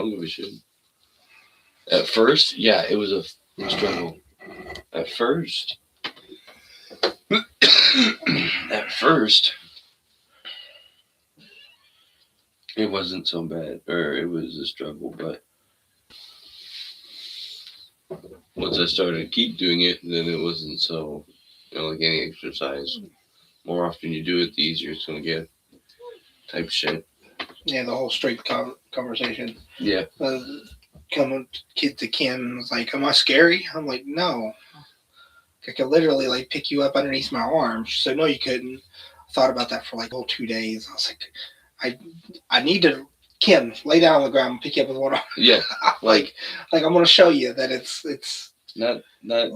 don't give a shit. At first, yeah, it was a struggle. At first, it wasn't so bad, or it was a struggle. But once I started to keep doing it, then it wasn't so, like any exercise. More often you do it, the easier it's gonna get. Type shit. Yeah, the whole straight conversation. Yeah. Coming kid to Kim was like, "Am I scary?" I'm like, "No." I could literally like pick you up underneath my arm. She said, "No, you couldn't." I thought about that for like the whole 2 days. I was like, I need to Kim lay down on the ground and pick you up with one arm. Yeah, like I'm gonna show you that it's not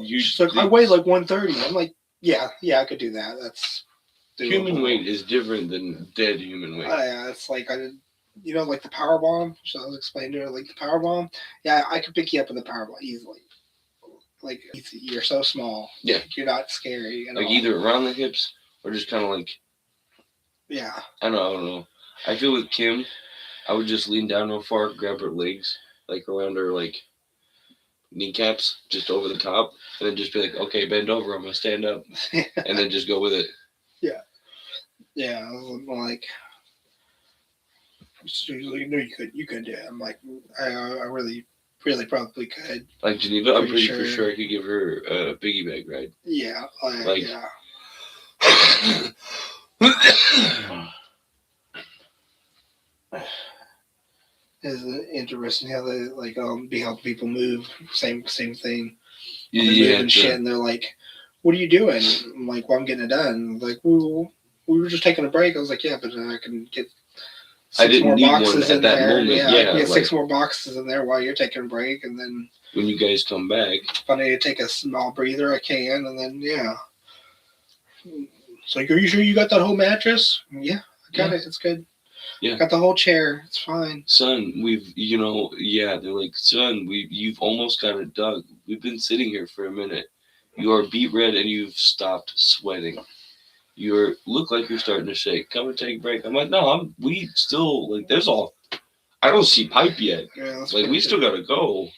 you. She's like, I weigh like 130. I'm like, yeah, I could do that. That's doable. Human weight is different than dead human weight. Yeah, it's like like the power bomb. So I was explaining to her like the power bomb. Yeah, I could pick you up with the power bomb easily. Like you're so small. Yeah, you're not scary. Like either around the hips or just kind of like. Yeah. I don't know. I feel with Kim, I would just lean down real far, grab her legs, like around her like kneecaps, just over the top, and then just be like, okay, bend over, I'm gonna stand up, and then just go with it. Yeah. Yeah, I was like, you could do it. I'm like, I really probably could. Like Geneva, I'm pretty for sure I could give her a piggyback ride. Yeah, yeah. It's interesting how they like be helping people move. Same thing. Yeah, moving shit, and they're like, "What are you doing?" I'm like, "Well, I'm getting it done." Like, we were just taking a break. I was like, "Yeah, but I can get six more boxes in there. Yeah, I can get 6 more boxes in there while you're taking a break, and then when you guys come back, if I need to take a small breather, I can, and then yeah." It's like, "Are you sure you got that whole mattress?" Yeah, I got it. It's good. Yeah, I got the whole chair. It's fine. Son, they're like, son, you've almost got it dug. We've been sitting here for a minute. You are beet red and you've stopped sweating. You look like you're starting to shake. Come and take a break. I'm like, no, we still like. There's all. I don't see pipe yet. Yeah, like we still gotta go.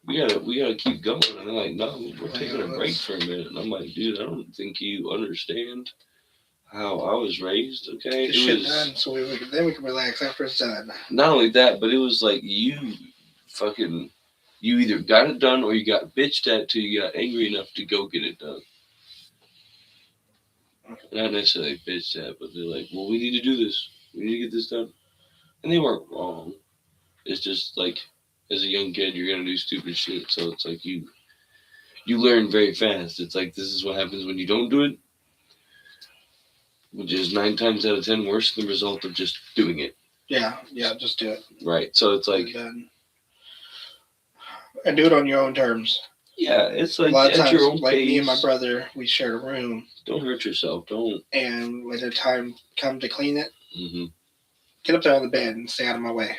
We gotta keep going. And they're like, no, we're taking a break for a minute. And I'm like, dude, I don't think you understand how I was raised. Okay, it was done, so then we can relax after it's done. Not only that, but it was like you either got it done or you got bitched at till you got angry enough to go get it done. Not necessarily bitched at, but they're like, well, we need to do this. We need to get this done. And they weren't wrong. It's just like, as a young kid, you're going to do stupid shit. So it's like you learn very fast. It's like, this is what happens when you don't do it. Which is 9 times out of 10 worse than the result of just doing it. Yeah, just do it. Right. So it's like... And do it on your own terms. Yeah, it's like a lot of times, your own like pace. Me and my brother, we shared a room. Don't hurt yourself. Don't. And when the time comes to clean it, mm-hmm. Get up there on the bed and stay out of my way.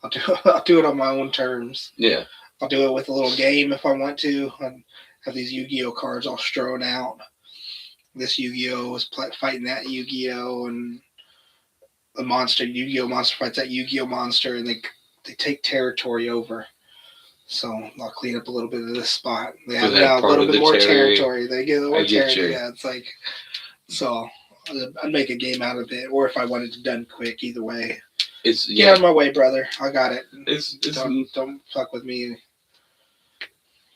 I'll do it on my own terms. Yeah. I'll do it with a little game if I want to. I have these Yu-Gi-Oh cards all strewn out. This Yu-Gi-Oh was fighting that Yu-Gi-Oh, and the monster, Yu-Gi-Oh monster fights that Yu-Gi-Oh monster, and they take territory over. So I'll clean up a little bit of this spot. They have now a little bit more territory. They get a little more territory. Yeah, it's like, so I'd make a game out of it, or if I wanted it done quick, either way. Get out of my way, brother. I got it. Don't fuck with me.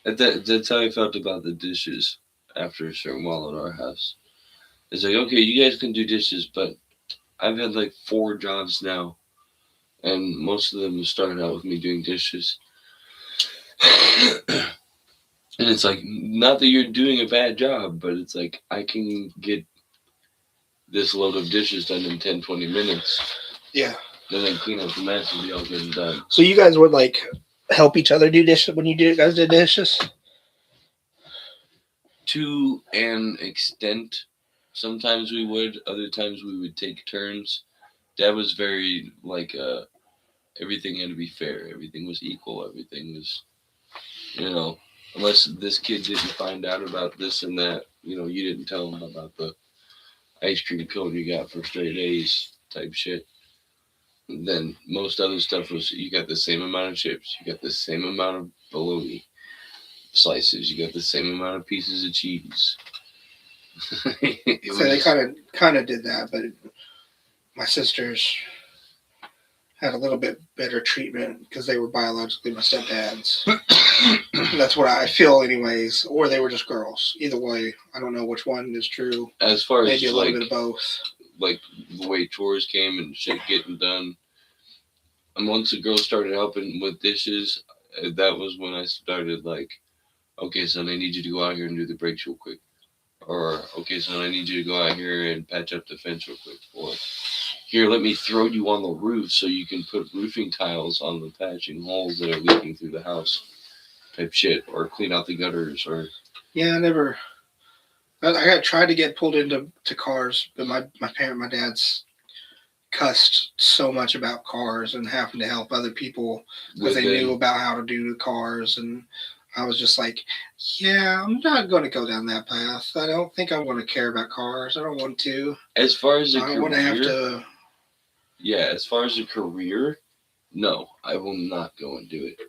That's how I felt about the dishes after a certain while at our house. It's like, okay, you guys can do dishes, but I've had like 4 jobs now, and most of them started out with me doing dishes. And it's like, not that you're doing a bad job, but it's like, I can get this load of dishes done in 10, 20 minutes. Yeah. And then clean up the mess and be all good and done. So you guys would like help each other do dishes when you guys did dishes? To an extent. Sometimes we would, other times we would take turns. Dad was very like everything had to be fair. Everything was equal. Everything was, unless this kid didn't find out about this and that, you didn't tell him about the ice cream cone you got for straight A's type shit. Then most other stuff was you got the same amount of chips, you got the same amount of bologna slices, you got the same amount of pieces of cheese. It So they was kind of did that, but my sisters had a little bit better treatment because they were biologically my stepdads. That's what I feel, anyways. Or they were just girls. Either way, I don't know which one is true. as far Maybe as a little bit of both. like the way chores came and shit getting done. And once the girls started helping with dishes, that was when I started like, okay, son, I need you to go out here and do the brakes real quick. Or, okay, son, I need you to go out here and patch up the fence real quick. Or, here, let me throw you on the roof so you can put roofing tiles on the patching holes that are leaking through the house. Type shit. Or clean out the gutters. Or, Yeah, I never. I got tried to get pulled into cars, but my dad's cussed so much about cars and having to help other people because with they knew them. about how to do the cars, and I was just like, yeah, I'm not going to go down that path. I don't think I'm going to care about cars. I don't want to. As far as a I don't want to have career, to. yeah, as far as a career, no, I will not go and do it.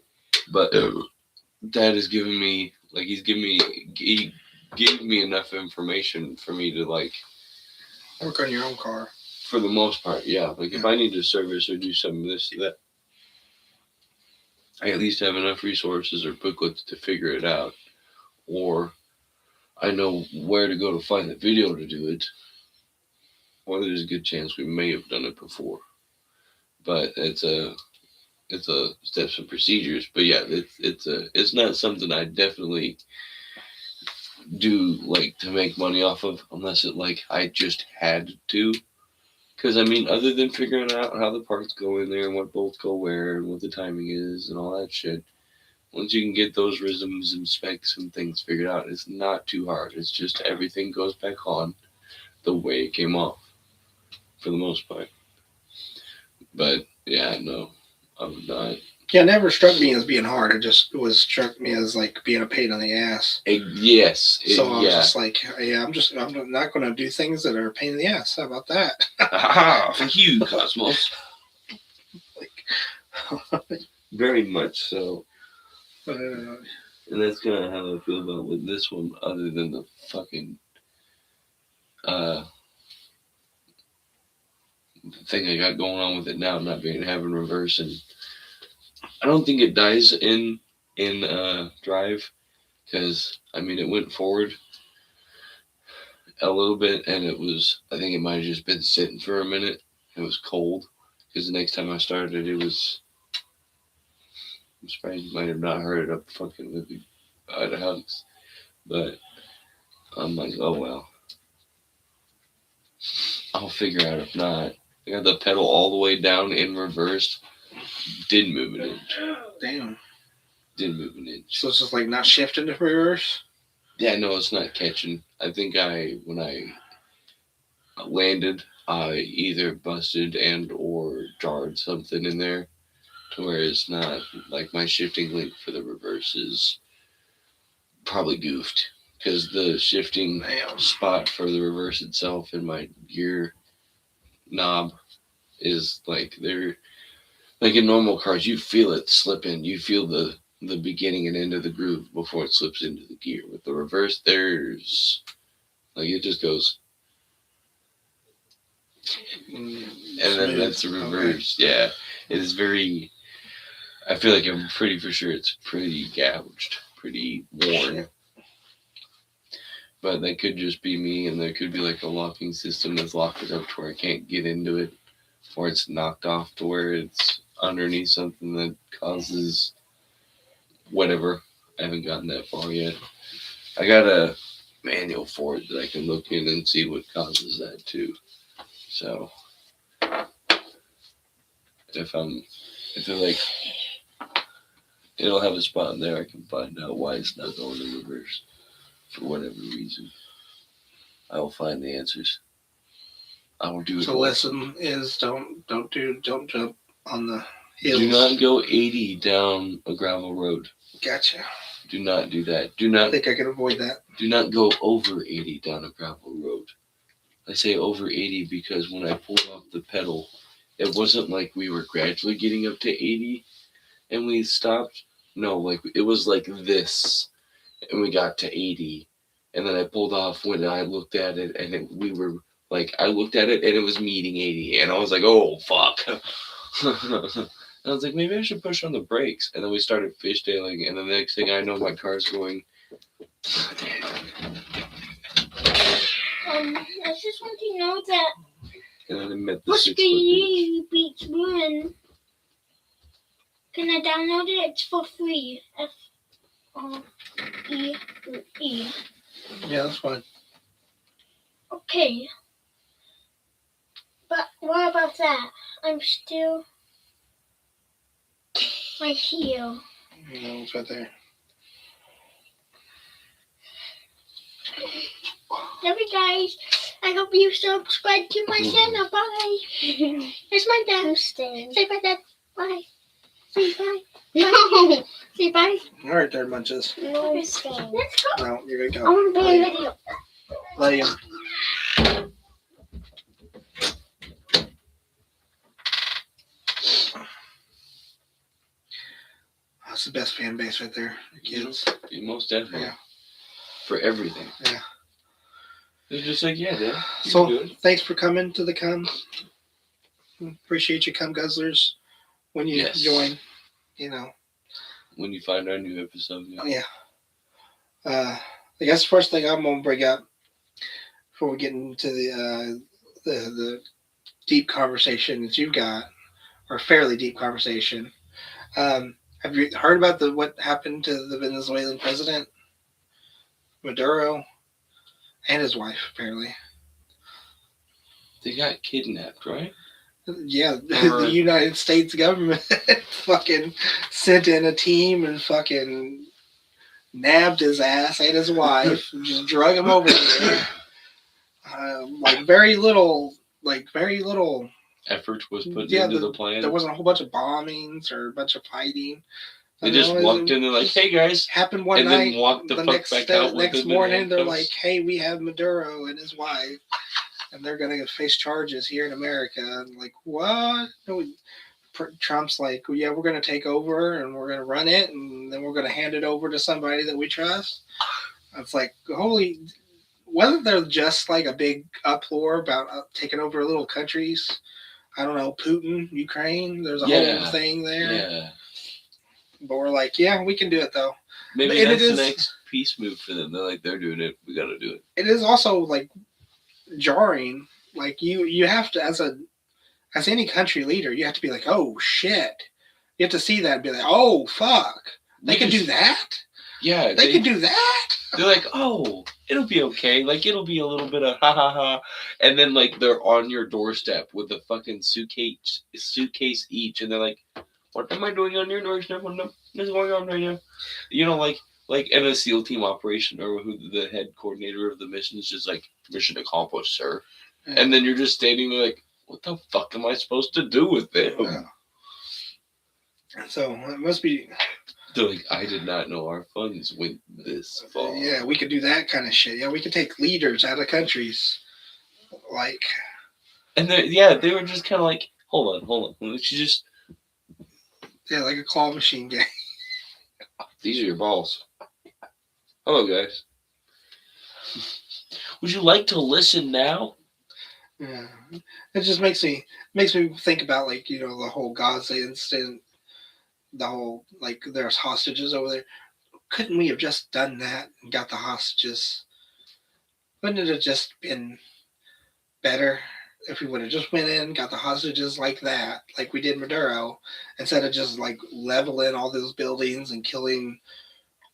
But Dad has given me, like, he gave me enough information for me to, like, Work on your own car. for the most part, yeah. Like, if Yeah. I need to service or do some of this, that, I at least have enough resources or booklets to figure it out. Or I know where to go to find the video to do it. Or there's a good chance we may have done it before. But it's a steps and procedures. But yeah, it's not something I definitely do like to make money off of unless it like I just had to. Because I mean, other than figuring out how the parts go in there and what bolts go where and what the timing is and all that shit, once you can get those rhythms and specs and things figured out, it's not too hard. It's just everything goes back on the way it came off for the most part. But yeah, no, I would not. Yeah, it never struck me as being hard. It just was struck me as like being a pain in the ass. Yes, So I was yeah. just like, yeah, I'm not going to do things that are a pain in the ass. How about that? Aha, for you, Cosmos. Like, Very much so. uh, And that's kind of how I feel about with this one, other than the fucking uh, thing I got going on with it now, not being having reverse, and I don't think it dies in drive because I mean it went forward a little bit, and it was I think it might have just been sitting for a minute. It was cold because the next time I started, it was. I'm surprised you might have not heard it up fucking with the hugs, but I'm like, oh well, I'll figure out if not. I got the pedal all the way down in reverse. Didn't move an inch. damn. Didn't move an inch. So it's just like not shifting to reverse. Yeah, no, it's not catching. I think when I landed, I either busted and or jarred something in there to where it's not like my shifting link for the reverse is probably goofed because the shifting Damn. spot for the reverse itself in my gear knob is like they're like in normal cars you feel it slip in, you feel the beginning and end of the groove before it slips into the gear. With the reverse, there's like it just goes, and then that's the reverse. Okay. Yeah, it is very. I feel like I'm pretty for sure it's pretty gouged, pretty worn. But that could just be me, and there could be like a locking system that's locked it up to where I can't get into it, or it's knocked off to where it's underneath something that causes whatever. I haven't gotten that far yet. I got a manual for it that I can look in and see what causes that too. So if they're like, it'll have a spot in there, I can find out why it's not going in reverse for whatever reason. I will find the answers. I will do it. So the lesson is don't jump on the hills. Do not go 80 down a gravel road. Gotcha. Do not do that. Do not. I think I can avoid that. Do not go over 80 down a gravel road. I say over 80 because when I pull off the pedal It wasn't like we were gradually getting up to 80 and we stopped. No, like it was like this, and we got to 80, and then I pulled off when I looked at it, and we were like, I looked at it and it was meeting 80, and I was like, oh fuck. I was like, maybe I should push on the brakes, and then we started fishtailing, and the next thing I know, my car's going. I just want to know that And then I met the What's 6 the foot dude. Yee Beats Run? Can I download it? It's for free. FREE. Yeah, that's fine. Okay. But what about that? I'm still right here. No, it's right there. Love you guys. I hope you subscribe to my channel. Bye. Here's my dad. Say bye, Dad. Bye. Say bye. No. Say bye. All right, there, Munches. No, I'm staying. Let's go. No, you're gonna I go. want to be in a video. Love you. That's the best fan base right there, the kids. Most definitely. Yeah. For everything. Yeah. They're just like, yeah, Dad. So, Good. thanks for coming to the Cum. Appreciate you, Cum Guzzlers, when you Yes. join. You know. When you find our new episode. Yeah. I guess the first thing I'm gonna bring up before we get into the deep conversation that you've got, or fairly deep conversation. Have you heard about what happened to the Venezuelan president, Maduro, and his wife? Apparently, They got kidnapped, right? yeah. The United States government fucking sent in a team and fucking nabbed his ass and his wife, and just drug him over here. Very little Effort was put Yeah, into the plan. There wasn't a whole bunch of bombings or a bunch of fighting. They just walked in and like, hey guys, happened one and night. then walked the fuck next back out. with next them morning, in they're handcuffs. like, "Hey, we have Maduro and his wife, and they're gonna face charges here in America." And like, what? No, Trump's like, "Yeah, we're gonna take over and we're gonna run it, and then we're gonna hand it over to somebody that we trust." It's like, holy. Wasn't there just like a big uproar about taking over little countries? I don't know, Putin, Ukraine. There's a whole thing there. Yeah. But we're like, yeah, we can do it though. Maybe And that's it the is- next peace move for them. They're like, they're doing it. We got to do it. It is also like jarring. Like you have to, as any country leader, you have to be like, oh shit. You have to see that and be like, oh fuck, they can do that. Yeah, They can do that. They're like, oh, it'll be okay. Like, it'll be a little bit of ha ha ha. And then, like, they're on your doorstep with a fucking suitcase each. And they're like, what am I doing on your doorstep? What is going on right now? You know, like in a SEAL team operation, or who the head coordinator of the mission is just like, mission accomplished, sir. Yeah. And then you're just standing there like, what the fuck am I supposed to do with them? Yeah. So it must be. They're like, I did not know our funds went this far. Yeah, we could do that kind of shit. Yeah, we could take leaders out of countries. Like. And they were just kind of like, hold on. Let's just. Yeah, like a claw machine game. These are your balls. Hello, guys. Would you like to listen now? Yeah, it just makes me think about like the whole Gaza incident, the whole like there's hostages over there. Couldn't we have just done that and got the hostages? Wouldn't it have just been better if we would have just went in, got the hostages like that, like we did Maduro, instead of just like leveling all those buildings and killing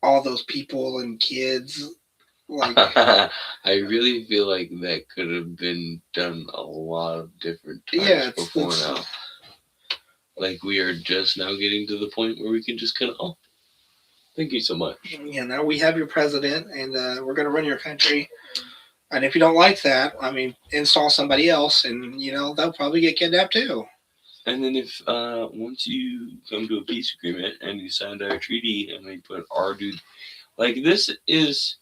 all those people and kids? Like, I really feel like that could have been done a lot of different times before now. Like, we are just now getting to the point where we can just kind of, oh, thank you so much. Yeah, now we have your president, and we're going to run your country. And if you don't like that, I mean, install somebody else, and, they'll probably get kidnapped too. And then if, once you come to a peace agreement and you signed our treaty and we put our dude, like, this is...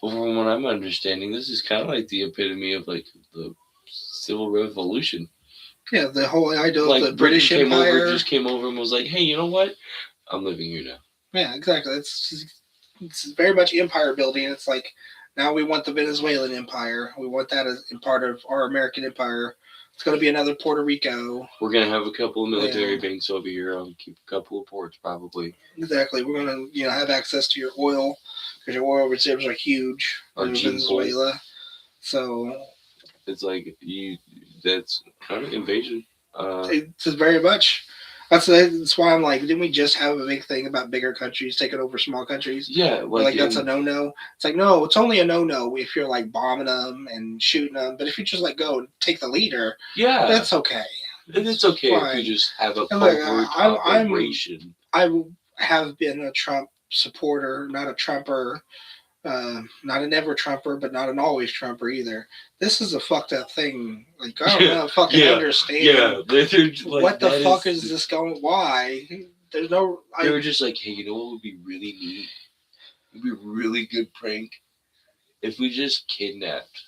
From what I'm understanding, this is kind of like the epitome of like the civil revolution, Yeah, the whole idea of Like the British Britain Empire. just came over and was like, hey, you know what? I'm living here now. Yeah, exactly. It's very much empire building. It's like now we want the Venezuelan Empire. We want that as part of our American empire. It's going to be another Puerto Rico. We're gonna have a couple of military banks over here. I'll keep a couple of ports probably. Exactly. We're going to have access to your oil because your oil reserves are huge in Venezuela. So it's like that's kind of invasion. It's very much. That's why I'm like, didn't we just have a big thing about bigger countries taking over small countries? Yeah, like that's a no-no. It's like, no, it's only a no-no if you're like bombing them and shooting them. But if you just go and take the leader, yeah, that's okay. It's okay if you just have a covert operation. I have been a Trump supporter, not a Trumper. Not a never Trumper, but not an always Trumper either. This is a fucked up thing. Like, I don't know, fucking understand. Yeah, what the fuck is this going? Why? There's no. They were just like, hey, you know what would be really neat? It'd be a really good prank if we just kidnapped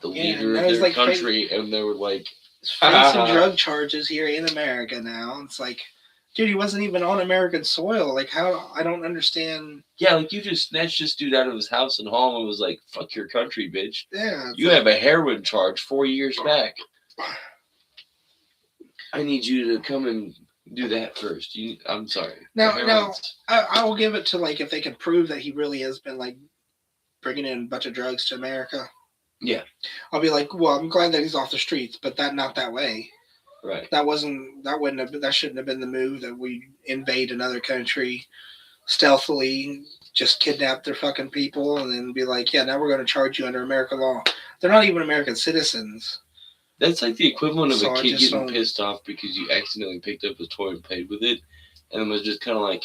the leader of their country, and they were like, facing drug charges here in America now. It's like, dude, he wasn't even on American soil. Like, how? I don't understand. Yeah, like you just snatched this dude out of his house in home and was like, fuck your country, bitch. Yeah. You have a heroin charge 4 years back. I need you to come and do that first. I'm sorry. Now, I will give it to, if they can prove that he really has been, bringing in a bunch of drugs to America. Yeah. I'll be like, well, I'm glad that he's off the streets, but not that way. Right. That shouldn't have been the move, that we invade another country stealthily, just kidnap their fucking people, and then be like, yeah, now we're going to charge you under American law. They're not even American citizens. That's like the equivalent of a kid getting pissed off because you accidentally picked up a toy and played with it, and was just kind of like,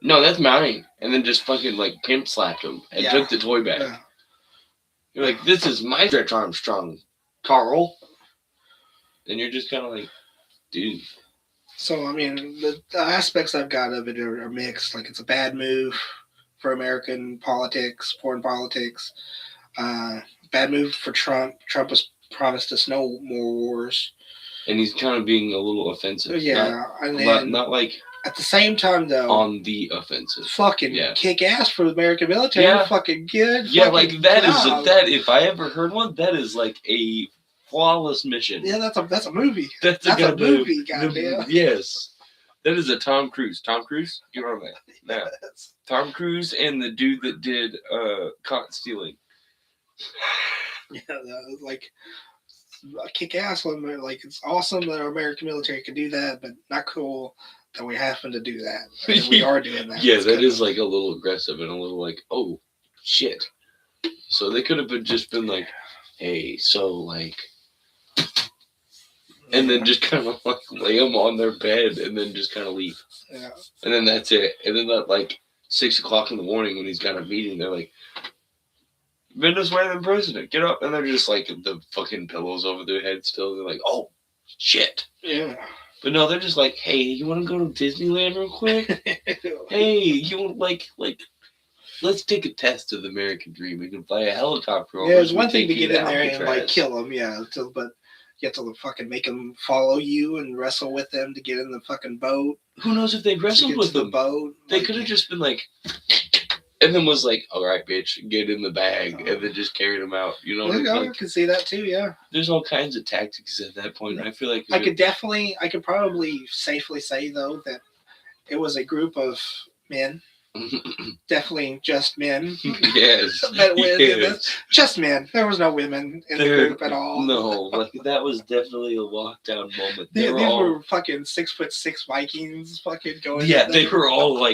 no, that's mine, and then just fucking pimp slapped him and took the toy back. Yeah. You're like, this is my Stretch Armstrong, Carl. And you're just kind of like, dude. So, I mean, the aspects I've got of it are mixed. It's a bad move for American politics, foreign politics. Bad move for Trump. Trump has promised us no more wars. And he's kind of being a little offensive. Yeah. Not at the same time, though. On the offensive. Fucking kick ass for the American military. Yeah. Fucking good. Yeah, that if I ever heard one, that is a flawless mission. Yeah, that's a movie. That's a movie, goddamn. Yes. That is a Tom Cruise. Tom Cruise? You remember that? Yeah. Tom Cruise and the dude that did Caught Stealing. Yeah, kick ass. It's awesome that our American military can do that, but not cool that we happen to do that. We are doing that. Yeah, that is a little aggressive and a little oh, shit. So they could have just been like, hey, so and then just kind of lay them on their bed and then just kind of leave. Yeah. And then that's it. And then at 6 o'clock in the morning when he's got a meeting, they're like, Venezuelan president, get up. And they're just the fucking pillows over their head still. They're like, oh, shit. Yeah. But no, they're just like, hey, you want to go to Disneyland real quick? Hey, you want let's take a test of the American dream. We can fly a helicopter over. Yeah, it's one thing to get in there and kill them, but you have to fucking make them follow you and wrestle with them to get in the fucking boat. Who knows if they wrestled with them? The boat. They could have just been and then was like, all right, bitch, get in the bag, and then just carried them out. You know what I mean? I can see that too, yeah. There's all kinds of tactics at that point. I feel like I could probably safely say, though, that it was a group of men. Definitely just men. Yes. Just men. There was no women in the group at all. No, that was definitely a lockdown moment. These were fucking 6'6" Vikings fucking going. Yeah, they were all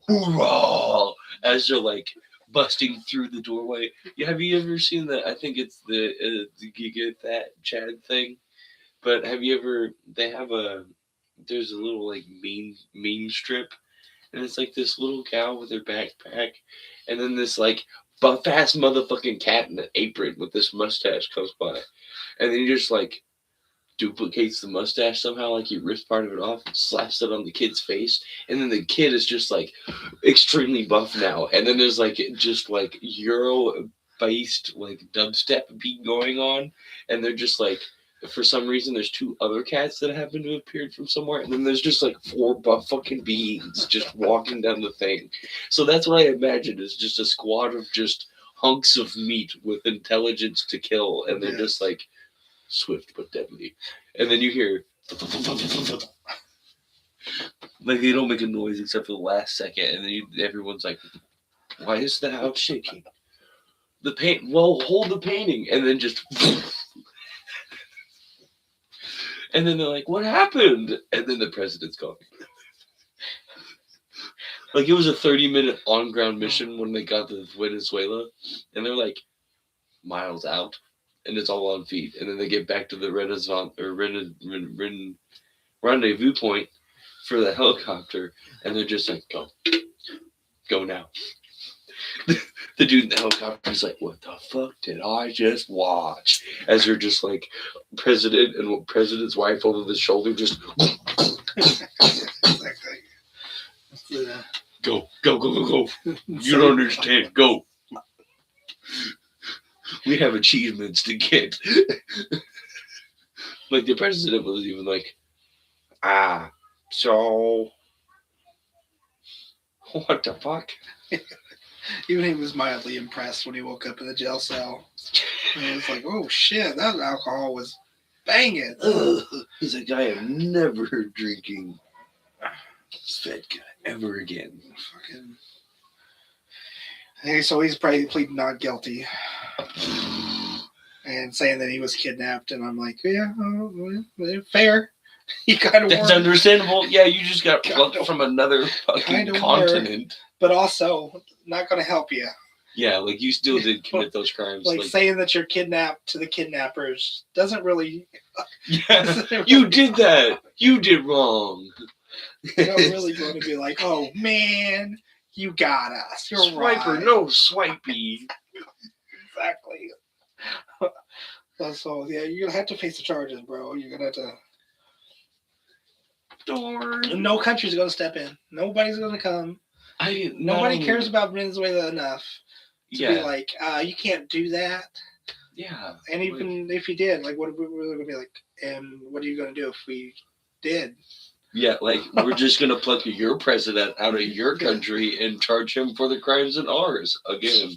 hoorah, as they're busting through the doorway. Yeah, have you ever seen that? I think it's the you get that Chad thing. But have you ever? There's a little meme strip. And it's this little cow with her backpack, and then this buff-ass motherfucking cat in an apron with this mustache comes by. And then he just duplicates the mustache somehow, he rips part of it off and slaps it on the kid's face. And then the kid is just extremely buff now. And then there's just Euro-based dubstep beat going on. And they're just for some reason, there's 2 other cats that happen to have appeared from somewhere, and then there's just like 4 fucking beings just walking down the thing. So that's what I imagined is just a squad of just hunks of meat with intelligence to kill, and they're just like swift but deadly. And then you hear like they don't make a noise except for the last second, and then everyone's like, "Why is the house shaking?" The paint. Well, hold the painting, and then just. And then they're like, "What happened?" And then the president's gone. Like it was a 30-minute on-ground mission when they got to Venezuela, and they're like miles out, and it's all on feet. And then they get back to the rendezvous point for the helicopter, and they're just like, go now. The dude in the helicopter is like, "What the fuck did I just watch?" As they're just like, president and president's wife over the shoulder, just go. You don't understand. Go. We have achievements to get. Like the president was even like, so what the fuck? Even he was mildly impressed when he woke up in the jail cell. And he was like, "Oh shit, that alcohol was banging." He's like, "I am never drinking fed guy ever again." Fucking. Hey, so he's probably pleading not guilty and saying that he was kidnapped. And I'm like, yeah, fair. He kind of That's understandable. Yeah, you just got plucked from another fucking continent. But also, not going to help you. Yeah, like you still did commit those crimes. Like saying that you're kidnapped to the kidnappers doesn't really. Yeah, you did that. You did wrong. You're not really going to be like, "Oh man, you got us. You're Swiper, right." no swipey. Exactly. So yeah, you're gonna have to face the charges, bro. You're gonna have to. Darn. No country's gonna step in. Nobody's gonna come. Nobody cares about Venezuela enough to be like, you can't do that. Yeah. And even if you did, like, what are we really gonna be like? And what are you gonna do if we did? Yeah, like we're just gonna pluck your president out of your country and charge him for the crimes in ours again.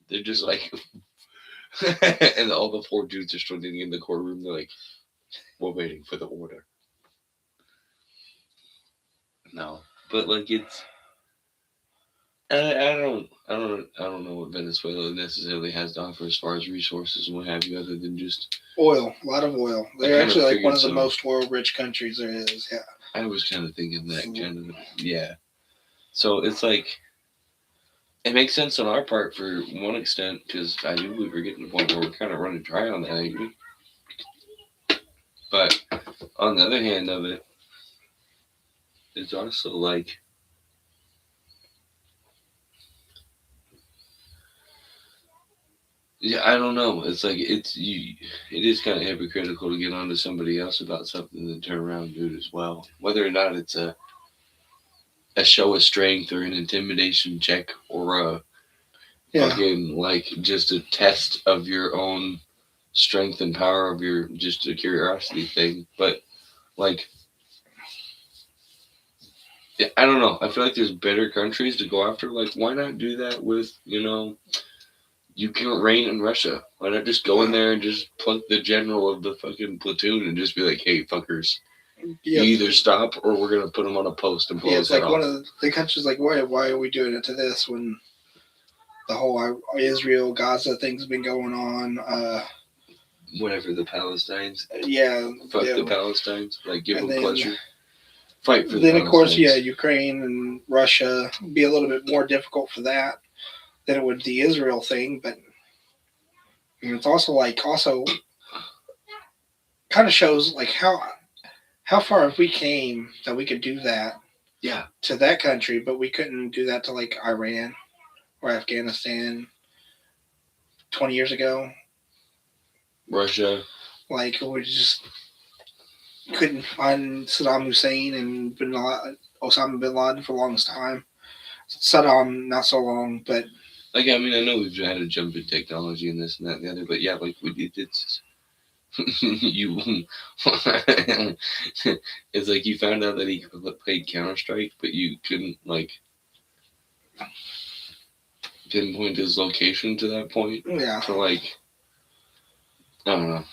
They're just like, and all the 4 dudes are standing in the courtroom. They're like, "We're waiting for the order." No, but like it's. I don't know what Venezuela necessarily has to offer as far as resources and what have you, other than just oil. A lot of oil. They're actually like one of the most oil-rich countries there is. Yeah. I was kind of thinking that kind of So it's like it makes sense on our part for one extent because I do believe we're getting to the point where we're kind of running dry on that, ain't we? But on the other hand of it, it's also like. Yeah, I don't know. It's like it is kind of hypocritical to get on to somebody else about something and then turn around and do it as well. Whether or not it's a show of strength or an intimidation check or a fucking like just a test of your own strength and power of your just a curiosity thing. But like, yeah, I don't know. I feel like there's better countries to go after. Like, why not do that with you can't reign in Russia. Why not just go in there and just plunk the general of the fucking platoon and just be like, "Hey, fuckers, you either stop or we're gonna put them on a post and blow his head off." One of the countries like, why are we doing it to this when the whole Israel Gaza thing's been going on? Whatever the Palestinians. Fuck the Palestinians. Like give them pleasure. Fight for. Then of course, Ukraine and Russia be a little bit more difficult for that than it would the Israel thing, but it's also kind of shows like how far if we came that we could do that to that country, but we couldn't do that to like Iran or Afghanistan 20 years ago. Russia. Like we just couldn't find Saddam Hussein and Osama bin Laden for the longest time. Saddam not so long, but like I mean I know we've had a jump in technology and this and that and the other, but yeah, like it's You, it's like you found out that he played Counter Strike, but you couldn't like pinpoint his location to that point. Yeah. To like, I don't know.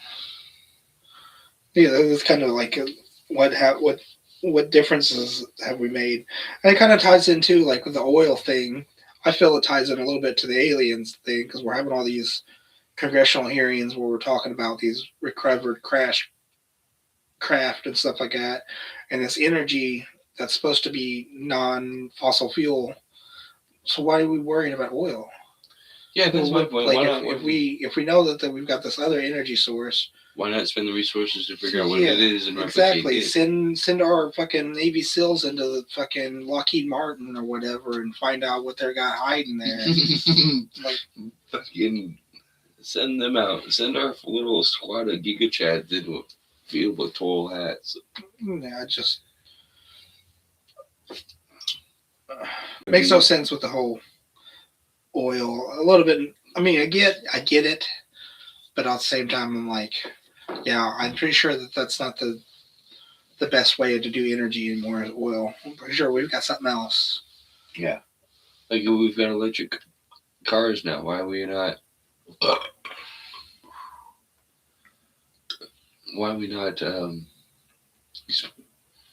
Yeah, that's kind of like what differences have we made? And it kind of ties into like with the oil thing. I feel it ties in a little bit to the aliens thing because we're having all these congressional hearings where we're talking about these recovered crash craft and stuff like that, and this energy that's supposed to be non-fossil fuel. So why are we worrying about oil? Yeah, that's my point. Like Why not? if we know that we've got this other energy source, Why not spend the resources to figure out what it is and exactly. replicate Send our fucking Navy SEALs into the fucking Lockheed Martin or whatever and find out what they got hiding there. it? Like, Fucking send them out. Send our little squad of Giga Chads into a field with tall hats. yeah, it just makes no sense with the whole oil. A little bit. I mean, I get it, but at the same time, I'm like, yeah, I'm pretty sure that that's not the best way to do energy anymore is oil. I'm pretty sure we've got something else. Yeah. Like we've got electric cars now. Why are we not? Why are we not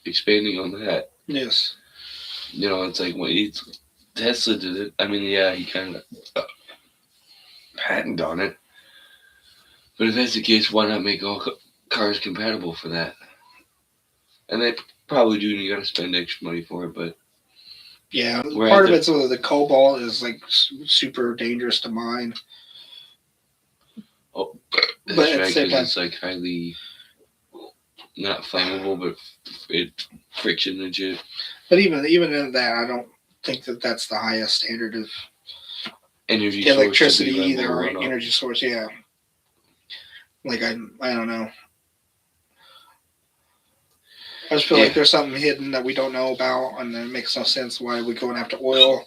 expanding on that? Yes. You know, it's like when Tesla did it. I mean, yeah, he kind of patented on it. But if that's the case, why not make all cars compatible for that? And they probably do, and you got to spend extra money for it. But yeah, part of it's the cobalt is like super dangerous to mine. Oh, but that's at right, the same time, it's like highly not flammable, but it friction and shit. But even in that, I don't think that that's the highest standard of energy electricity source either, or energy source. Yeah, like I don't know. I just feel like there's something hidden that we don't know about, and it makes no sense why we're going after oil.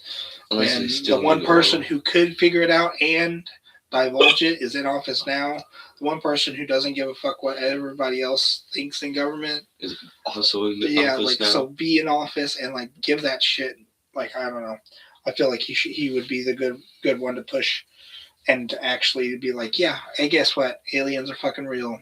Unless and they still the one person oil. who could figure it out and divulge it is in office now. The one person who doesn't give a fuck what everybody else thinks in government is also in the office now. So be in office and like give that shit. Like I don't know. I feel like he would be the good one to push and to actually be like, yeah, hey, guess what? Aliens are fucking real.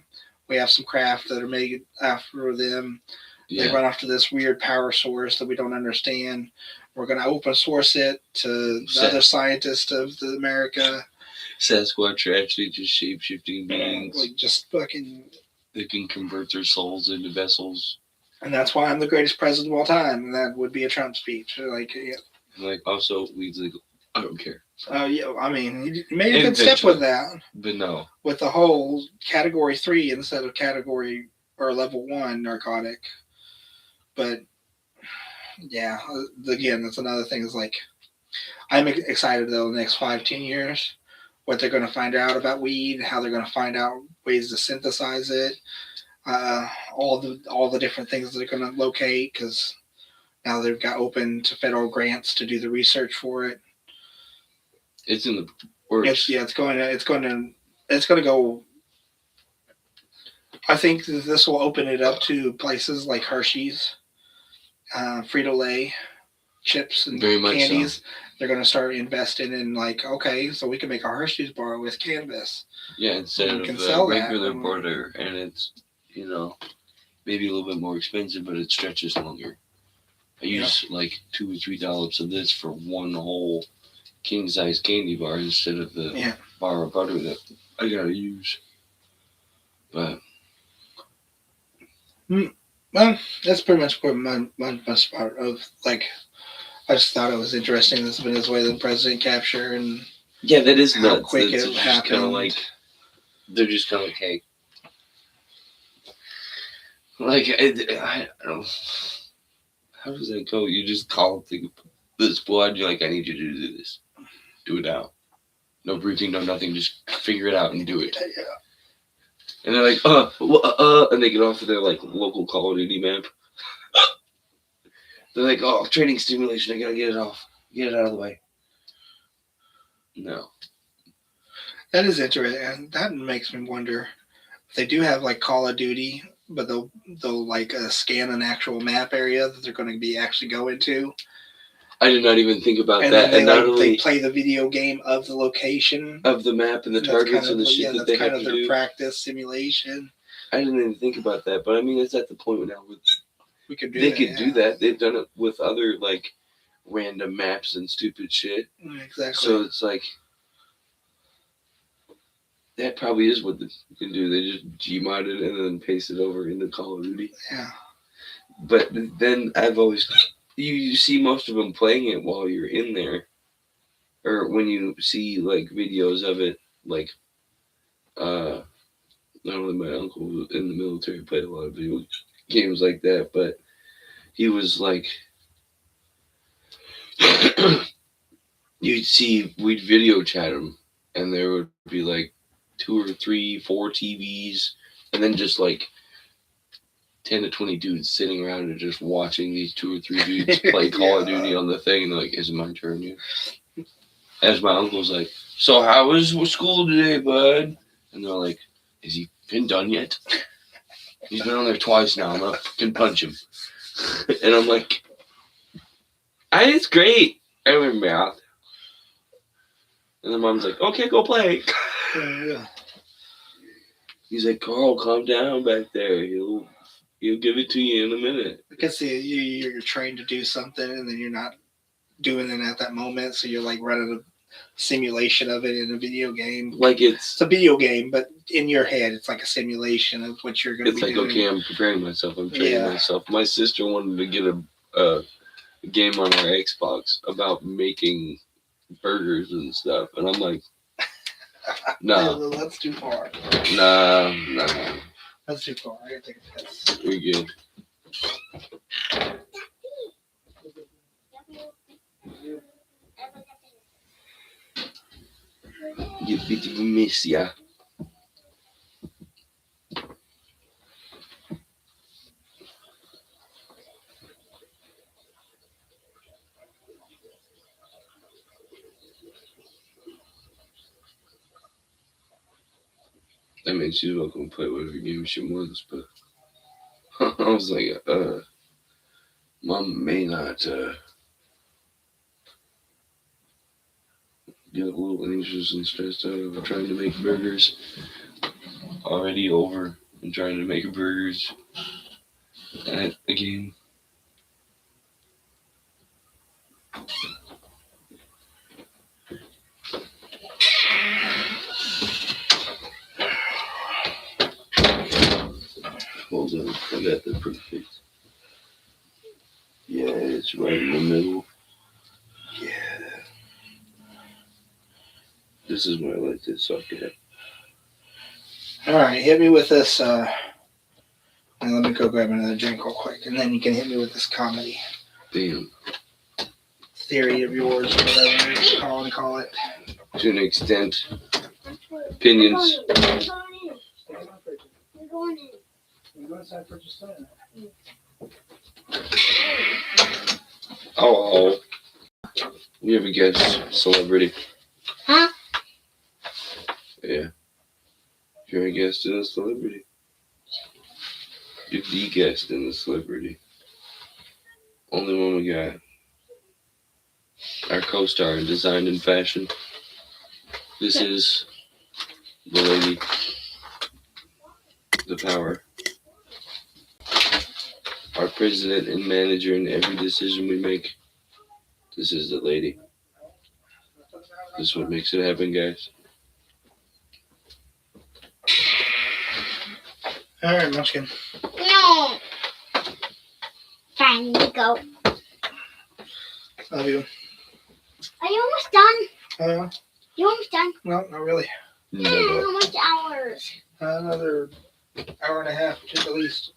We have some craft that are made after them. Yeah. They run off to this weird power source that we don't understand. We're going to open source it to the other scientists of America. Sasquatch are actually just shape-shifting beings. Like just fucking... They can convert their souls into vessels. And that's why I'm the greatest president of all time. And that would be a Trump speech. Like, yeah. Like also, weed's legal. I don't care. Oh, yeah. I mean, he made a good step with that. But no. With the whole category 3 instead of category or level 1 narcotic. But yeah, again, that's another thing. Is like, I'm excited though. The next 5-10 years, what they're going to find out about weed, how they're going to find out ways to synthesize it, all the different things that they're going to locate because now they've got open to federal grants to do the research for it. It's in the works. It's going to go. I think this will open it up to places like Hershey's. Frito-Lay chips and candies. So. They're going to start investing in like, okay, so we can make a Hershey's bar with cannabis. Yeah, instead of the regular butter, and it's, you know, maybe a little bit more expensive, but it stretches longer. I use like 2 or 3 dollops of this for one whole king-size candy bar instead of the bar of butter that I gotta use. But well, that's pretty much where my part of like. I just thought it was interesting this Venezuelan president capture and that is how nuts. quick it happened. Kind of like they're just kind of like, hey, like I don't. How does that go? You just call the squad. You're like, I need you to do this. Do it now. No briefing, no nothing. Just figure it out and do it. Yeah. And they're like, and they get off of their like local Call of Duty map. They're like, oh, training stimulation. I gotta get it off. Get it out of the way. No. That is interesting. That makes me wonder. They do have like Call of Duty, but they'll like scan an actual map area that they're going to be actually going to, I did not even think about and that. then And not they only play the video game of the location. of the map and the And that's targets and the shit yeah, that that's they kind have of to their do. practice simulation. I didn't even think about that, but I mean, it's at the point now where We could do they that. could do that. They've done it with other like random maps and stupid shit. Exactly. So it's like that probably is what they can do. They just Gmod it and then paste it over into Call of Duty. Yeah. But then I've always you see most of them playing it while you're in there, or when you see like videos of it, like not only my uncle in the military played a lot of video games like that, but he was like we'd video chat him, and there would be like 2 or 3, 4 TVs, and then just like 10 to 20 dudes sitting around and just watching these 2 or 3 dudes play Call of Duty on the thing, and they're like, "Is it my turn yet?" As my uncle's like, "So how was school today, bud?" And they're like, "Is he been done yet? He's been on there twice now. I'm gonna fucking punch him." And I'm like, "It's great." I remember out. And then mom's like, "Okay, go play." Yeah. He's like, "Carl, calm down back there. He'll give it to you in a minute." Because you're trained to do something, and then you're not doing it at that moment, so you're like running a simulation of it in a video game. Like It's a video game, but in your head, it's like a simulation of what you're going to be it's like, doing. okay, I'm preparing myself. I'm training myself. My sister wanted to get a game on our Xbox about making burgers and stuff, and I'm like, no, That's too far. nah, That's too far. I gotta take a piss. we're good. You bit of a miss, yeah. I mean, she's welcome to play whatever game she wants, but I was like, Mom may not get a little anxious and stressed out over trying to make burgers. Already over and trying to make burgers at a game. Hold on, I got the perfect. Yeah, it's right in the middle. Yeah. This is why I like this socket. All right, hit me with this. And let me go grab another drink real quick, and then you can hit me with this comedy Damn. theory of yours, or whatever you call it. To an extent, opinions. We're going in. You go inside for just a minute. Oh, you have a guest celebrity? Huh? Yeah. You're a guest in a celebrity. You're the guest in the celebrity. Only one we got. Our co-star in design and fashion. This is the lady. The power. Our president and manager in every decision we make. This is the lady. This is what makes it happen, guys. All right, Munchkin. No. Time to go. Love you. Are you almost done? You almost done? No, not really. No. How much hours? Another hour and a half, just at least.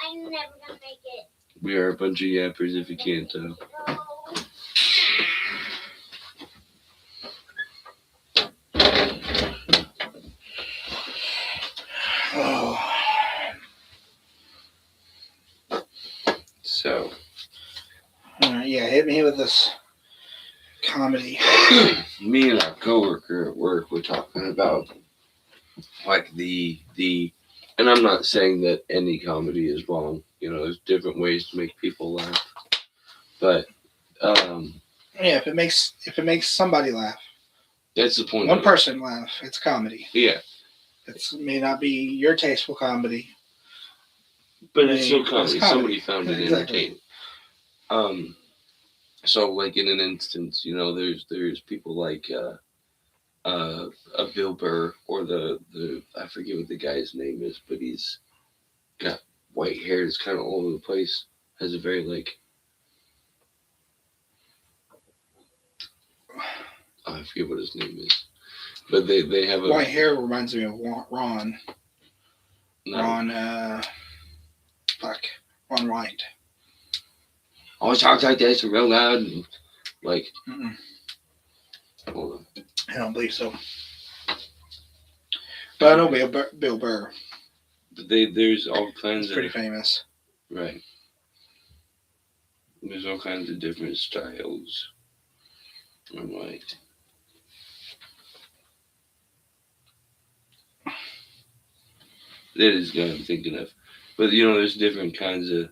I'm never gonna make it. We are a bunch of yappers if you can't tell. No. Oh. So. All right, yeah, hit me with this comedy. Me and our coworker at work were talking about like the and I'm not saying that any comedy is wrong. There's different ways to make people laugh, but Yeah, if it makes somebody laugh, that's the point. one of person laugh, it's comedy. it. Yeah, It may not be your tasteful comedy, but it's still it's comedy. Somebody found it Exactly. entertaining. Um, so like in an instance, there's people like a Bill Burr or the I forget what the guy's name is, but he's got white hair. It's kind of all over the place. Has a very like I forget what his name is, but they have a White hair reminds me of Ron. no, Ron, Ron White. always talks like this real loud and like. Mm-mm. Hold on. I don't believe so. But I know Bill Burr. But there's all kinds He's pretty of famous. right. There's all kinds of different styles. I'm like, that is what I'm thinking of. But there's different kinds of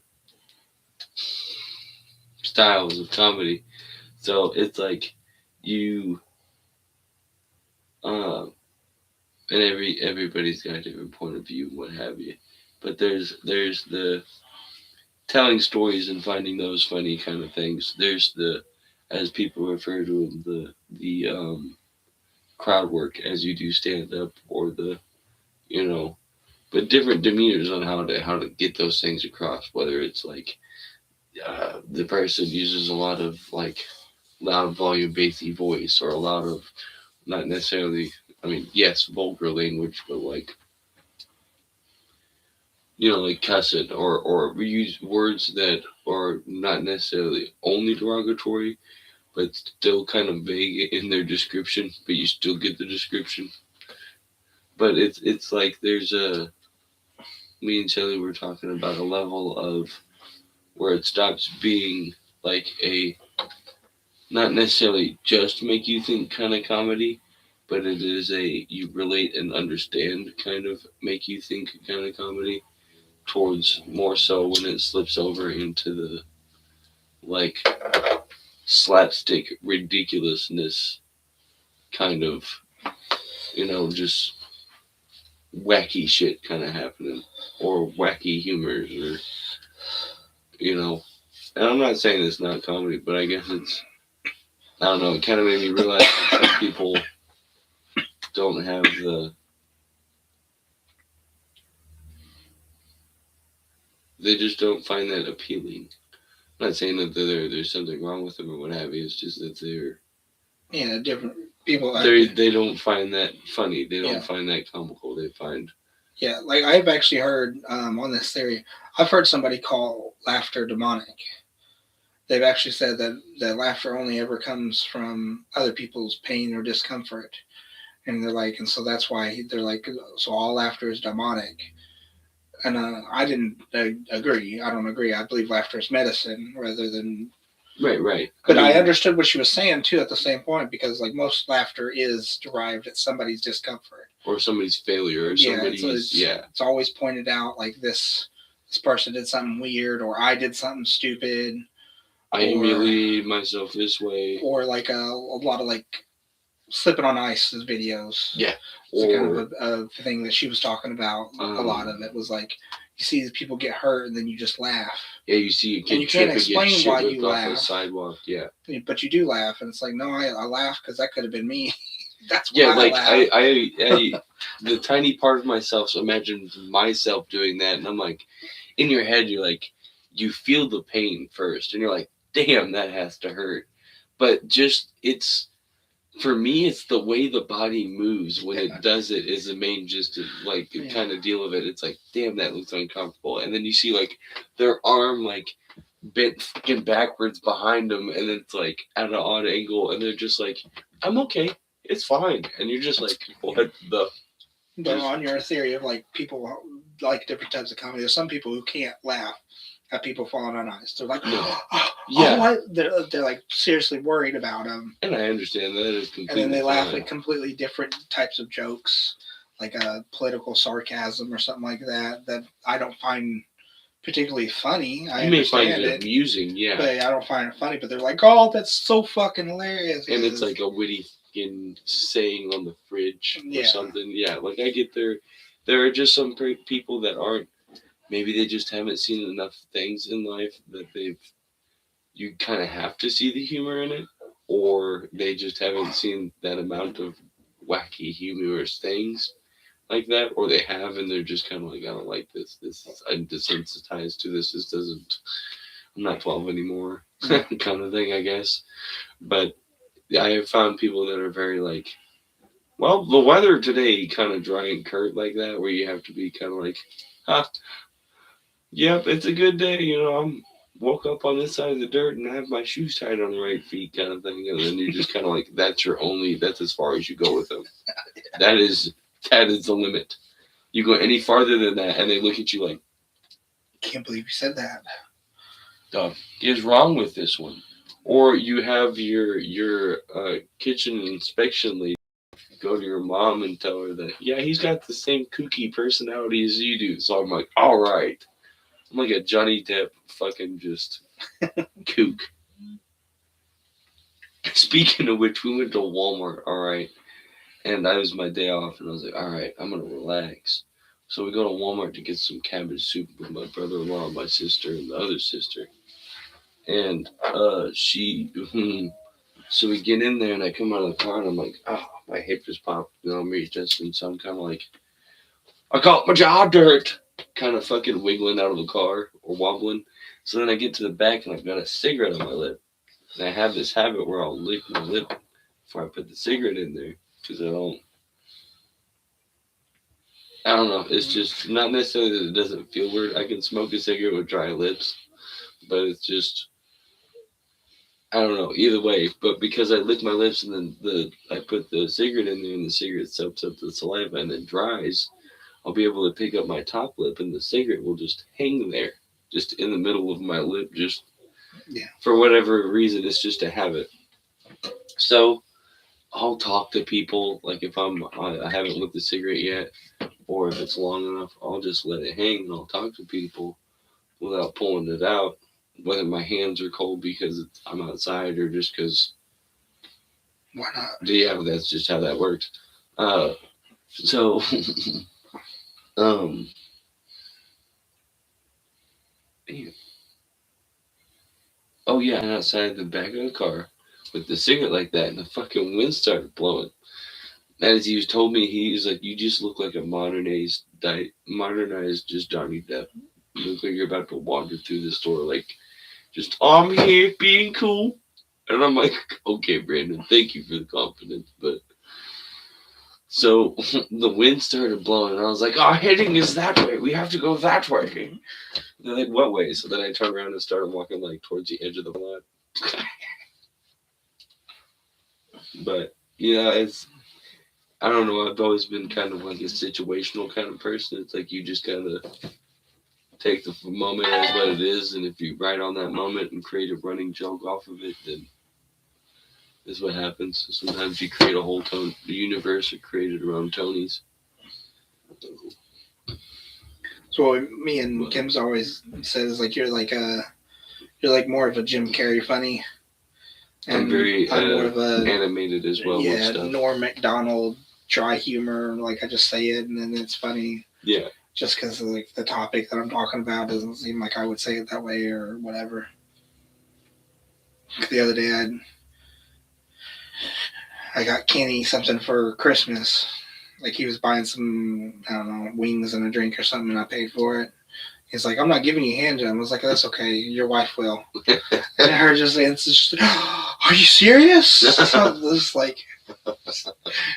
styles of comedy. So it's like you and everybody's got a different point of view, what have you. But there's the telling stories and finding those funny kind of things. There's the, as people refer to them, the crowd work as you do stand up, or the you know but different demeanors on how to get those things across. Whether it's like the person uses a lot of like loud volume bassy voice, or a lot of not necessarily, I mean, yes, vulgar language, but like like cussing, or we use words that are not necessarily only derogatory, but still kind of vague in their description, but you still get the description. But it's like there's me and Shelly were talking about a level of where it stops being like a not necessarily just make you think kind of comedy, but it is a you relate and understand kind of make you think kind of comedy, towards more so when it slips over into the like slapstick ridiculousness kind of just wacky shit kind of happening, or wacky humors, or and I'm not saying it's not comedy, but I guess it's, I don't know, it kind of made me realize that some people don't have they just don't find that appealing. I'm not saying that there's something wrong with them or what have you. It's just that Different people. they don't find that funny. They don't Yeah. find that comical. They find Yeah, like I've actually heard on this theory, I've heard somebody call laughter demonic. They've actually said that laughter only ever comes from other people's pain or discomfort. And they're like, and so that's why they're like, so all laughter is demonic. And I didn't agree. I don't agree. I believe laughter is medicine rather than. right. But I understood what she was saying too at the same point, because like most laughter is derived at somebody's discomfort or somebody's failure, or somebody's It's always pointed out like this person did something weird, or I did something stupid. I humiliated myself this way, or like a lot of like slipping on ice videos. Yeah, it's kind of a thing that she was talking about. A lot of it was like you see people get hurt and then you just laugh. Yeah, you see a kid and you can't explain why you laugh. The sidewalk, yeah. But you do laugh, and it's like, no, I laugh because that could have been me. That's why like I laugh. The tiny part of myself imagined myself doing that, and I'm like, in your head, you're like, you feel the pain first, and you're like, damn, that has to hurt. But just for me, it's the way the body moves when it does it is the main just like kind of deal of it. It's like, damn, that looks uncomfortable. And then you see like their arm like bent fucking backwards behind them, and it's like at an odd angle, and they're just like, I'm okay, it's fine. And you're just like, what the? But on your theory of like people like different types of comedy, there's some people who can't laugh at people falling on ice. They're like, they're like seriously worried about them. And I understand that is completely. And then they laugh at completely different types of jokes. like a political sarcasm or something like that I don't find particularly funny. I You may find understand it amusing, yeah. but I don't find it funny. But they're like, "Oh, that's so fucking hilarious!" And it's like a witty fucking saying on the fridge or Yeah. something. Yeah, like I get there. There are just some people that aren't. Maybe they just haven't seen enough things in life that they've. You kind of have to see the humor in it, or they just haven't seen that amount of wacky, humorous things like that, or they have and they're just kind of like, I don't like this. This is, I'm desensitized to this. This doesn't. I'm not 12 anymore, kind of thing, I guess. But I have found people that are very like, well, the weather today kind of dry and curt like that, where you have to be kind of like, huh, yep, it's a good day. I'm woke up on this side of the dirt and I have my shoes tied on the right feet, kind of thing. And then you just kind of like, that's as far as you go with them. That is the limit. You go any farther than that, and they look at you like, can't believe you said that. "The is wrong with this one?" Or you have your kitchen inspection lady go to your mom and tell her that, yeah, he's got the same kooky personality as you do. So I'm like, all right. I'm like a Johnny Depp fucking just kook. Speaking of which, we went to Walmart, all right. And that was my day off, and I was like, all right, I'm going to relax. So we go to Walmart to get some cabbage soup with my brother-in-law, my sister, and the other sister. And so we get in there, and I come out of the car, and I'm like, oh, my hip just popped. I'm readjusting, so I'm kind of like, I got my jaw dirt, kind of fucking wiggling out of the car or wobbling. So then I get to the back, and I've got a cigarette on my lip. And I have this habit where I'll lick my lip before I put the cigarette in there, because I don't know. It's just not necessarily that it doesn't feel weird. I can smoke a cigarette with dry lips, but it's just, I don't know. Either way, but because I lick my lips and then I put the cigarette in there and the cigarette soaks up the saliva and then dries, I'll be able to pick up my top lip and the cigarette will just hang there, just in the middle of my lip, just for whatever reason. It's just a habit. So I'll talk to people, like if I haven't lit the cigarette yet, or if it's long enough, I'll just let it hang and I'll talk to people without pulling it out, whether my hands are cold because I'm outside or just because. Why not? Yeah, that's just how that works. So, oh yeah, and outside the back of the car with the cigarette like that, and the fucking wind started blowing. As he told me, he's like, you just look like a modernized just Johnny Depp. You look like you're about to wander through the store, like, just, I'm here being cool. And I'm like, okay, Brandon, thank you for the confidence. But so the wind started blowing, and I was like, our heading is that way. We have to go that way. And they're like, what way? So then I turned around and started walking like towards the edge of the lot. But I don't know. I've always been kind of like a situational kind of person. It's like you just kind of take the moment as what it is, and if you write on that moment and create a running joke off of it, then is what happens. Sometimes you create a whole the universe are created around Tonys. So what me and Kim's always says, like, you're like more of a Jim Carrey funny. And I'm more of a animated as well. Yeah, Norm Macdonald dry humor. Like, I just say it and then it's funny. Yeah. Just because like the topic that I'm talking about doesn't seem like I would say it that way or whatever. The other day I got Kenny something for Christmas. Like, he was buying some, I don't know, wings and a drink or something, and I paid for it. He's like, I'm not giving you hand job. I was like, that's okay. Your wife will. And her just answers, are you serious? So it was like,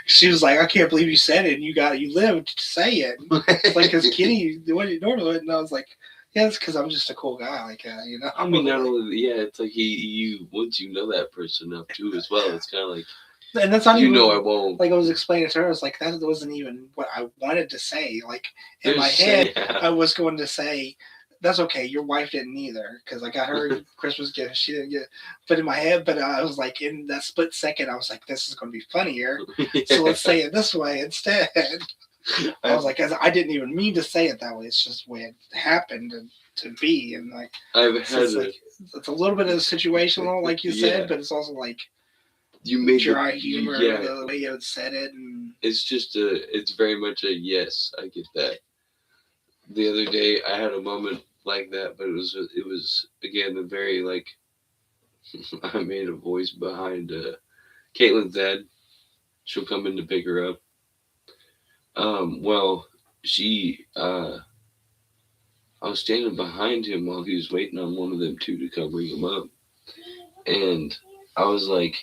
she was like, I can't believe you said it. And you lived to say it. It's like, because Kenny, what do you normally? And I was like, yeah, it's because I'm just a cool guy. Like, I mean, not only, it's like you once you know that person enough too as well. It's kind of like, and that's not even, I won't. Like, I was explaining to her, I was like, that wasn't even what I wanted to say. Like, in my head, I was going to say, that's okay. Your wife didn't either, because I got her a Christmas gift. She didn't get. But in my head, I was like, in that split second, I was like, this is going to be funnier. So let's say it this way instead. I was like, I didn't even mean to say it that way. It's just the way it happened to be, and like I've it's, had like, it's a little bit of situational, like you said, but it's also like you made dry humor, yeah. the way you said it, and It's just it's very much a yes. I get that. The other day I had a moment like that, but it was again a very like I made a voice behind Caitlin's dad. She'll come in to pick her up. Well, she I was standing behind him while he was waiting on one of them two to come bring him up, and I was like,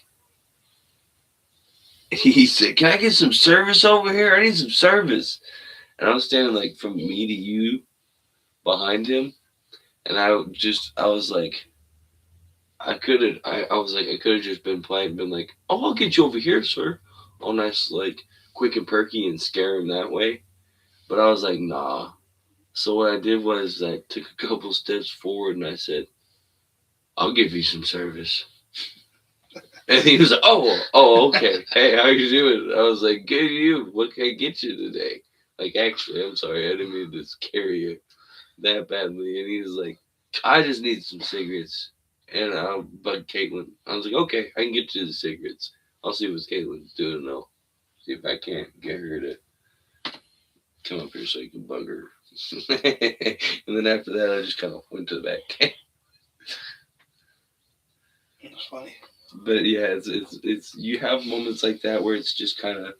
he said, "Can I get some service over here? I need some service." And I was standing like from me to you behind him, and I was like, I was like, I could have just been polite and been like, "Oh, I'll get you over here, sir." All nice, like quick and perky, and scare him that way. But I was like, nah. So what I did was I took a couple steps forward and I said, "I'll give you some service." And he was like, "Oh, okay. Hey, how you doing?" I was like, "Good, you. What can I get you today?" Like, actually, I'm sorry, I didn't mean to scare you that badly. And he was like, "I just need some cigarettes." And I'll bug Caitlin. I was like, "Okay, I can get you the cigarettes. I'll see what Caitlin's doing though. See if I can't get her to come up here so you can bug her." And then after that, I just kind of went to the back. it's funny. But yeah, it's you have moments like that where it's just kind of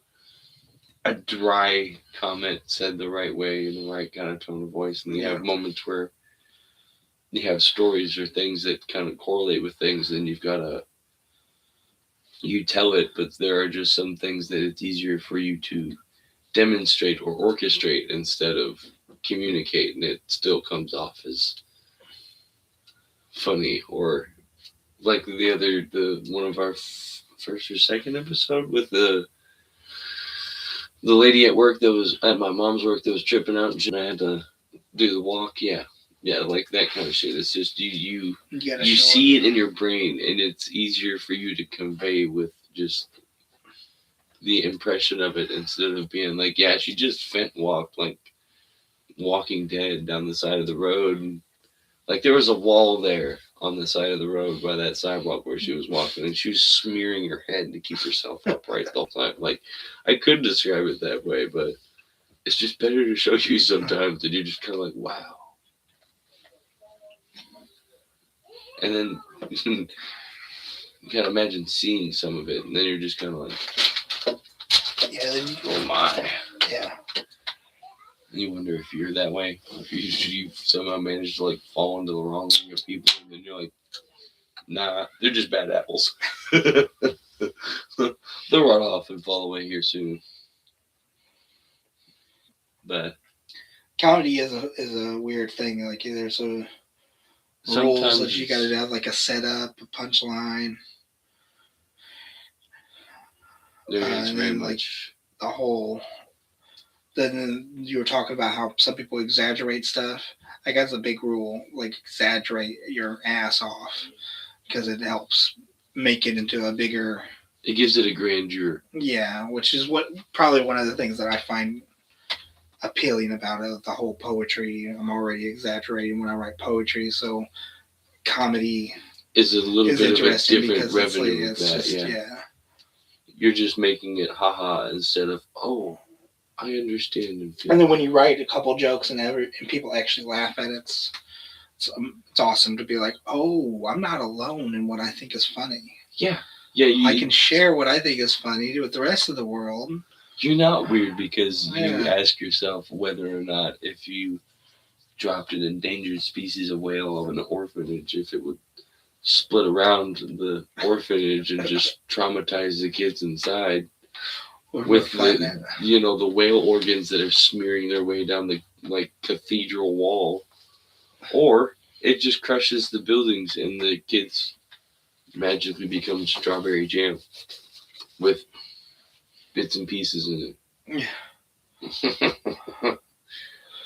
a dry comment said the right way in the right kind of tone of voice, and you have moments where you have stories or things that kind of correlate with things, and you've got to you tell it, but there are just some things that it's easier for you to demonstrate or orchestrate instead of communicate, and it still comes off as funny. Or like the one of our first or second episode with the lady at work that was at my mom's work that was tripping out and I had to do the walk. Yeah, like that kind of shit. It's just you see it in your brain, and it's easier for you to convey with just the impression of it instead of being like, yeah, she just walked like Walking Dead down the side of the road. And, like there was a wall there on the side of the road by that sidewalk where she was walking, and she was smearing her head to keep herself upright the whole time. Like I could describe it that way, but it's just better to show you sometimes that you're just kind of like, wow. And then you can't imagine seeing some of it, and then you're just kind of like, yeah, oh my. Yeah. You wonder if you're that way. If you somehow manage to like fall into the wrong ring of people, and then you're like, nah, they're just bad apples. They'll run off and fall away here soon. But comedy is a weird thing. Like there's a rules that you got to have, like a setup, a punchline. There's very then, much like the whole. Then you were talking about how some people exaggerate stuff. Like that's a big rule. Like exaggerate your ass off because it helps make it into a bigger. It gives it a grandeur. Yeah, which is what probably one of the things that I find appealing about it. The whole poetry. I'm already exaggerating when I write poetry, so comedy is a little bit of a different revenue. Yeah. You're just making it haha instead of I understand and feel. And then when you write a couple jokes and people actually laugh at it, it's awesome to be like, oh, I'm not alone in what I think is funny. Yeah. I can share what I think is funny with the rest of the world. You're not weird because you ask yourself whether or not if you dropped an endangered species of whale of an orphanage, if it would split around the orphanage and just traumatize the kids inside. With the whale organs that are smearing their way down the like cathedral wall, or it just crushes the buildings and the kids magically become strawberry jam with bits and pieces in it. Yeah.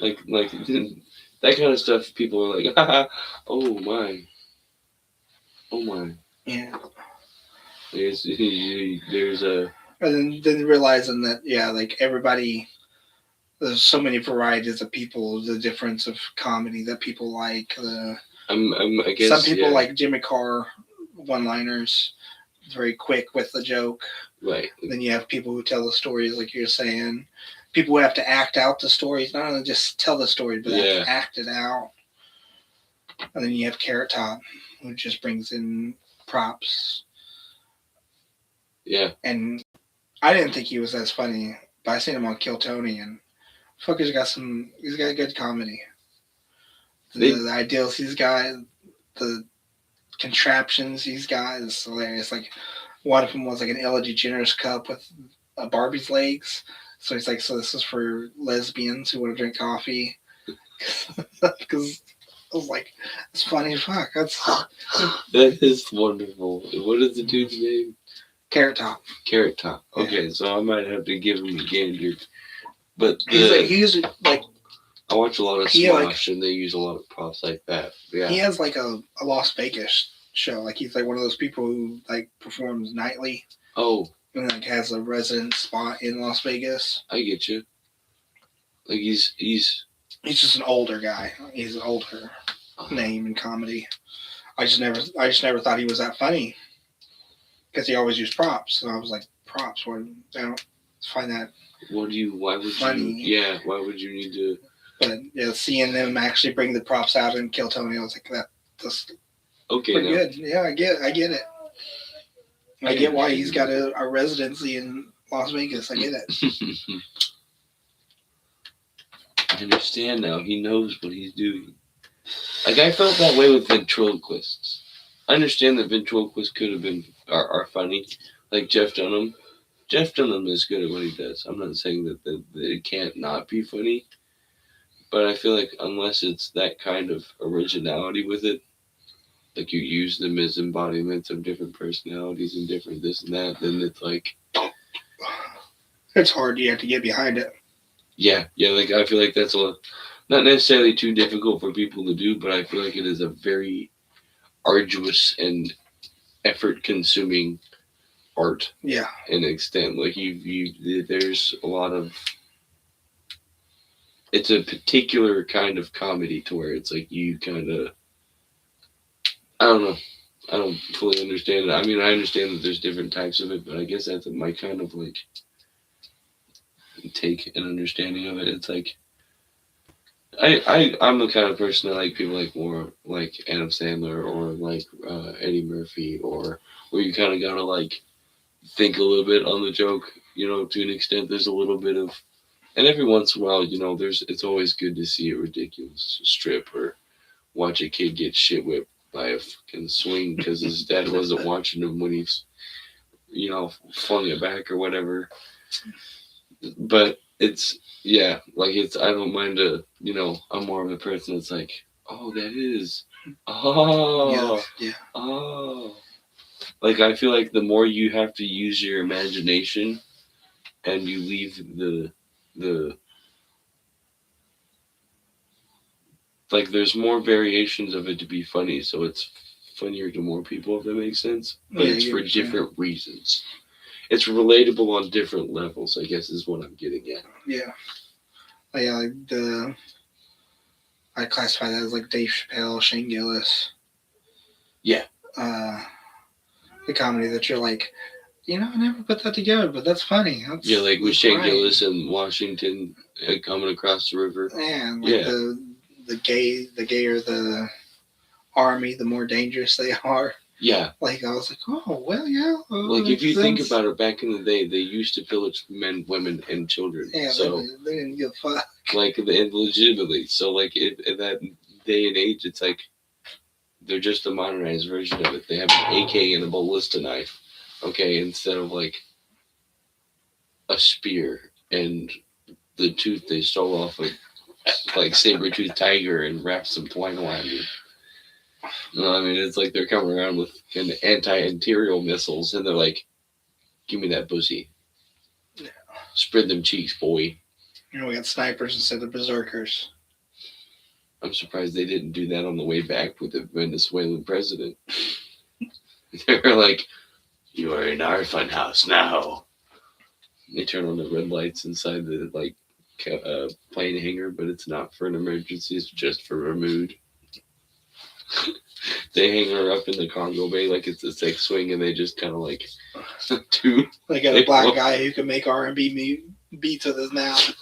like that kind of stuff. People are like, haha, oh my. Yeah. There's a. And then realizing that, like everybody there's so many varieties of people. The difference of comedy that people like. I guess Some people yeah. like Jimmy Carr one-liners, very quick with the joke. Right. Then you have people who tell the stories, like you're saying. People who have to act out the stories, not only just tell the story, but have Yeah. to act it out. And then you have Carrot Top, who just brings in props. Yeah. And I didn't think he was as funny, but I seen him on Kill Tony, and fucker's he's got good comedy. The ideals he's got, the contraptions he's got is hilarious. Like, one of them was like an Ella DeGeneres cup with a Barbie's legs. So he's like, so this is for lesbians who want to drink coffee. Because I was like, it's funny as fuck. That is wonderful. What is the dude's name? Carrot Top. Carrot Top. Okay, so I might have to give him a gander. But He's like I watch a lot of Smosh, and they use a lot of props like that. Yeah. He has like a Las Vegas show. Like, he's like one of those people who like performs nightly. Oh. And like has a resident spot in Las Vegas. I get you. Like he's just an older guy. He's an older name in comedy. I just never thought he was that funny, because he always used props. So I was like, props? What? I don't find that. Why would funny. Yeah. Why would you need to? But yeah, seeing them actually bring the props out and Kill Tony, I was like, that's okay. Pretty good. Yeah, I get it. I get why he's got a residency in Las Vegas. I get it. I understand now. He knows what he's doing. Like, I felt that way with ventriloquists. I understand that ventriloquists could have been are funny, like Jeff Dunham. Jeff Dunham is good at what he does. I'm not saying that it can't not be funny, but I feel like unless it's that kind of originality with it, like you use them as embodiments of different personalities and different this and that, then it's like, it's hard. You have to get behind it. Yeah. Like, I feel like that's not necessarily too difficult for people to do, but I feel like it is a very arduous and effort-consuming art. Yeah. In extent, like there's a lot of. It's a particular kind of comedy to where it's like you kind of. I don't know. I don't fully understand it. I mean, I understand that there's different types of it, but I guess that's my kind of like take and understanding of it. It's like I'm the kind of person that like people like more like Adam Sandler or like Eddie Murphy, or where you kind of gotta like think a little bit on the joke, to an extent. There's a little bit of, and every once in a while, it's always good to see a ridiculous strip or watch a kid get shit whipped by a fucking swing because his dad wasn't watching him when he's, flung it back or whatever. But it's, yeah, like I don't mind I'm more of a person that's like, oh, that is, oh, yeah. Oh. Like, I feel like the more you have to use your imagination and you leave the like, there's more variations of it to be funny, so it's funnier to more people, if that makes sense. But it's for different reasons. It's relatable on different levels, I guess, is what I'm getting at. Yeah. Like I classify that as like Dave Chappelle, Shane Gillis. Yeah. The comedy that you're like, I never put that together, but that's funny. Yeah, like with Shane Gillis in Washington coming across the river. And like the gayer the army, the more dangerous they are. Yeah. Like, I was like, oh, well, yeah. Like, if you think about it, back in the day, they used to pillage men, women, and children. Yeah, so they didn't give a fuck. Like, and legitimately. So, like, in that day and age, it's like, they're just a modernized version of it. They have an AK and a ballista knife, okay, instead of, like, a spear and the tooth they stole off of, like, saber-toothed tiger and wrapped some twine around it. I mean, it's like they're coming around with kind of anti-imperial missiles, and they're like, give me that pussy. Yeah. Spread them cheeks, boy. We got snipers instead of berserkers. I'm surprised they didn't do that on the way back with the Venezuelan president. They're like, you are in our funhouse now. They turn on the red lights inside the, like, plane hanger, but it's not for an emergency. It's just for a mood. They hang her up in the cargo bay like it's a sex swing, and they just kind of like do. They got a black guy who can make R&B beats with his mouth.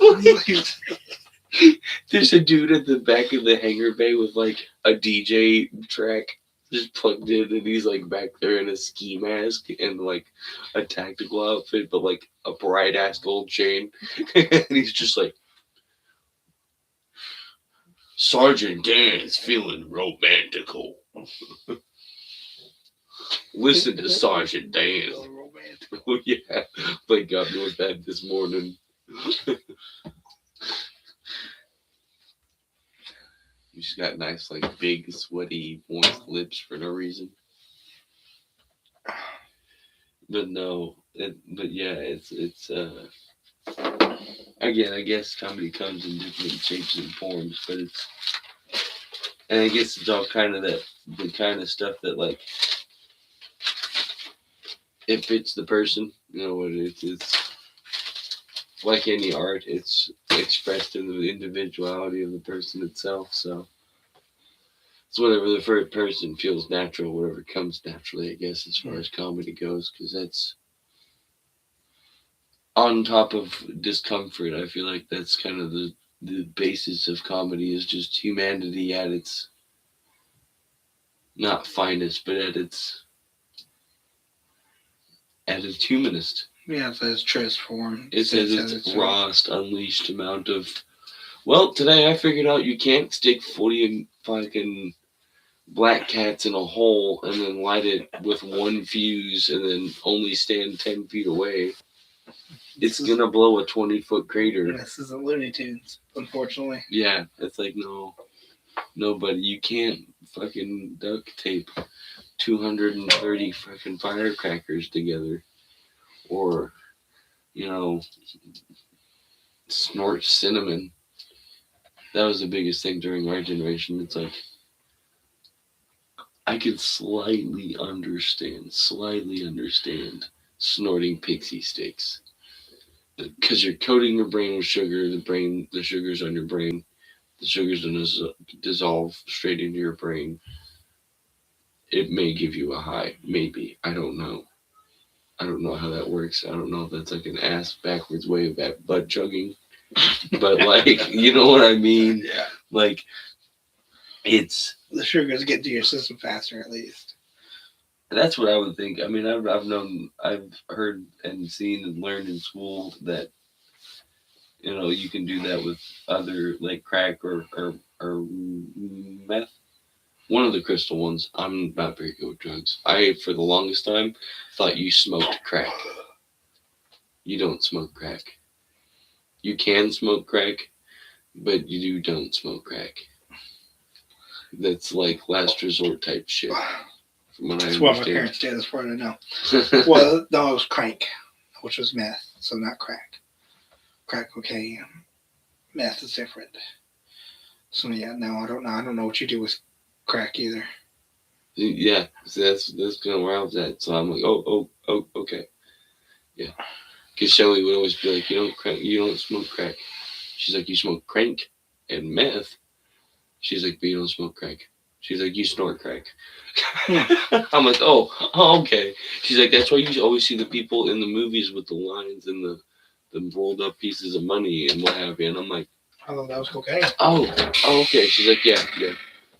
There's a dude at the back of the hangar bay with like a DJ track just plugged in, and he's like back there in a ski mask and like a tactical outfit, but like a bright ass gold chain, and he's just like, Sergeant Dan's feeling romantical. Listen to Sergeant Dan. Oh yeah, like got me with that this morning. She's got nice, like, big, sweaty, moist lips for no reason. But no, but yeah, it's again, I guess comedy comes in different shapes and forms, but and I guess it's all kind of the kind of stuff that, like, it fits the person, you know what it's like any art, it's expressed in the individuality of the person itself, so. It's whatever the first person feels natural, whatever comes naturally, I guess, as far as comedy goes, because that's on top of discomfort. I feel like that's kind of the basis of comedy is just humanity at its not finest, but at its humanest. Yeah, it's its truest form. It's at its rawest, unleashed amount of. Well, today I figured out you can't stick 40 fucking black cats in a hole and then light it with one fuse and then only stand 10 feet away. It's gonna blow a 20-foot crater. This isn't Looney Tunes, unfortunately. Yeah, it's like, no, buddy, you can't fucking duct tape 230 fucking firecrackers together, or, you know, snort cinnamon. That was the biggest thing during our generation. It's like, I could slightly understand snorting pixie sticks. Because you're coating your brain with sugar, the sugar's on your brain, the sugar's going to dissolve straight into your brain. It may give you a high, maybe. I don't know. I don't know how that works. I don't know if that's like an ass backwards way of that butt chugging. But, like, you know what I mean? Yeah. Like, it's... The sugars get to your system faster, at least. That's what I would think. I mean, I've heard and seen and learned in school that, you know, you can do that with other, like, crack or meth. One of the crystal ones. I'm not very good with drugs. I, for the longest time, thought you smoked crack. You don't smoke crack. You can smoke crack, but you don't smoke crack. That's like last resort type shit. That's what my parents did, as far as I know. Well, no, it was crank, which was meth, so not crack. Crack cocaine. Meth is different. So yeah, no, I don't know. I don't know what you do with crack either. Yeah, so that's kind of where I was at. So I'm like, oh, okay, yeah. Because Shelly would always be like, you don't smoke crack. She's like, you smoke crank and meth. She's like, but you don't smoke crack. She's like, you snort crack. I'm like, oh, okay. She's like, that's why you always see the people in the movies with the lines and the rolled up pieces of money and what have you. And I'm like, I thought that was cocaine. Oh, okay. She's like, yeah.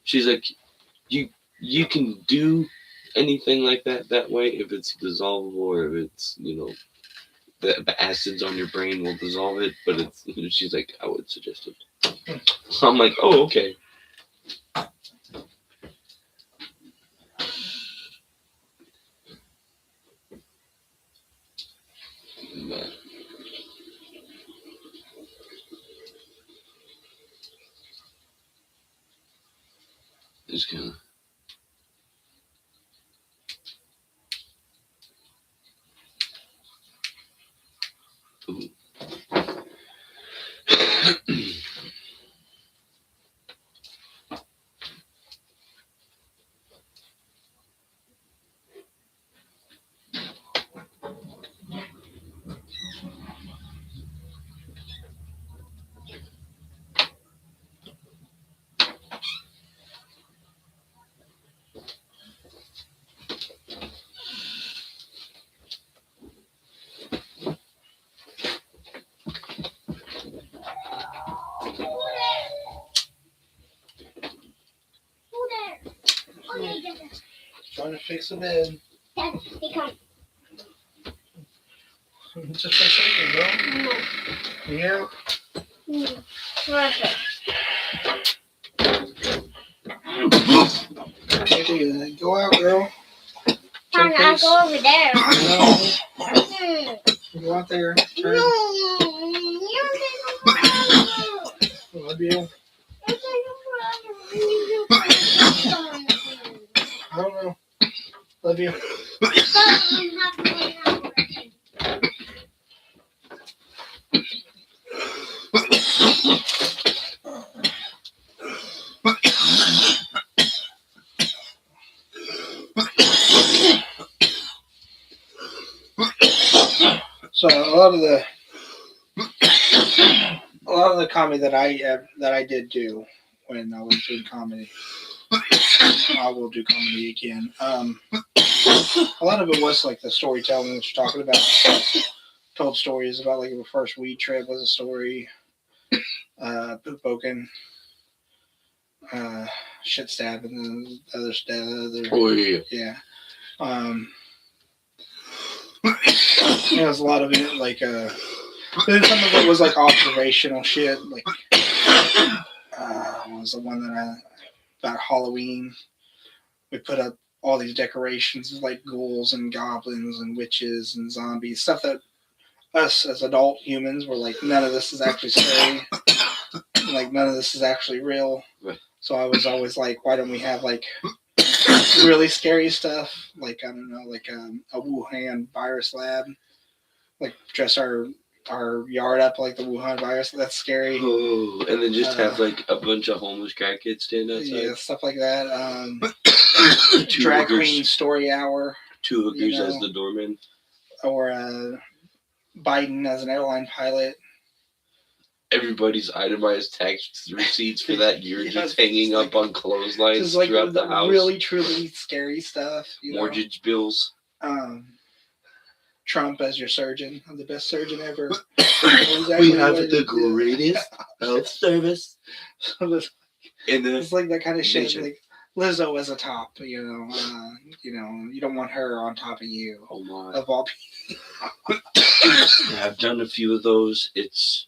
She's like, you can do anything like that way if it's dissolvable or if it's, you know, the acids on your brain will dissolve it. But it's, she's like, I would suggest it. So I'm like, oh, okay. But it's kind of. Okay, Dad. Trying to fix the bed. Dad, be kind. Just for a second, bro. No. Yeah. Okay. Okay, go out, girl. Fine, I'll go over there. No, Hmm. go out there. No. You I love you. I don't know. Love you. So a lot of the comedy that I did do when I was doing comedy, I will do comedy again. A lot of it was like the storytelling that you're talking about. Told stories about like the first weed trip was a story. Poop poking, shit stabbing, and the other. Oh yeah. Yeah. There was a lot of it like then some of it was like observational shit. Like was the one that about Halloween. We put up all these decorations of like ghouls and goblins and witches and zombies, stuff that us as adult humans were like, none of this is actually scary. Like none of this is actually real. Right. So I was always like, why don't we have like really scary stuff? Like I don't know, like a Wuhan virus lab. Like dress our yard up like the Wuhan virus. That's scary. Oh, and then just have like a bunch of homeless crackheads stand outside. Yeah, stuff like that. Two Drag hookers. queen story hour. 2 hookers You know. as the doorman. Or Biden as an airline pilot. Everybody's itemized tax receipts for that year Yes, just hanging up on clotheslines Just like throughout the house. really, truly scary stuff. You know? Mortgage bills. Trump as your surgeon. I'm the best surgeon ever. We have the greatest health service. It's in the like that kind of shit. nation. Like Lizzo as a top. You know, you don't want her on top of you. Oh my. Of all people. I've done a few of those. It's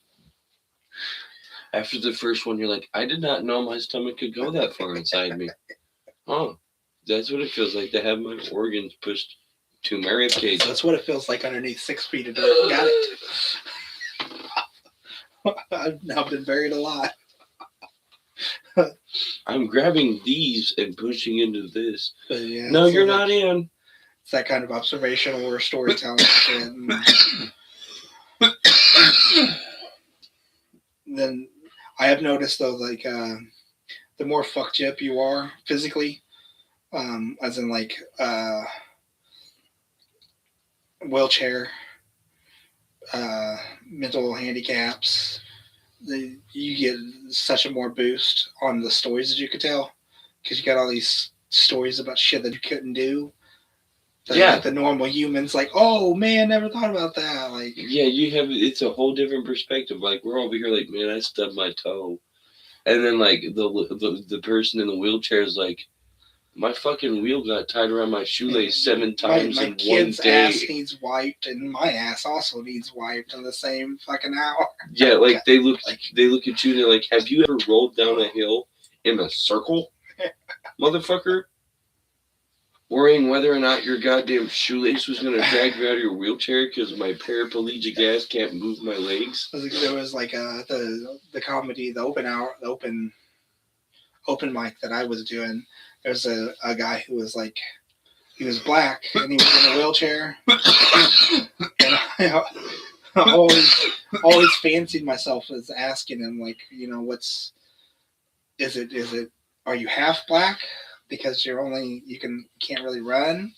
after the first one, you're like, I did not know my stomach could go that far inside me. Oh, that's what it feels like to have my organs pushed to my rib cage. That's what it feels like underneath 6 feet of dirt. Got it. I've now been buried alive. I'm grabbing these and pushing into this. But yeah, No, so you're that- not in. It's that kind of observational or storytelling shit. And then I have noticed though, like the more fucked up you are physically, as in like wheelchair, mental handicaps, you get such a more boost on the stories that you could tell because you got all these stories about shit that you couldn't do. Yeah. Like the normal humans, like, oh man, never thought about that. Like, Yeah, it's a whole different perspective. Like, we're over here like, man, I stubbed my toe. And then, like, the person in the wheelchair is like, my fucking wheel got tied around my shoelace 7 times my in one kid's day. ass needs wiped, and my ass also needs wiped in the same fucking hour. Yeah, like, they look at you and they're like, have you ever rolled down a hill in a circle, motherfucker? Worrying whether or not your goddamn shoelace was going to drag you out of your wheelchair because my paraplegic ass can't move my legs. There was like the comedy, the open mic that I was doing. There's a guy who was like, he was black and he was in a wheelchair, and I always fancied myself as asking him, like, you know, is it are you half black because you can't really run?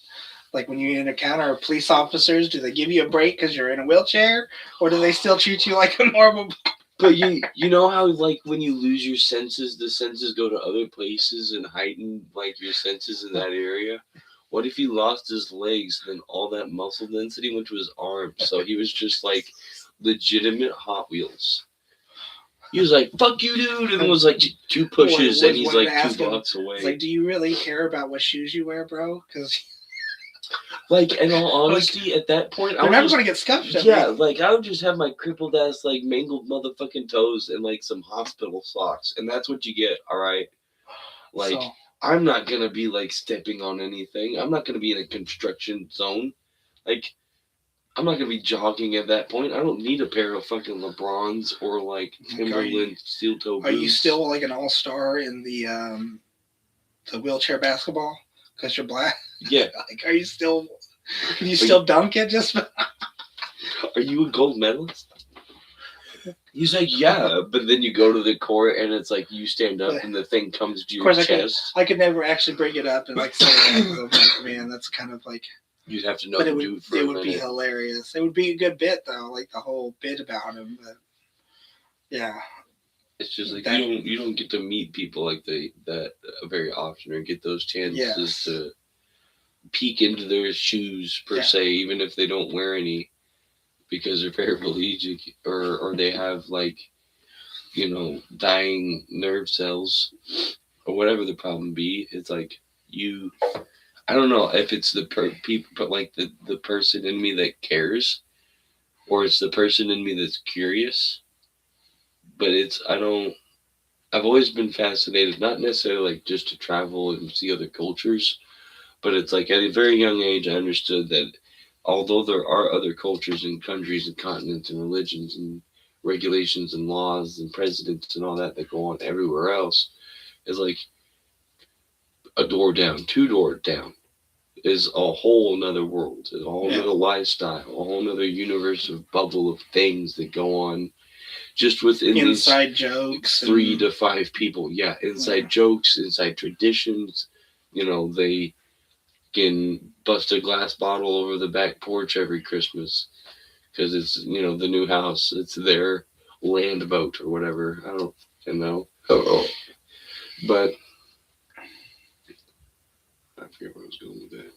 Like when you encounter police officers, do they give you a break because you're in a wheelchair, or do they still treat you like a normal? But you know how, like, when you lose your senses, the senses go to other places and heighten, like, your senses in that area? What if he lost his legs, then all that muscle density went to his arms? So he was just, like, legitimate Hot Wheels. He was like, "Fuck you, dude," and it was like 2 pushes, and he's like 2 blocks away. It's like, do you really care about what shoes you wear, bro? Because like, in all honesty, at that point, they're never gonna get scuffed. Yeah, like I would just have my crippled ass, like mangled motherfucking toes and like some hospital socks, and that's what you get. All right, like So, I'm not gonna be like stepping on anything. I'm not gonna be in a construction zone. Like I'm not gonna be jogging at that point. I don't need a pair of fucking LeBrons or like Timberland steel toe boots. Are you still like an all-star in the wheelchair basketball because you're black? Yeah. Like, are you still? Can you still dunk it? Just are you a gold medalist? He's like, yeah, but then you go to the court and it's like you stand up and the thing comes to your chest. I could never actually bring it up and like say that. Like, man, that's kind of like. You'd have to know. But it would be hilarious. It would be a good bit though, like the whole bit about him. But yeah, it's just like you don't get to meet people like that very often or get those chances to peek into their shoes per se, even if they don't wear any, because they're paraplegic or they have like, dying nerve cells or whatever the problem be. It's like I don't know if it's the people, but like the person in me that cares, or it's the person in me that's curious. But I've always been fascinated, not necessarily like just to travel and see other cultures, but it's like at a very young age, I understood that although there are other cultures and countries and continents and religions and regulations and laws and presidents and all that go on everywhere else, is like a door down, 2 doors down is a whole nother world, a whole nother lifestyle, a whole nother universe of bubble of things that go on just within inside these jokes, 3 to 5 people. Yeah, inside jokes, inside traditions. They can bust a glass bottle over the back porch every Christmas because it's the new house. It's their land boat or whatever. I don't know. But I forget where I was going with that.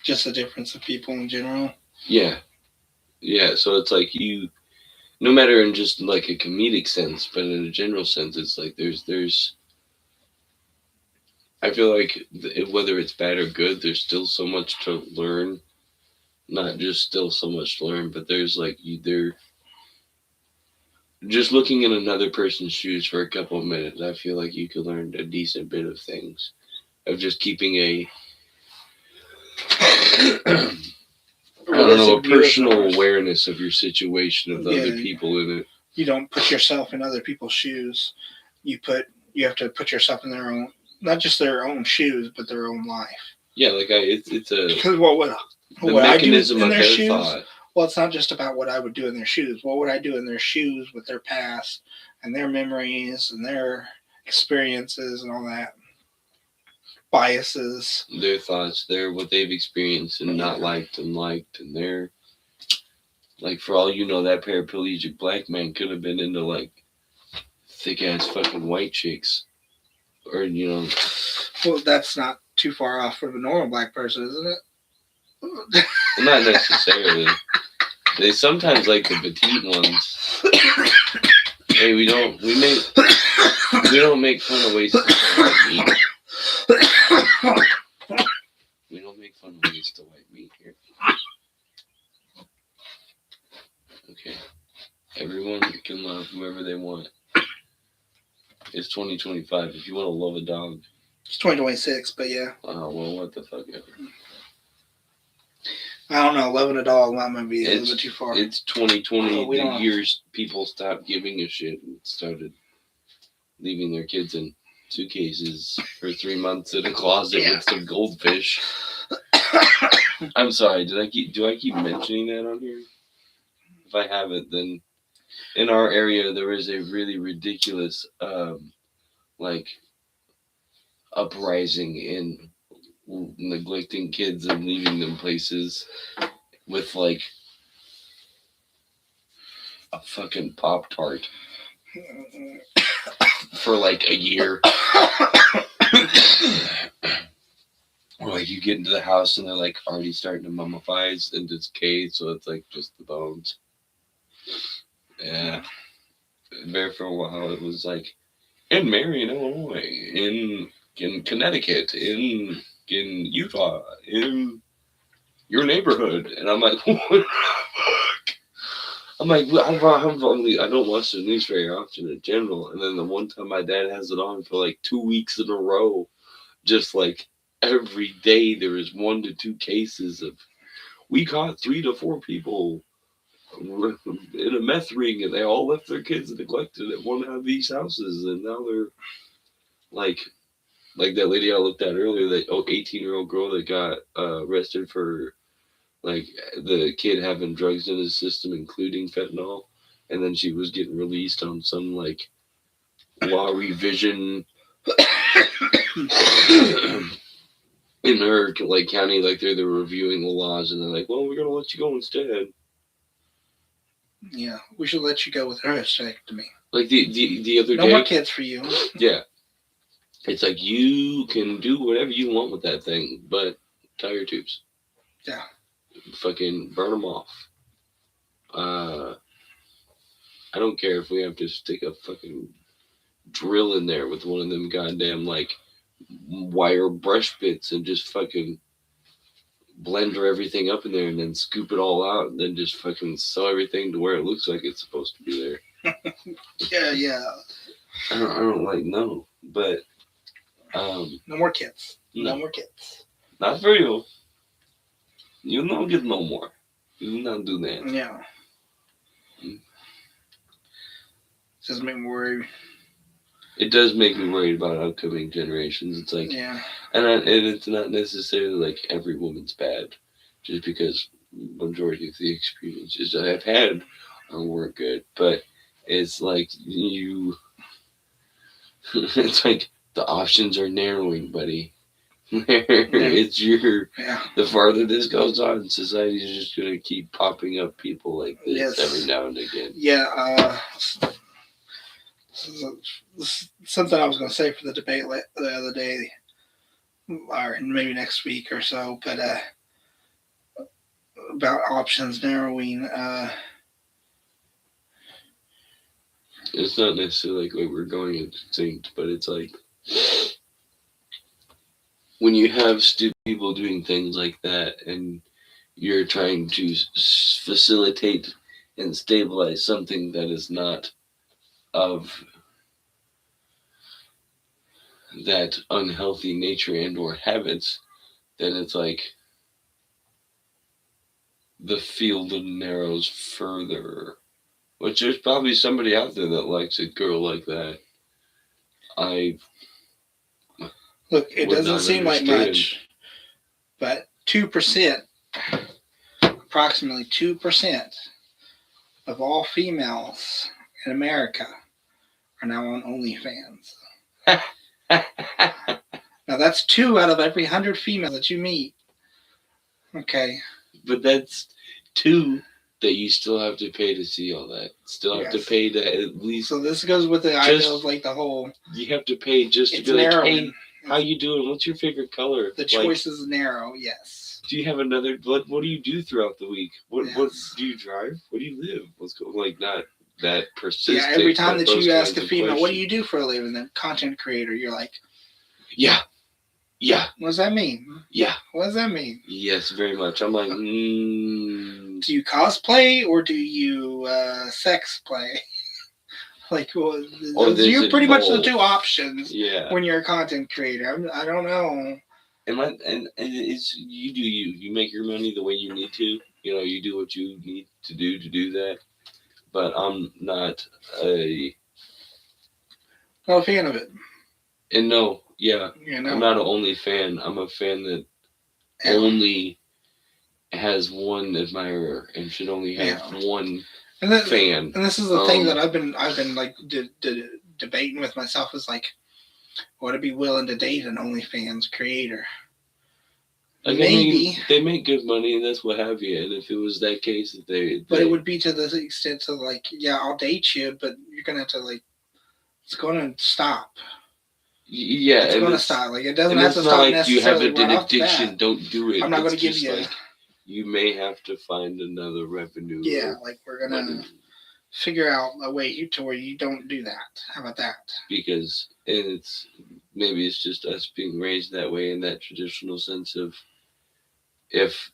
Just the difference of people in general. Yeah. So it's like no matter in just like a comedic sense, but in a general sense, it's like there's. I feel like whether it's bad or good, there's still so much to learn. Not just still so much to learn, but there's like just looking in another person's shoes for a couple of minutes. I feel like you could learn a decent bit of things of just keeping a personal awareness of your situation, of the other people in it. You don't put yourself in other people's shoes. You have to put yourself in their own, not just their own shoes, but their own life. Yeah, like it's a. Because what mechanism I do in of their shoes? thought. Well, it's not just about what I would do in their shoes. What would I do in their shoes with their past and their memories and their experiences and all that? Biases. Their thoughts, what they've experienced and not liked, and they're like, for all you know, that paraplegic black man could have been into like thick ass fucking white chicks, or Well, that's not too far off from a normal black person, isn't it? Not necessarily. They sometimes like the petite ones. Hey, we don't make fun of wasted white meat. We don't make fun of wasted white meat here. Okay. Everyone can love whoever they want. It's 2025. If you want to love a dog. It's 2026, but yeah. Oh, well, what the fuck ever. I don't know. Loving a dog might be a little bit too far. It's 2020. The years people stopped giving a shit and started leaving their kids in suitcases for 3 months in a closet with some goldfish. I'm sorry. Do I keep mentioning that on here? If I haven't, then in our area there is a really ridiculous uprising in neglecting kids and leaving them places with like a fucking Pop-Tart for like a year. Or like you get into the house and they're like already starting to mummify and decay, so it's like just the bones. Yeah. there for a while. It was like in Marion, Illinois, in Connecticut, in Utah, in your neighborhood, and I'm like, what the fuck? I'm like, well, I don't watch the news very often in general, and then the one time my dad has it on for like 2 weeks in a row, just like every day there is 1 to 2 cases of we caught 3 to 4 people in a meth ring, and they all left their kids neglected at one of these houses, and now they're like that lady I looked at earlier, that 18-year-old girl that got arrested for like the kid having drugs in his system, including fentanyl, and then she was getting released on some like law revision in her like county, like they're reviewing the laws, and they're like, well, we're gonna let you go instead. Yeah, we should let you go with her hysterectomy. Like the other day, no more kids for you. Yeah, it's like you can do whatever you want with that thing, but tie your tubes. Yeah. Fucking burn them off. I don't care if we have to stick a fucking drill in there with one of them goddamn like wire brush bits and just fucking blender everything up in there and then scoop it all out and then just fucking sew everything to where it looks like it's supposed to be there. Yeah. I don't like no, but no more kids. No more kids. Not for you. You don't get no more. You will not do that. Yeah. Does make me worried. It does make me worried about upcoming generations. It's like, yeah, and it's not necessarily like every woman's bad, just because majority of the experiences I have had weren't good. But it's like it's like the options are narrowing, buddy. It's the farther this goes on, society is just gonna keep popping up people like this every now and again. Yeah, something I was gonna say for the debate the other day, or maybe next week or so, but about options narrowing. It's not necessarily like we're going extinct, but it's like when you have stupid people doing things like that and you're trying to facilitate and stabilize something that is not of that unhealthy nature and or habits, then it's like the field narrows further. Which there's probably somebody out there that likes a girl like that. Look, it doesn't seem like much, but 2%, approximately 2% of all females in America are now on OnlyFans. Now that's 2 out of every 100 females that you meet. Okay. But that's 2 that you still have to pay to see all that. Still have to pay to at least. So this goes with the idea of like the whole. You have to pay just to be like, hey, how you doing? What's your favorite color? The choice is narrow, yes. Do you have another? What do you do throughout the week? What do you drive? Where do you live? What's going? Like not that persistent. Yeah, every time that you ask a female, what do you do for a living? Then content creator, you're like, yeah. What does that mean? Yeah. What does that mean? Yes, very much. I'm like, Do you cosplay or do you sex play? Like, well, you're pretty much the 2 options. Yeah. When you're a content creator, I don't know. And it's you do you. You make your money the way you need to. You know, you do what you need to do that. But I'm not a fan of it. And no, yeah, you know, I'm not an only fan. I'm a fan that only has one admirer and should only have one fan. And this is the thing that I've been like debating with myself is like, would I be willing to date an OnlyFans creator? Like, maybe. I mean, they make good money and that's what have you. And if it was that case, but it would be to the extent of like, yeah, I'll date you, but you're gonna have to like, it's gonna stop. Yeah, it's going to stop. Like, it doesn't have to stop like necessarily. You have an addiction. Don't do it. I'm not going to give you. Like, you may have to find another revenue. Yeah, like we're going to figure out a way to where you don't do that. How about that? because and it's maybe it's just us being raised that way in that traditional sense of if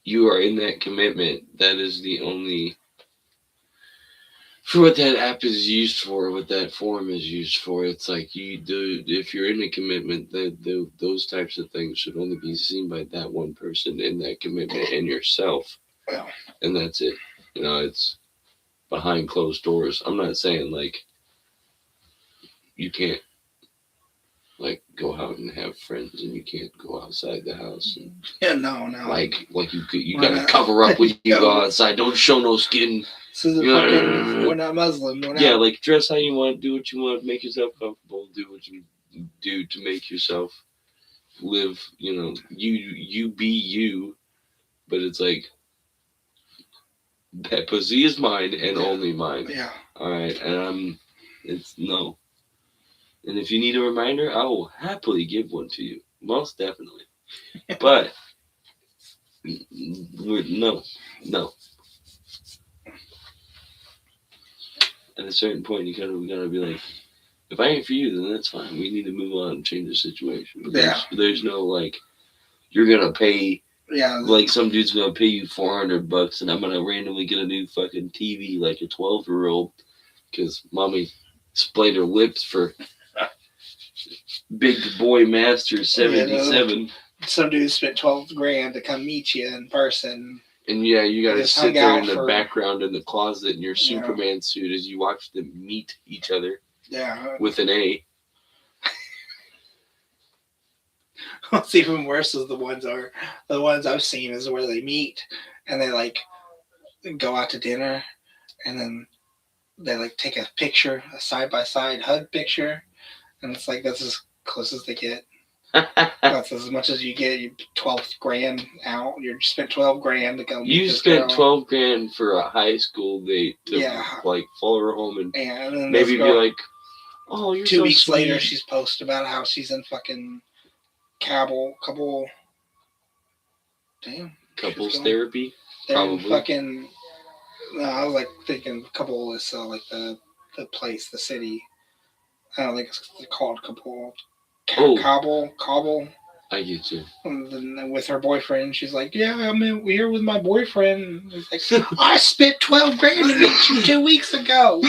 you are in that commitment, that is the only for what that app is used for, what that form is used for. It's like you do if you're in a commitment, those types of things should only be seen by that one person in that commitment and yourself, Well, and that's it. It's behind closed doors. I'm not saying like you can't like go out and have friends and you can't go outside the house and yeah, no. like you Why gotta not? cover up when you go outside. Don't show no skin. This is we're not Muslim. We're not. Yeah, like dress how you want, do what you want, make yourself comfortable, do what you do to make yourself live. You be you, but it's like that pussy is mine and only mine. Yeah. All right, and it's no. And if you need a reminder, I will happily give one to you, most definitely. But no. At a certain point, we gotta be like, if I ain't for you, then that's fine. We need to move on and change the situation. But there's no like, you're gonna pay. Yeah. Like some dude's gonna pay you $400, and I'm gonna randomly get a new fucking TV like a 12-year-old because mommy splayed her lips for Big Boy Master 77. Some dude spent $12,000 to come meet you in person. And yeah, you gotta sit there in the background in the closet in your Superman suit as you watch them meet each other. Yeah. With an A. What's even worse is the ones I've seen is where they meet and they like go out to dinner and then they like take a picture, a side by side hug picture, and it's like that's as close as they get. That's as much as you get. You $12,000 out. You spent $12,000 to go. You spent $12,000 for a high school date to like follow her home and maybe be like, "Oh, you're 2 so weeks sweet." later, she's posted about how she's in fucking couples therapy. Probably. Fucking. No, I was like thinking couple is like the place, the city. I don't think it's called couple. Cobble. I get you. And then with her boyfriend, she's like, "Yeah, I'm here with my boyfriend." He's like, "I spent $12,000 to meet you 2 weeks ago.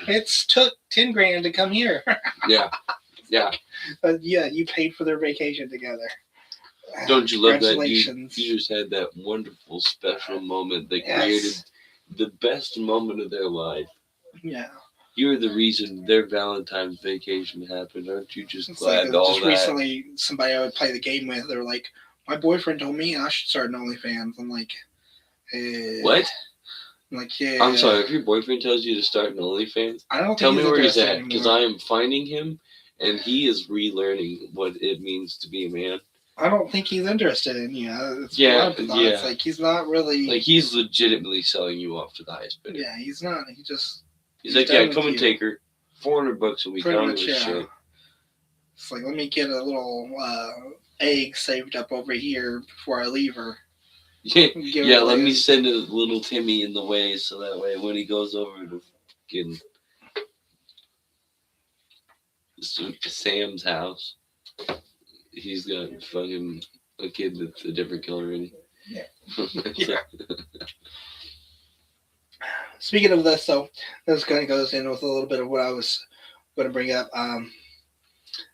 It's took $10,000 to come here." Yeah. But yeah, you paid for their vacation together. Don't you love that? You just had that wonderful, special moment that created the best moment of their life. Yeah. You're the reason their Valentine's vacation happened. Aren't you just glad like, all just that? Recently, somebody I would play the game with, they're like, "My boyfriend told me I should start an OnlyFans." I'm like, what? I'm like, yeah. I'm sorry, if your boyfriend tells you to start an OnlyFans, I don't tell me where he's at, because I am finding him, and he is relearning what it means to be a man. I don't think he's interested in you. It's like he's not really. Like he's legitimately selling you off to the highest bidder. Yeah, he's not. He's like, yeah, come and take her. $400 a week. Pretty much, yeah. Shit. It's like, let me get a little egg saved up over here before I leave her. Yeah, let me send a little Timmy in the way so that way when he goes over to fucking Sam's house, he's got fucking a kid that's a different color in it. Yeah. Speaking of this, though, this kind of goes in with a little bit of what I was going to bring up.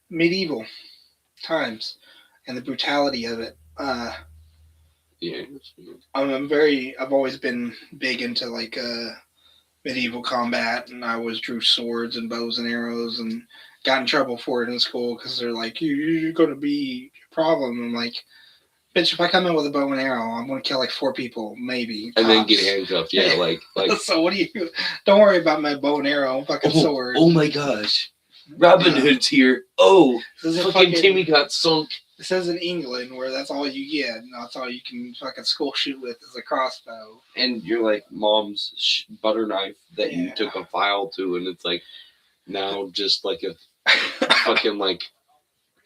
Medieval times and the brutality of it. Yeah. I've always been big into like medieval combat, and I always drew swords and bows and arrows and got in trouble for it in school because they're like, you're going to be a problem. I'm like, bitch, if I come in with a bow and arrow, I'm going to kill like 4 people, maybe. And then get handcuffed. Yeah, like. So what do you? Don't worry about my bow and arrow, fucking sword. Oh my gosh, Robin Hood's here. Oh, fucking Timmy got sunk. This is in England where that's all you get. And that's all you can fucking school shoot with is a crossbow. And you're like mom's butter knife that you took a file to, and it's like now just like a fucking like.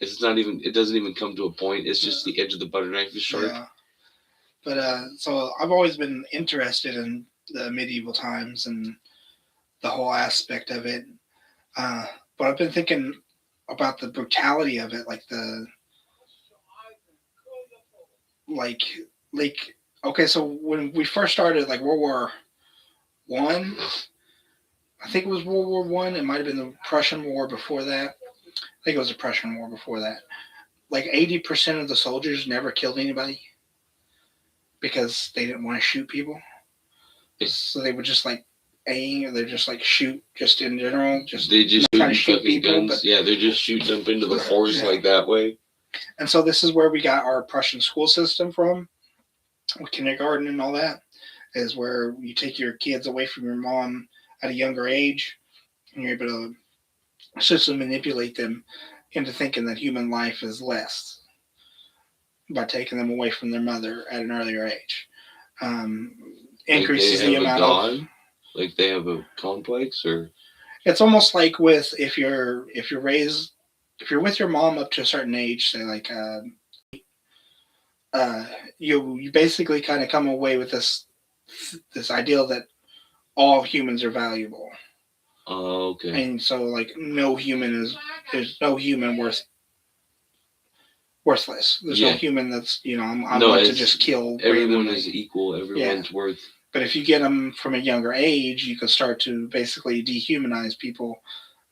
It's not even. It doesn't even come to a point. It's just the edge of the butter knife is sharp. Yeah. But so I've always been interested in the medieval times and the whole aspect of it. Uh, but I've been thinking about the brutality of it, like like like okay, so when we first started like World War I, I think it was World War I. It might have been the Prussian War before that. I think it was the Prussian War before that. Like 80% of the soldiers never killed anybody because they didn't want to shoot people. So they would just like aim, or they just like shoot, just in general, just they just trying to shooting shoot fucking people. guns. But Yeah, they're just shooting up into the forest Yeah. like that way. and so this is where we got our Prussian school system from, with kindergarten and all that. Is where you take your kids away from your mom at a younger age, and you're able to essentially manipulate them into thinking that human life is less by taking them away from their mother at an earlier age. Um, increases like they the have amount a of. god, like they have a complex, or It's almost like with if you're raised, if you're with your mom up to a certain age, say like uh, you basically kind of come away with this ideal that all humans are valuable, oh, okay, and so like there's no human worthless. There's no Yeah. human that's I'm No, going to it's- just kill everyone randomly. is equal. Everyone's worth. But if you get them from a younger age, you can start to basically dehumanize people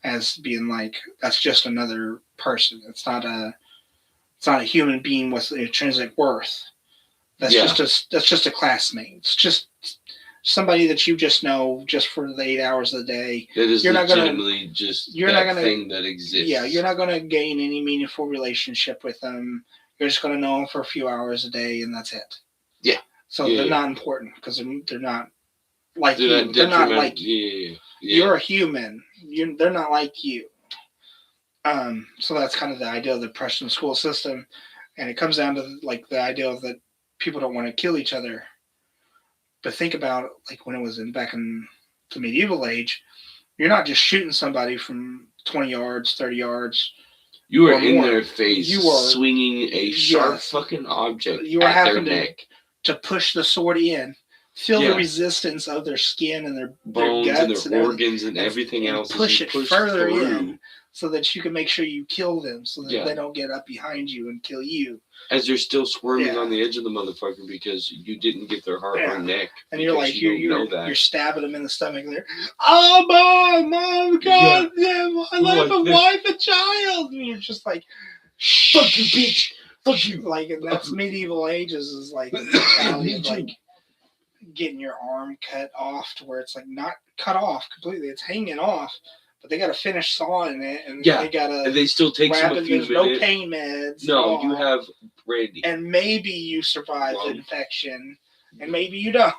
as being like that's just another person. It's not a human being with intrinsic worth. That's Yeah. just a classmate. It's just somebody that you just know just for the 8 hours of the day. That is You're not gonna- legitimately just you're that not gonna- thing that exists. Yeah, you're not going to gain any meaningful relationship with them. You're just going to know them for a few hours a day, and that's it. Yeah. So Yeah, they're yeah. not important because they're not like They're you. not They're not detrimental. like Yeah. you're a human. They're not like you. So that's kind of the idea of the Prussian school system, and it comes down to like the idea that people don't want to kill each other. But think about like when it was back in the medieval age, you're not just shooting somebody from 20 yards, 30 yards. You are Or in more. their face, You are- swinging a sharp Yes. fucking object You are at their having to- neck, To push the sword in, feel Yeah. the resistance of their skin and their bones guts and their everything, organs and everything and else. as push you it push further through. in so that you can make sure you kill them, so that Yeah. they don't get up behind you and kill you. As you're still squirming Yeah. on the edge of the motherfucker because you didn't get their heart Yeah. or neck. And you're because like you don't know you're that. stabbing them in the stomach. And they're, oh mom, God damn, I love a Like this. wife and child. And you're just like, Fuck you, bitch. Fuck you. Like, and that's medieval ages is like the mentality of like getting your arm cut off to where it's like not cut off completely, it's hanging off, but they got to finish sawing it, and Yeah, they got to And they still take wrap some a it. few There's no minutes. pain meds. No, at you all. have brandy. And maybe you survive Well- the infection, and maybe you don't.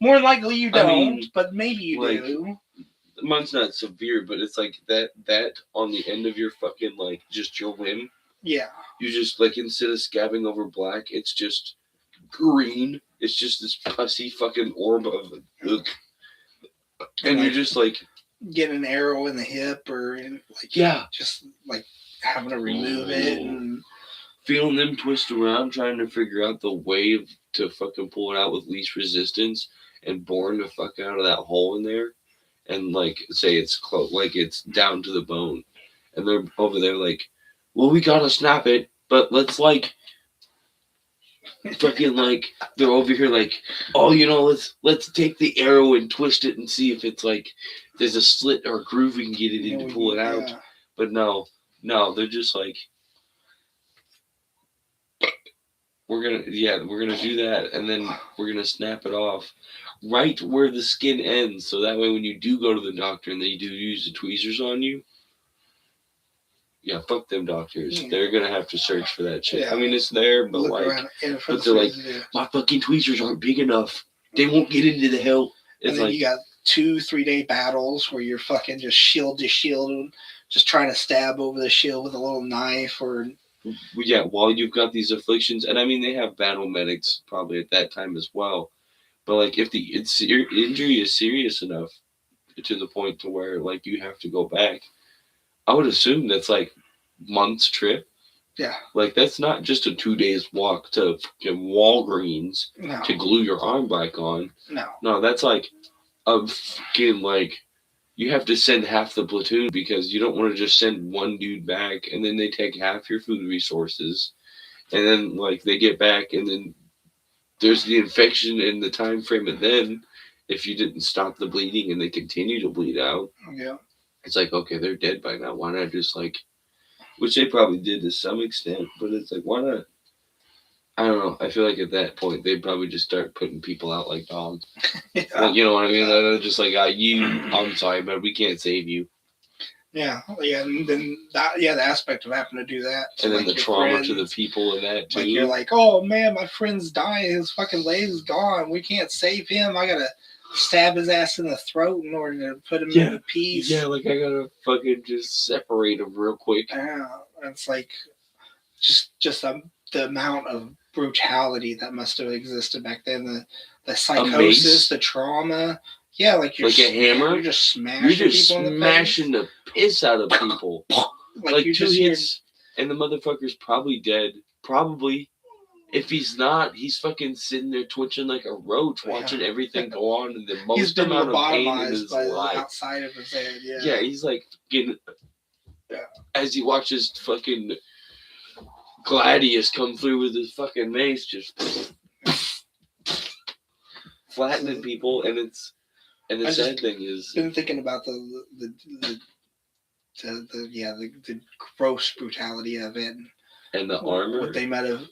More than likely you I don't, mean, but maybe you like, do. Mine's not severe, but it's like that on the end of your fucking like just your limb. Yeah, You just like instead of scabbing over black, it's just green. It's just this pussy fucking orb of ugh. And you're just like, getting an arrow in the hip or in, like yeah, just like having to remove it, and feeling them twist around, trying to figure out the way to fucking pull it out with least resistance, and boring the fuck out of that hole in there, and like say it's close, like it's down to the bone, and they're over there like, well, we gotta snap it, but let's like. Fucking like they're over here like, oh, let's take the arrow and twist it and see if it's like there's a slit or a groove we can get it in to pull it out. Yeah. But no, they're just like, we're gonna do that, and then we're gonna snap it off right where the skin ends, so that way when you do go to the doctor and they do use the tweezers on you, yeah, fuck them doctors. Yeah. They're gonna have to search for that shit. Yeah. I mean, it's there, but Look like, around, and for but the they're like, reason- my fucking tweezers aren't big enough. They won't get into the hell. and It's then like, you got 2-3 day battles where you're fucking just shield to shield, just trying to stab over the shield with a little knife, or yeah, while you've got these afflictions, and I mean, they have battle medics probably at that time as well. But like, if the injury is serious enough to the point to where like you have to go back, I would assume that's like months trip. Yeah. Like, that's not just a 2 days walk to fucking Walgreens No. to glue your arm back on. No. No, that's like a fucking, like, you have to send half the platoon because you don't want to just send one dude back and then they take half your food resources. And then, like, they get back and then there's the infection in the time frame. And then if you didn't stop the bleeding and they continue to bleed out, Yeah. it's like, okay, they're dead by now. Why not just, like, which they probably did to some extent, but it's like, why not? I don't know. I feel like at that point they'd probably just start putting people out like dogs. Yeah. Like, you know what I mean? They're just like, I'm sorry, but we can't save you. Yeah. And then the aspect of having to do that. To, And then like, the your trauma friends, to the people in that too. Like, you're like, oh man, my friend's dying. His fucking leg's gone. We can't save him. I gotta stab his ass in the throat in order to put him in a piece. Yeah, like I gotta fucking just separate them real quick. Yeah. It's like just the amount of brutality that must have existed back then. The psychosis, the trauma. Yeah, like like a hammer. You're just smashing people in the face. The piss out of people. like you 2 just hits, and the motherfucker's probably dead. Probably. If he's not, he's fucking sitting there twitching like a roach, watching everything go on, and the most amount of pain in his life. Outside of his head, yeah. Yeah, he's like getting. Yeah. As he watches fucking Gladius come through with his fucking mace, just flattening people, and the sad thing is, been thinking about the gross brutality of it. And the armor. What they might have,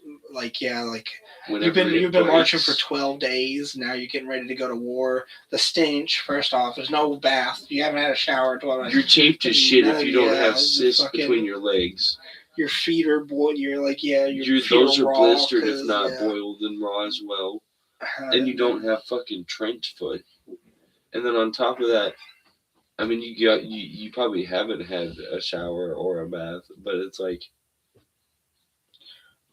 you've been marching for 12 days. Now you're getting ready to go to war. The stench. First off, there's no bath. You haven't had a shower in 12 days. You're chafed as shit if you don't have cysts between your legs. Your feet are boiled. You're like, those are blistered, if not boiled and raw as well. And you don't have fucking trench foot. And then on top of that, I mean, you probably haven't had a shower or a bath, but it's like.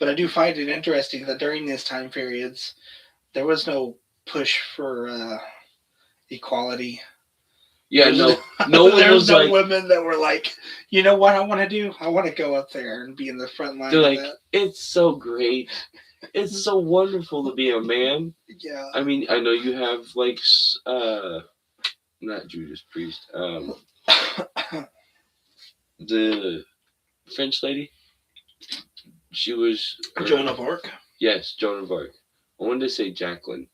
But I do find it interesting that during these time periods, there was no push for equality. Yeah, no one was like, women that were like, you know what I want to do? I want to go up there and be in the front line. They're like, it's so great. It's so wonderful to be a man. Yeah. I mean, I know you have like, not Judas Priest, the French lady. She was Joan of Arc. Yes, Joan of Arc. I wanted to say Jacqueline.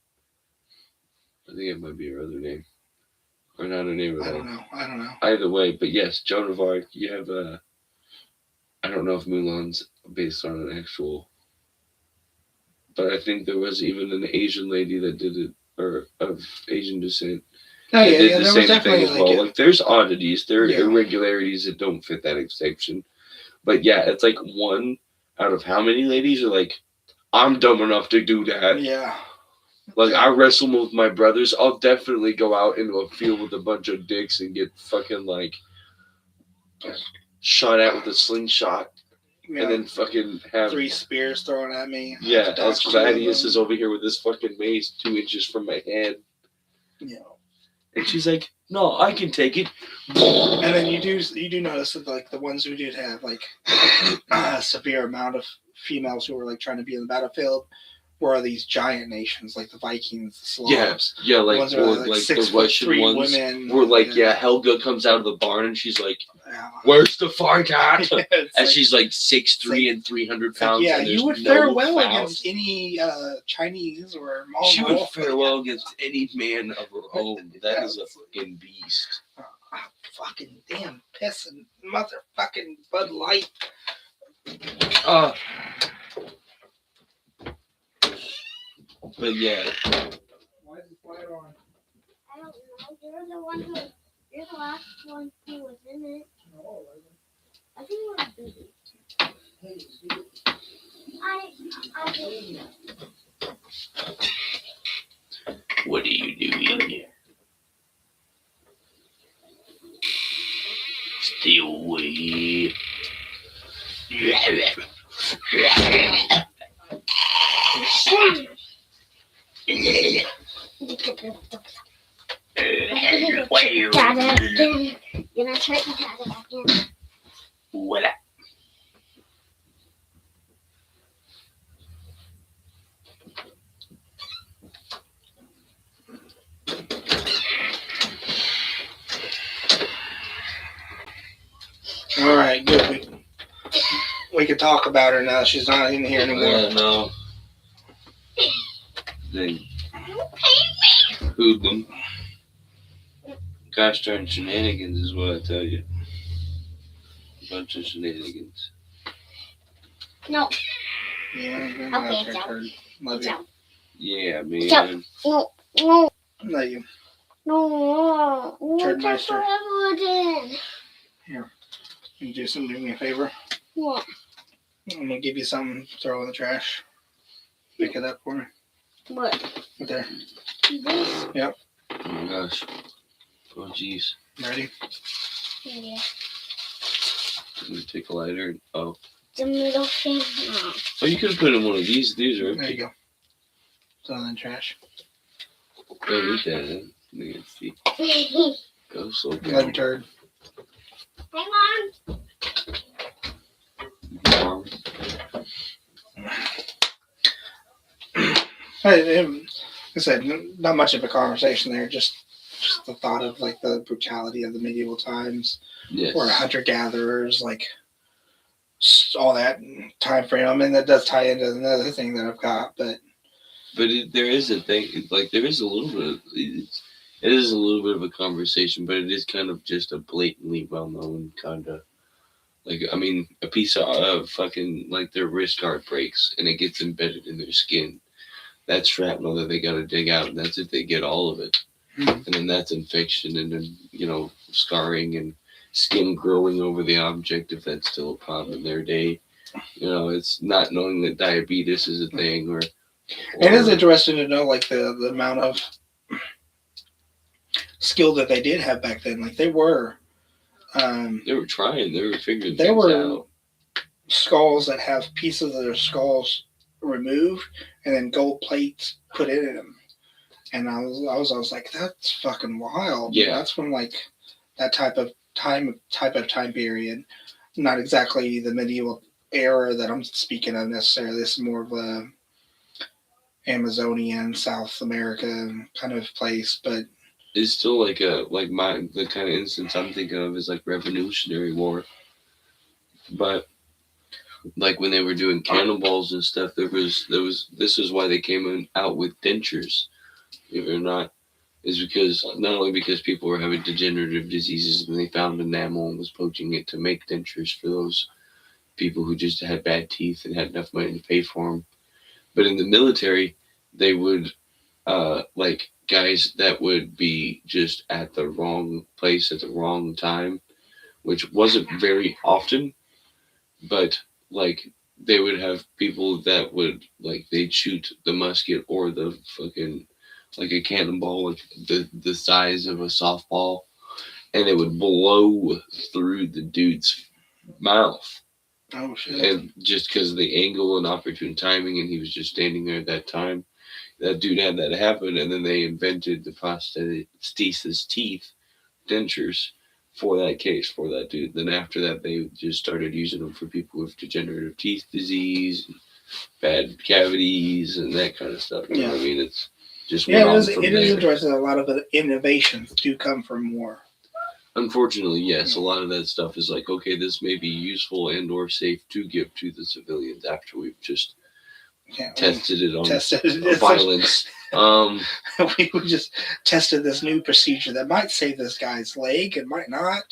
I think it might be her other name, or not her name at all. I don't know. Either way, but yes, Joan of Arc. You have I don't know if Mulan's based on an actual, but I think there was even an Asian lady that did it, or of Asian descent. Oh yeah, did yeah. the There same was definitely thing as well. Like, there's oddities, there are irregularities that don't fit that exception, but yeah, it's like one out of how many ladies are like, I'm dumb enough to do that. Yeah. Like, I wrestle with my brothers. I'll definitely go out into a field with a bunch of dicks and get fucking, like, shot at with a slingshot. Yeah. And then fucking have 3 spears thrown at me. Yeah, as Gladius is over here with this fucking mace 2 inches from my head. Yeah. And she's like, no, I can take it. And then you do notice that, like, the ones who did have, like, a severe amount of females who were, like, trying to be in the battlefield were these giant nations, like the Vikings, the Slavs. Yeah, like, or like the Russian ones. Women, where, like, Helga comes out of the barn and she's like, where's the fight at? And she's like 6'3" and 300 pounds. Yeah, you would fare well against any Chinese or Mongol. She would fare well against any man of her own. That is a fucking beast. Fucking damn pissing motherfucking Bud Light. But yeah. Why is the light on? I don't know. You're the last one who was in it. No, I think we're busy. What are you doing? Stay away. You're not trying to tap it back in. What? we could talk about her now. She's not in here anymore. Yeah, no. They hoodlum. Gosh darn shenanigans is what I tell you. Bunch of shenanigans. No. Yeah, Okay, that's her turn. Love you. Jump. Yeah, man. Jump. No. No. Love you. No. Turn Meister. Then. Here. Can you do me a favor? What? I'm going to give you something to throw in the trash. Pick it up for me. What? Right there. This? Yep. Oh my gosh. Oh jeez. Ready? Yeah. Let me take a lighter. Oh. The middle thing. No. Oh, you could have put it in one of these. These are There empty. you go. Throw it in the trash. Don't eat that. Then. Let's see. Go slow Love you, down. turd. Hang on. Mom. Like I said, not much of a conversation there. Just the thought of like the brutality of the medieval times, Yes. or hunter-gatherers, like all that time frame. I mean, that does tie into another thing that I've got, but There is a thing. Like there is a little bit. It is a little bit of a conversation, but it is kind of just a blatantly well-known kind of. Like, I mean, a piece of fucking, like, their wrist guard breaks and it gets embedded in their skin. That's shrapnel that they gotta dig out, and that's if they get all of it. And then that's infection, and then, you know, scarring and skin growing over the object if that's still a problem in their day. You know, it's not knowing that diabetes is a thing, or it is interesting to know like the amount of skill that they did have back then. Like they were trying, they were figuring there things were out. skulls that have pieces of their skulls removed and then gold plates put in them. And I was like, that's fucking wild. Yeah. That's from like that type of time period. Not exactly the medieval era that I'm speaking of necessarily. This is more of a Amazonian, South America kind of place, but It's still like the kind of instance I'm thinking of is like Revolutionary War. But like when they were doing cannonballs and stuff, this is why they came out with dentures, believe it or not, is because not only because people were having degenerative diseases and they found enamel and was poaching it to make dentures for those people who just had bad teeth and had enough money to pay for them, but in the military they would like guys that would be just at the wrong place at the wrong time, which wasn't very often, but like they would have people that would like they'd shoot the musket or the fucking like a cannonball like the size of a softball, and it would blow through the dude's mouth. oh shit. And just because of the angle and opportune timing, and he was just standing there at that time, that dude had that happen, and then they invented the prosthesis teeth dentures for that case, for that dude. Then after that, they just started using them for people with degenerative teeth disease, and bad cavities, and that kind of stuff. You know what I mean? It's just Yeah, went on it from is there. interesting. A lot of the innovations do come from war. Unfortunately, yes, a lot of that stuff is like, okay, this may be useful and or safe to give to the civilians after we've just tested it on violence. We just tested this new procedure that might save this guy's leg and might not.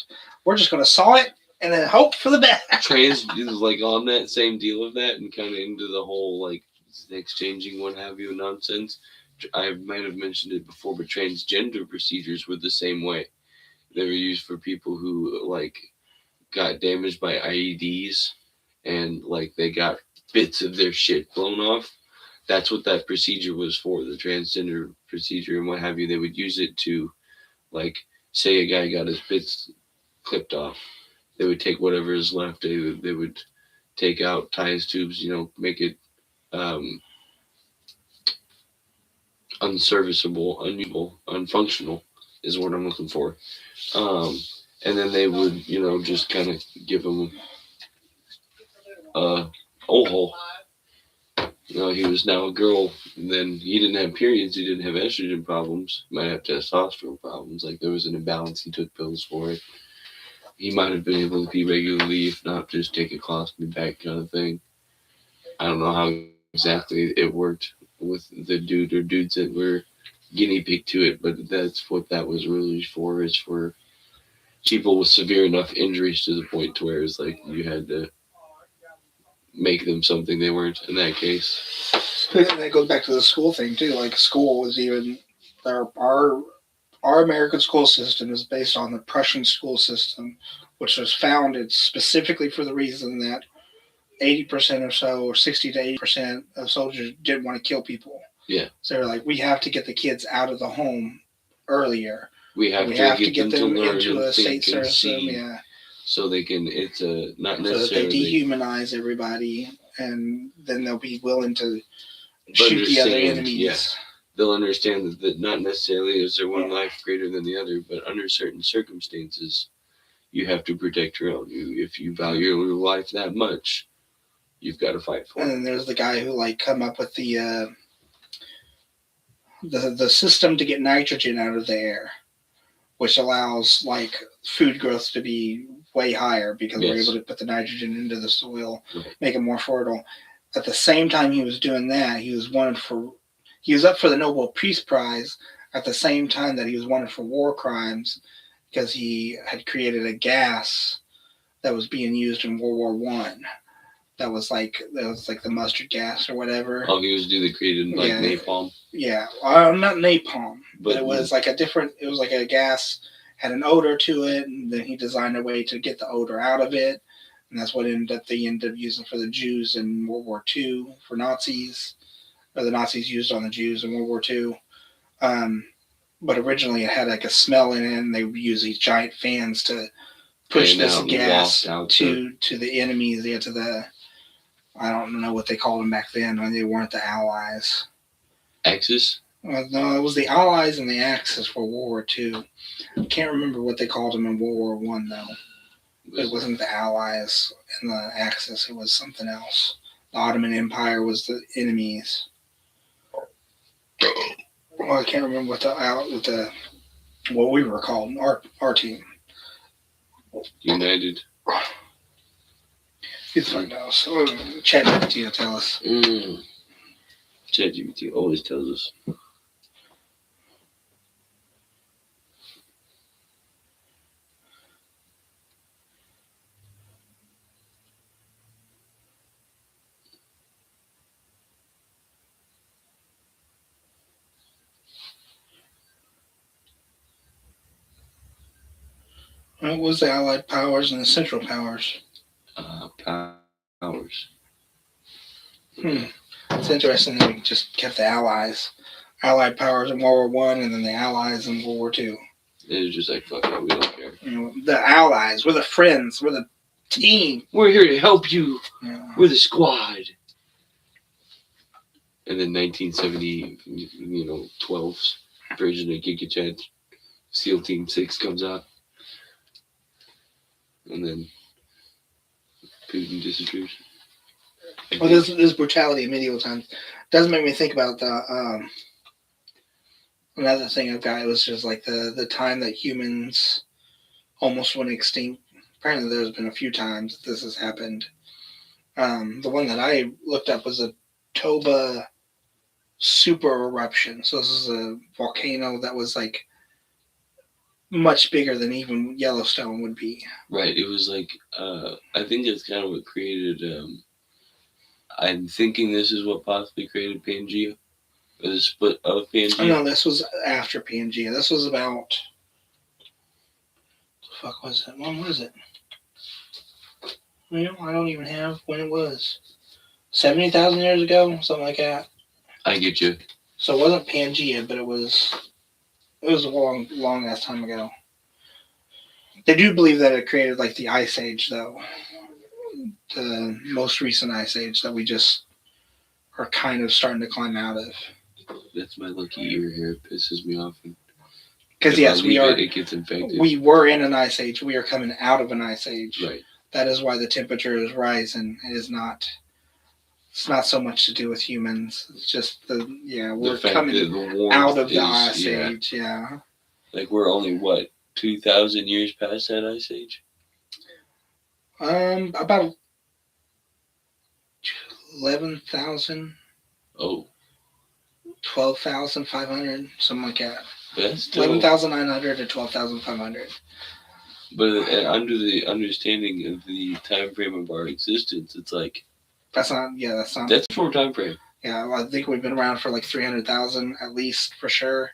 We're just going to saw it and then hope for the best. Trans like on that same deal of that and kind of into the whole like exchanging what have you nonsense. I might have mentioned it before, but transgender procedures were the same way. They were used for people who like got damaged by IEDs and like they got bits of their shit blown off. That's what that procedure was for, the transgender procedure and what have you. They would use it to, like, say a guy got his bits clipped off. They would take whatever is left. They would take out, tie his tubes, you know, make it unserviceable, unusable, unfunctional is what I'm looking for. And then they would, you know, just kind of give him a hole. You know, he was now a girl. And then he didn't have periods. He didn't have estrogen problems. He might have testosterone problems. Like there was an imbalance. He took pills for it. he might have been able to pee regularly, if not just take a colostomy bag kind of thing. I don't know how exactly it worked with the dude or dudes that were guinea pig to it, but that's what that was really for, is for people with severe enough injuries to the point to where it's like you had to make them something they weren't in that case. And that goes back to the school thing too. Like school was even our American school system is based on the Prussian school system, which was founded specifically for the reason that 80% or so, or 60 to 80% of soldiers didn't want to kill people. Yeah. So they're like, we have to get the kids out of the home earlier. We have to get them to learn into a and state think and system, see, yeah. so they can. It's a not So that they necessarily. dehumanize everybody, and then they'll be willing to But shoot the other understand, enemies. yeah. They'll understand that not necessarily is there one life greater than the other, but under certain circumstances, you have to protect your own. If you value your life that much, you've got to fight for And it. then there's the guy who like come up with the system to get nitrogen out of the air, which allows like food growth to be way higher because we're Yes. able to put the nitrogen into the soil, Right. make it more fertile. At the same time he was doing that, he was up for the Nobel Peace Prize at the same time that he was wanted for war crimes because he had created a gas that was being used in World War One. That was like the mustard gas or whatever. All he was do the created like Yeah. napalm. Yeah, not napalm, but it was like it was like a gas, had an odor to it, and then he designed a way to get the odor out of it, and that's what they ended up using for the Jews in World War II for Nazis, or the Nazis used on the Jews in World War II. But originally it had like a smell in it, and they would use these giant fans to push this gas to the enemies, to the, I don't know what they called them back then when they weren't the Allies. Axis? No, it was the Allies and the Axis for World War II. I can't remember what they called them in World War One though. It wasn't the Allies and the Axis. It was something else. The Ottoman Empire was the enemies. Well, I can't remember what we were called. Our team. United. You'd find out. So, ChatGPT will tell us. ChatGPT always tells us. What was the Allied powers and the Central powers? Powers. It's interesting that we just kept the Allied powers in World War One, and then the Allies in World War Two. It was just like, fuck it, we don't care. The Allies, we're the friends, we're the team. We're here to help you. Yeah. We're the squad. And then 1970, 12's version of Giga Chad, SEAL Team 6 comes out. And then Putin disappears. Well, this brutality in medieval times does make me think about the another thing I've got. It was just like the time that humans almost went extinct. Apparently, there's been a few times that this has happened. The one that I looked up was a Toba super eruption. So this is a volcano that was like much bigger than even Yellowstone would be. Right. It was like, I think it's kind of what created, I'm thinking this is what possibly created Pangea. Or the split of Pangea. No, this was after Pangea. This was about, the fuck was it? When was it? I don't even have when it was. 70,000 years ago? Something like that. I get you. So it wasn't Pangea, but it was a long ass time ago. They do believe that it created like the Ice Age, though. The most recent Ice Age that we just are kind of starting to climb out of. That's my lucky ear hair. It pisses me off. Because yes, we are. It gets infected. We were in an Ice Age. We are coming out of an Ice Age. Right. That is why the temperature is rising. It is not. It's not so much to do with humans. It's just we're coming out of the Ice Age. Yeah. Like we're only 2,000 years past that Ice Age. About 11,000, Oh, 12,500, something like that. that's still. 11,900 to 12,500. But under the understanding of the time frame of our existence, it's like That's not. Yeah, that's not. that's a short time frame. Yeah, well, I think we've been around for like 300,000 at least for sure.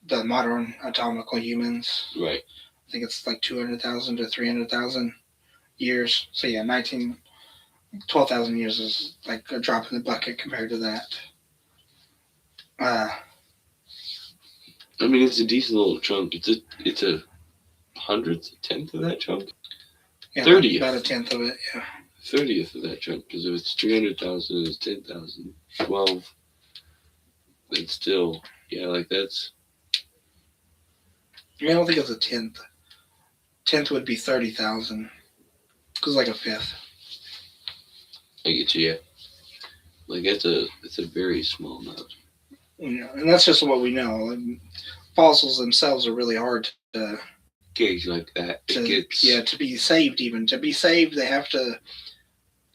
The modern atomical humans. Right. I think it's like 200,000 to 300,000 years. So yeah, 12,000 years is like a drop in the bucket compared to that. I mean, it's a decent little chunk. It's a hundredth, tenth of that chunk. Yeah, 30th. About a tenth of it. Yeah. 30th of that chunk, because if it's 300,000, it's 10,000, 12. It's still, yeah, like that's. I don't think it's a tenth. Tenth would be 30,000. Because like a fifth. I get you, yeah. Like it's a very small amount. You know, and that's just what we know. And fossils themselves are really hard to Gauge like that. It gets. yeah, to be saved. Even to be saved, they have to,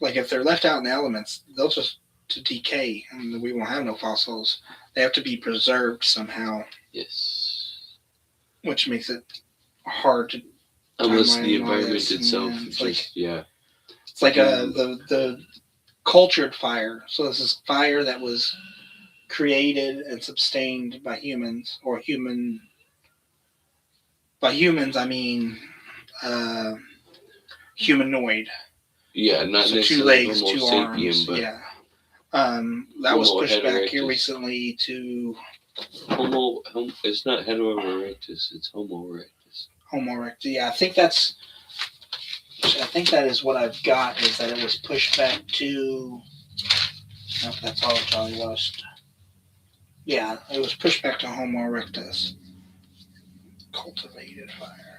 like, if they're left out in the elements, they'll just to decay, and we won't have no fossils. They have to be preserved somehow. Yes. Which makes it hard to. Unless the environment itself, it's like, yeah. It's like the cultured fire. So this is fire that was created and sustained by humans, or human. By humans, I mean humanoid. Yeah, not so necessarily 2 legs, Homo 2 sapien, arms. but Yeah. That was Homo pushed back here erectus. recently to Homo. It's not Hetero erectus. It's Homo erectus. Homo erectus. Yeah, I think that is what I've got. Is that it was pushed back to. No, that's all Charlie lost. Yeah, it was pushed back to Homo erectus. Cultivated fire.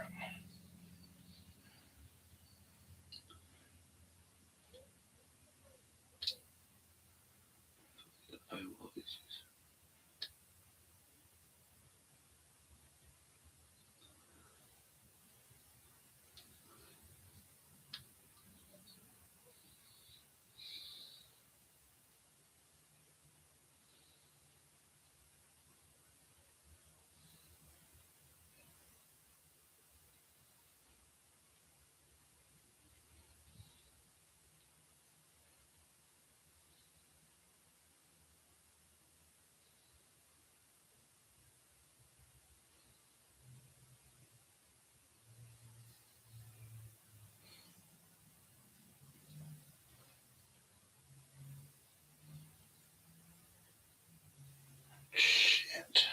Shit.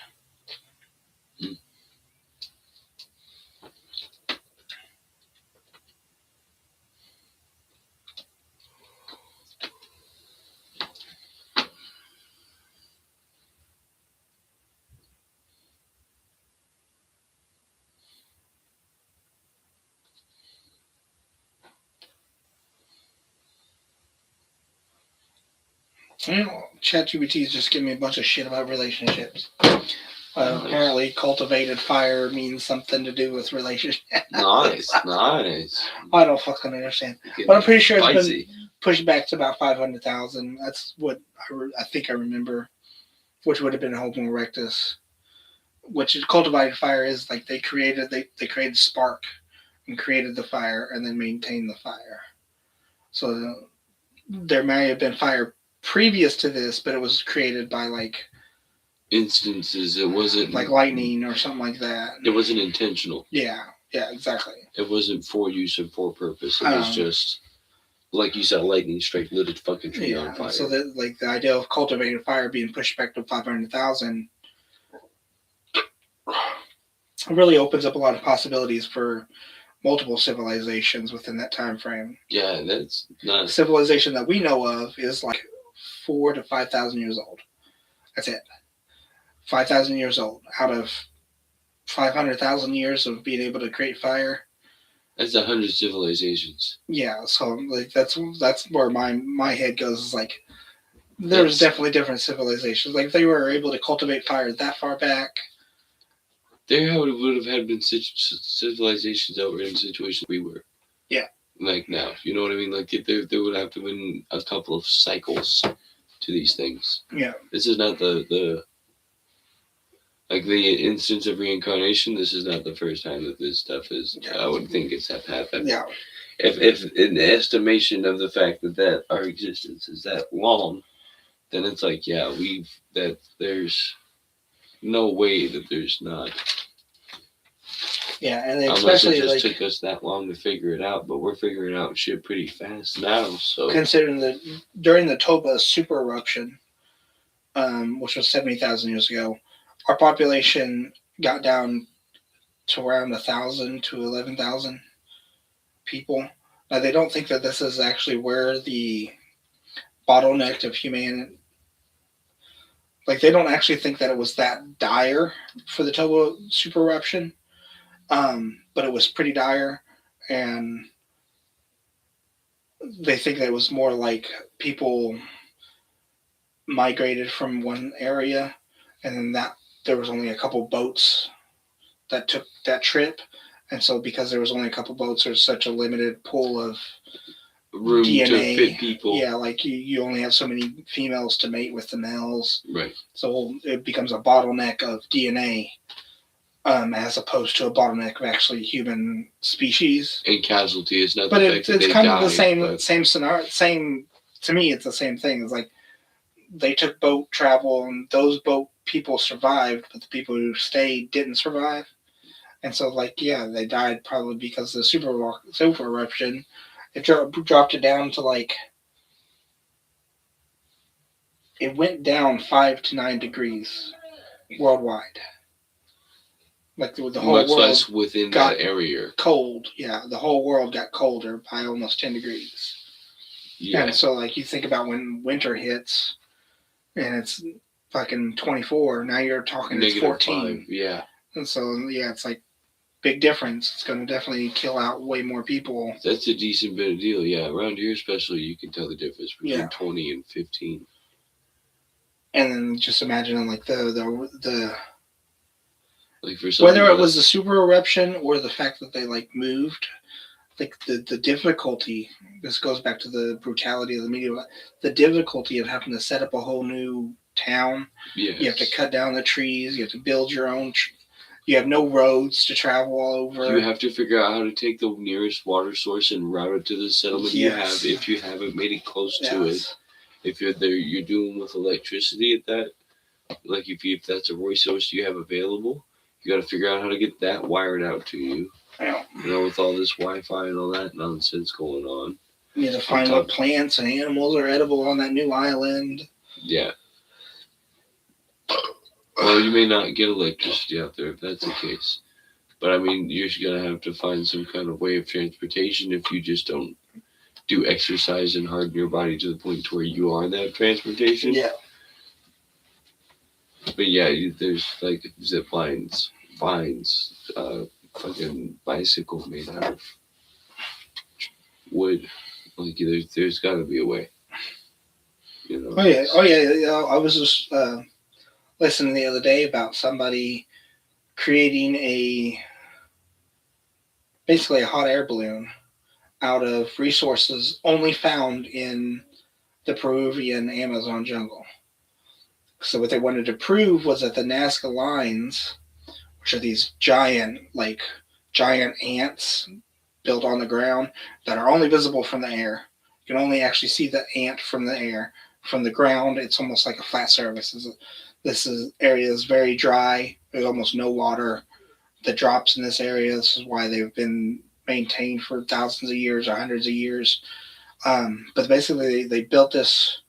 ChatGPT is just giving me a bunch of shit about relationships. Apparently, cultivated fire means something to do with relationships. Nice. I don't fucking understand. But I'm pretty sure it's been pushed back to about 500,000. That's what I think I remember, which would have been Homo erectus. Which is cultivated fire is like they created spark and created the fire and then maintained the fire. So there may have been fire previous to this, but it was created by like instances. It wasn't like lightning or something like that. It wasn't intentional. Yeah, exactly. It wasn't for use and for purpose. It was just like you said, lightning strike lit a fucking tree on fire. So that like the idea of cultivated fire being pushed back to 500,000 really opens up a lot of possibilities for multiple civilizations within that time frame. Yeah, that's not civilization that we know of is like 4,000 to 5,000 years old. That's it. 5,000 years old out of 500,000 years of being able to create fire. That's 100 civilizations. Yeah, so like that's where my head goes. Is like there's definitely different civilizations. Like if they were able to cultivate fire that far back. There would have had been civilizations that were in situations we were. Yeah. like now. You know what I mean? Like there would have to have been a couple of cycles to these things. Yeah. This is not the like the instance of reincarnation. This is not the first time that this stuff is. I would think it's have happened. Yeah. If in the estimation of the fact that our existence is that long, then it's like that there's no way that there's not. Yeah, and Unless it especially just like took us that long to figure it out, but we're figuring out shit pretty fast now. So considering that during the Toba super eruption, which was 70,000 years ago, our population got down to around 1,000 to 11,000 people. Now they don't think that this is actually where the bottleneck of humanity. Like they don't actually think that it was that dire for the Toba super eruption, but it was pretty dire, and they think that it was more like people migrated from one area, and then that there was only a couple boats that took that trip, and so because there was only a couple boats, there's such a limited pool of room DNA. to fit people. Yeah, like you only have so many females to mate with the males, Right. so it becomes a bottleneck of DNA, as opposed to a bottleneck of actually human species. And casualty is not. But the fact that it's they kind of the died, same scenario. Same to me, it's the same thing. It's like they took boat travel, and those boat people survived, but the people who stayed didn't survive. And so, like, yeah, they died probably because of the super eruption. It dropped it down to like it went down 5 to 9 degrees worldwide. Like the whole much world less within got that area. cold. Yeah, the whole world got colder by almost 10 degrees. Yeah. And so, like, you think about when winter hits, and it's fucking 24. Now you're talking it's 14. 5, yeah. And so, yeah, it's like big difference. It's going to definitely kill out way more people. That's a decent bit of deal. Yeah, around here especially, you can tell the difference between 20 and 15. And then just imagine like the like for whether it was the super eruption or the fact that they like moved, like the difficulty. This goes back to the brutality of the media. The difficulty of having to set up a whole new town. Yes. You have to cut down the trees. You have to build your own. You have no roads to travel all over. You have to figure out how to take the nearest water source and route it to the settlement you have. If you haven't made it close to it, if you're there, you're dealing with electricity at that. Like if that's a resource you have available, you got to figure out how to get that wired out to you. Yeah. You know, with all this Wi-Fi and all that nonsense going on. You have to find what plants and animals are edible on that new island. Yeah. Well, you may not get electricity out there if that's the case. But I mean, you're going to have to find some kind of way of transportation if you just don't do exercise and harden your body to the point to where you are that transportation. Yeah. But yeah, there's like zip lines, vines, fucking bicycle made out of wood. Like there's got to be a way. You know. Oh yeah. I was just listening the other day about somebody creating basically a hot air balloon out of resources only found in the Peruvian Amazon jungle. So what they wanted to prove was that the Nazca lines, which are these giant ants built on the ground that are only visible from the air. You can only actually see the ant from the air. From the ground, it's almost like a flat surface. This area is very dry. There's almost no water that drops in this area. This is why they've been maintained for thousands of years or hundreds of years. But basically, they built this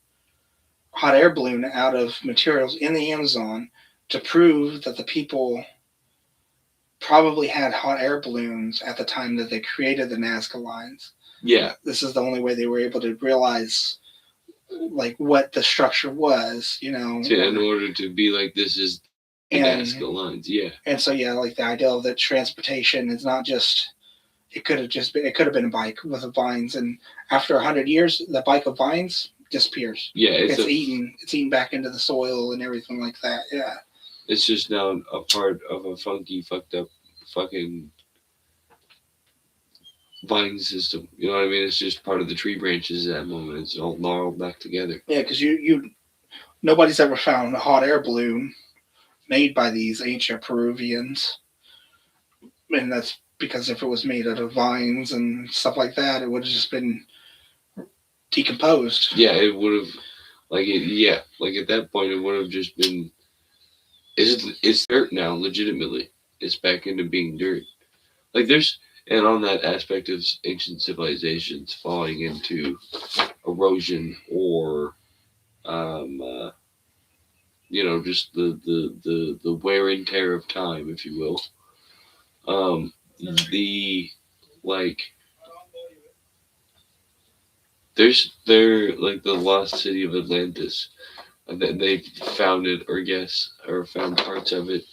hot air balloon out of materials in the Amazon to prove that the people probably had hot air balloons at the time that they created the Nazca lines. Yeah. This is the only way they were able to realize like what the structure was, you know. In order to be like, this is the Nazca lines, yeah. And so yeah, like the idea of that transportation is not just. It could have been a bike with vines, and after 100 years, the bike of vines disappears. Yeah, it's eaten back into the soil and everything like that. Yeah. It's just now a part of a funky, fucked up, fucking vine system. You know what I mean? It's just part of the tree branches at that moment. It's all gnarled back together. Yeah, because nobody's ever found a hot air balloon made by these ancient Peruvians, and that's because if it was made out of vines and stuff like that, it would have just been decomposed. Yeah, it would have, yeah, like at that point, it would have just been. It's dirt now, legitimately. It's back into being dirt. Like there's, and on that aspect of ancient civilizations falling into erosion or, um, uh, just the wear and tear of time, if you will. The like they're like the lost city of Atlantis. They found it, or guess, or found parts of it.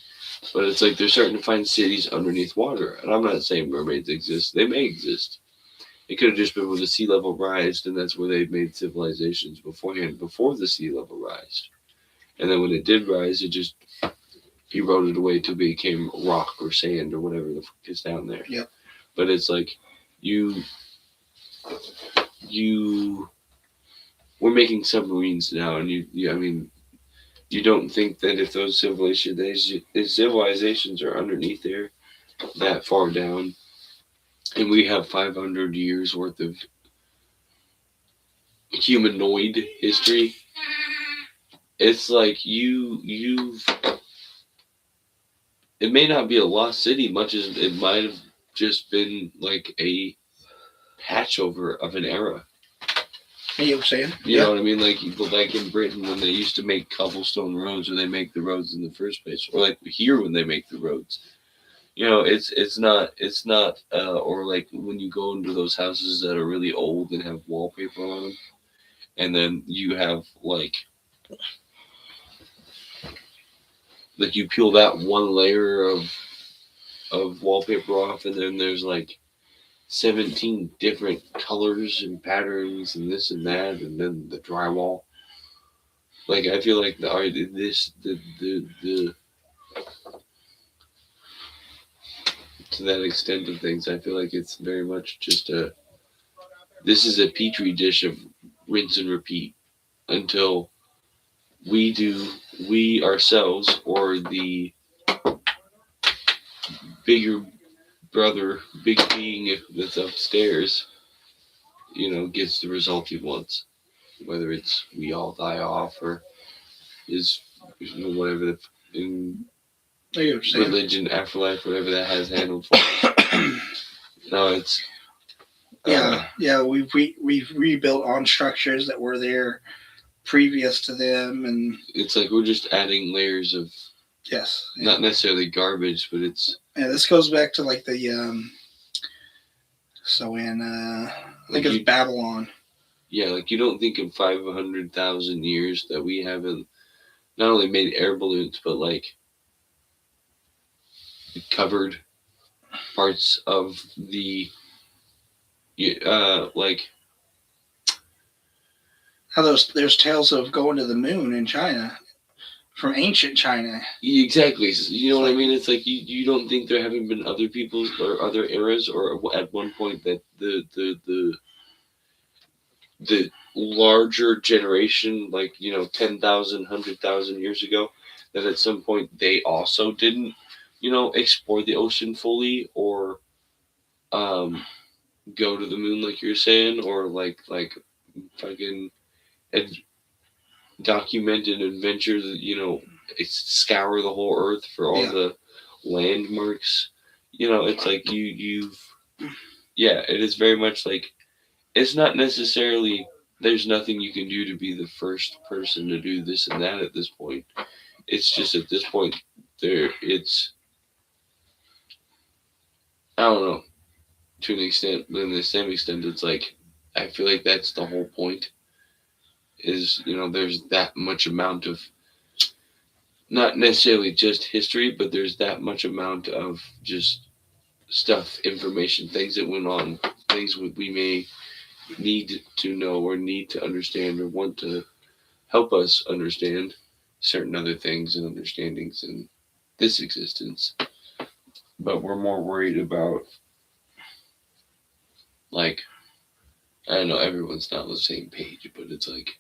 But it's like they're starting to find cities underneath water. And I'm not saying mermaids exist. They may exist. It could have just been when the sea level rised, and that's where they made civilizations beforehand, before the sea level rised. And then when it did rise, it just eroded away till it became rock or sand or whatever the fuck is down there. Yep. But it's like you we're making submarines now, and I mean, you don't think that if those civilizations are underneath there that far down, and we have 500 years worth of humanoid history, it's like it may not be a lost city much as it might have just been like a patch over of an era. You know what I'm saying? You know what I mean? Like in Britain when they used to make cobblestone roads, or they make the roads in the first place, or like here when they make the roads. It's not or like when you go into those houses that are really old and have wallpaper on them, and then you have like you peel that one layer of wallpaper off, and then there's like 17 different colors and patterns and this and that, and then the drywall. Like I feel like the to that extent of things, I feel like it's very much just this is a petri dish of rinse and repeat until we ourselves, or the bigger brother, big being that's upstairs, gets the result he wants. Whether it's we all die off, or is whatever in religion, afterlife, whatever that has handled for us. No, it's we've rebuilt on structures that were there previous to them, and it's like we're just adding layers of not necessarily garbage, but it's this goes back to like the so in I think it's Babylon. Yeah, like you don't think in 500,000 years that we haven't not only made air balloons, but like covered parts of the like how there's tales of going to the moon in China, from ancient China. Exactly. You know what I mean? It's like you don't think there haven't been other peoples or other eras, or at one point that the larger generation, like 10,000, 100,000 years ago, that at some point they also didn't explore the ocean fully, or go to the moon like you're saying, or like fucking document an adventure that scour the whole earth for all the landmarks. It's like it is very much like it's not necessarily there's nothing you can do to be the first person to do this and that at this point. It's just at this point it's I don't know, to an extent, but in the same extent it's like I feel like that's the whole point, is there's that much amount of not necessarily just history, but there's that much amount of just stuff, information, things that went on, things we may need to know or need to understand or want to help us understand certain other things and understandings in this existence. But we're more worried about like, I don't know, everyone's not on the same page, but it's like,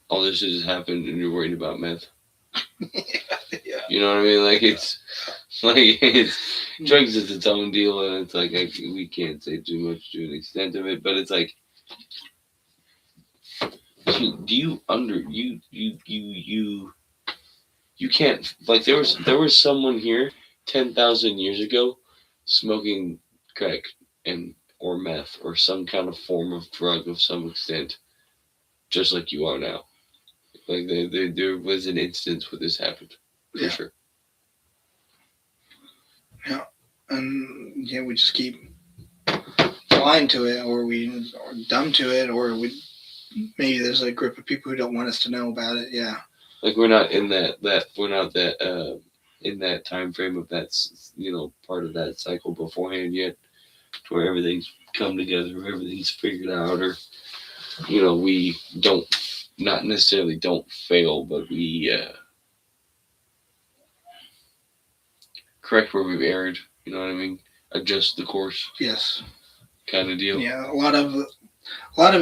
all this shit has happened and you're worried about meth. Yeah. You know what I mean? Like, it's, drugs is its own deal, and it's like, we can't say too much to an extent of it, but it's like, do you you can't, like, there was someone here 10,000 years ago smoking crack and or meth or some kind of form of drug of some extent, just like you are now. Like, there was an instance where this happened, for Yeah. sure. Yeah. And yeah, we just keep blind to it, or dumb to it, or maybe there's a group of people who don't want us to know about it. Yeah. Like, we're not in we're not that in that time frame of that, part of that cycle beforehand yet, to where everything's come together, where everything's figured out, or we don't, not necessarily don't fail, but we correct where we've erred. You know what I mean? Adjust the course, Yes. kind of deal. Yeah. A lot of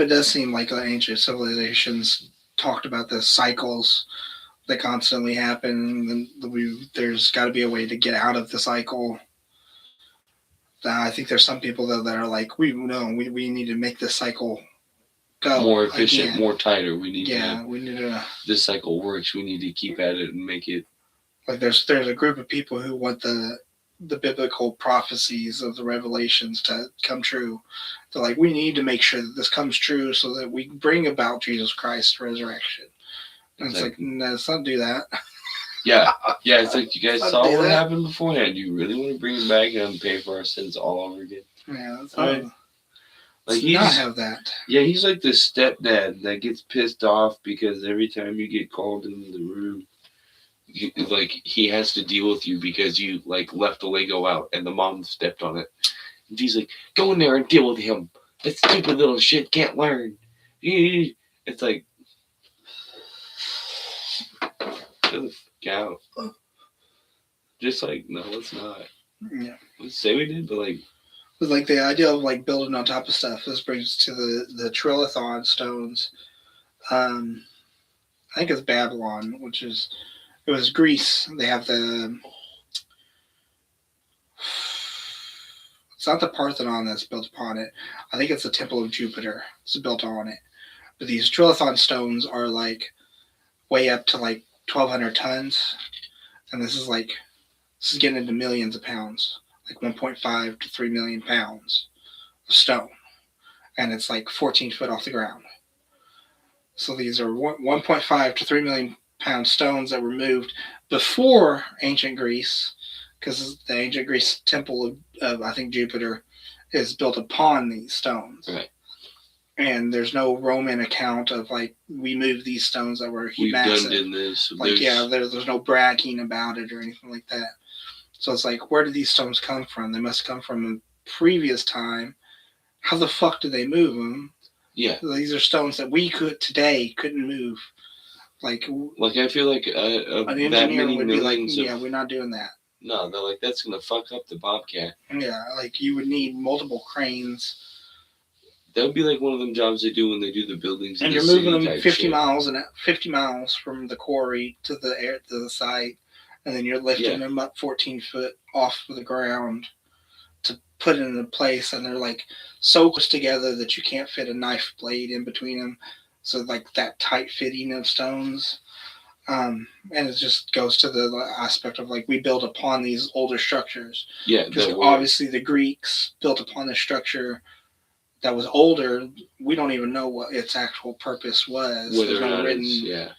it does seem like ancient civilizations talked about the cycles that constantly happen, and there's got to be a way to get out of the cycle. I think there's some people though that are like, we need to make this cycle go More efficient, again. more tighter. We need we need to. this cycle works. We need to keep at it and make it. Like there's a group of people who want the biblical prophecies of the revelations to come true. They're like, we need to make sure that this comes true so that we bring about Jesus Christ's resurrection. And it's like, no, let's not do that. Yeah, it's like, you guys Let's saw do what that. happened beforehand. You really want to bring it back and pay for our sins all over again? Yeah, let's All right. Like, not have that. Yeah, he's like the stepdad that gets pissed off because every time you get called into the room, he has to deal with you because you left a Lego out and the mom stepped on it. And he's like, go in there and deal with him. That stupid little shit can't learn. It's like, shut the fuck out. Just like, no, let's not. Yeah. Let's say we did, but But like the idea of building on top of stuff. This brings to the Trillathon stones. I think it's Babylon, it was Greece. They have it's not the Parthenon that's built upon it. I think it's the Temple of Jupiter. It's built on it. But these Trillathon stones are way up to 1,200 tons, and this is getting into millions of pounds, 1.5 to 3 million pounds of stone, and it's 14 foot off the ground. So these are 1.5 to 3 million pound stones that were moved before ancient Greece, because the ancient Greece temple of I think Jupiter is built upon these stones. Right. And there's no Roman account of we moved these stones that were massive. We've done this. There's no bragging about it or anything like that. So it's where did these stones come from? They must come from a previous time. How the fuck did they move them? Yeah. These are stones that we couldn't move. I feel like an that engineer many would be millions yeah, we're not doing that. No, they're like, that's gonna fuck up the Bobcat. Yeah, you would need multiple cranes. That would be like one of them jobs they do when they do the buildings. And you're moving them 50 miles from the quarry to the site, and then you're lifting them up 14 foot off of the ground to put it into place, and they're so close together that you can't fit a knife blade in between them. So that tight fitting of stones. And it just goes to the aspect of we build upon these older structures. Yeah, because obviously the Greeks built upon a structure that was older. We don't even know what its actual purpose was. Whether There's no written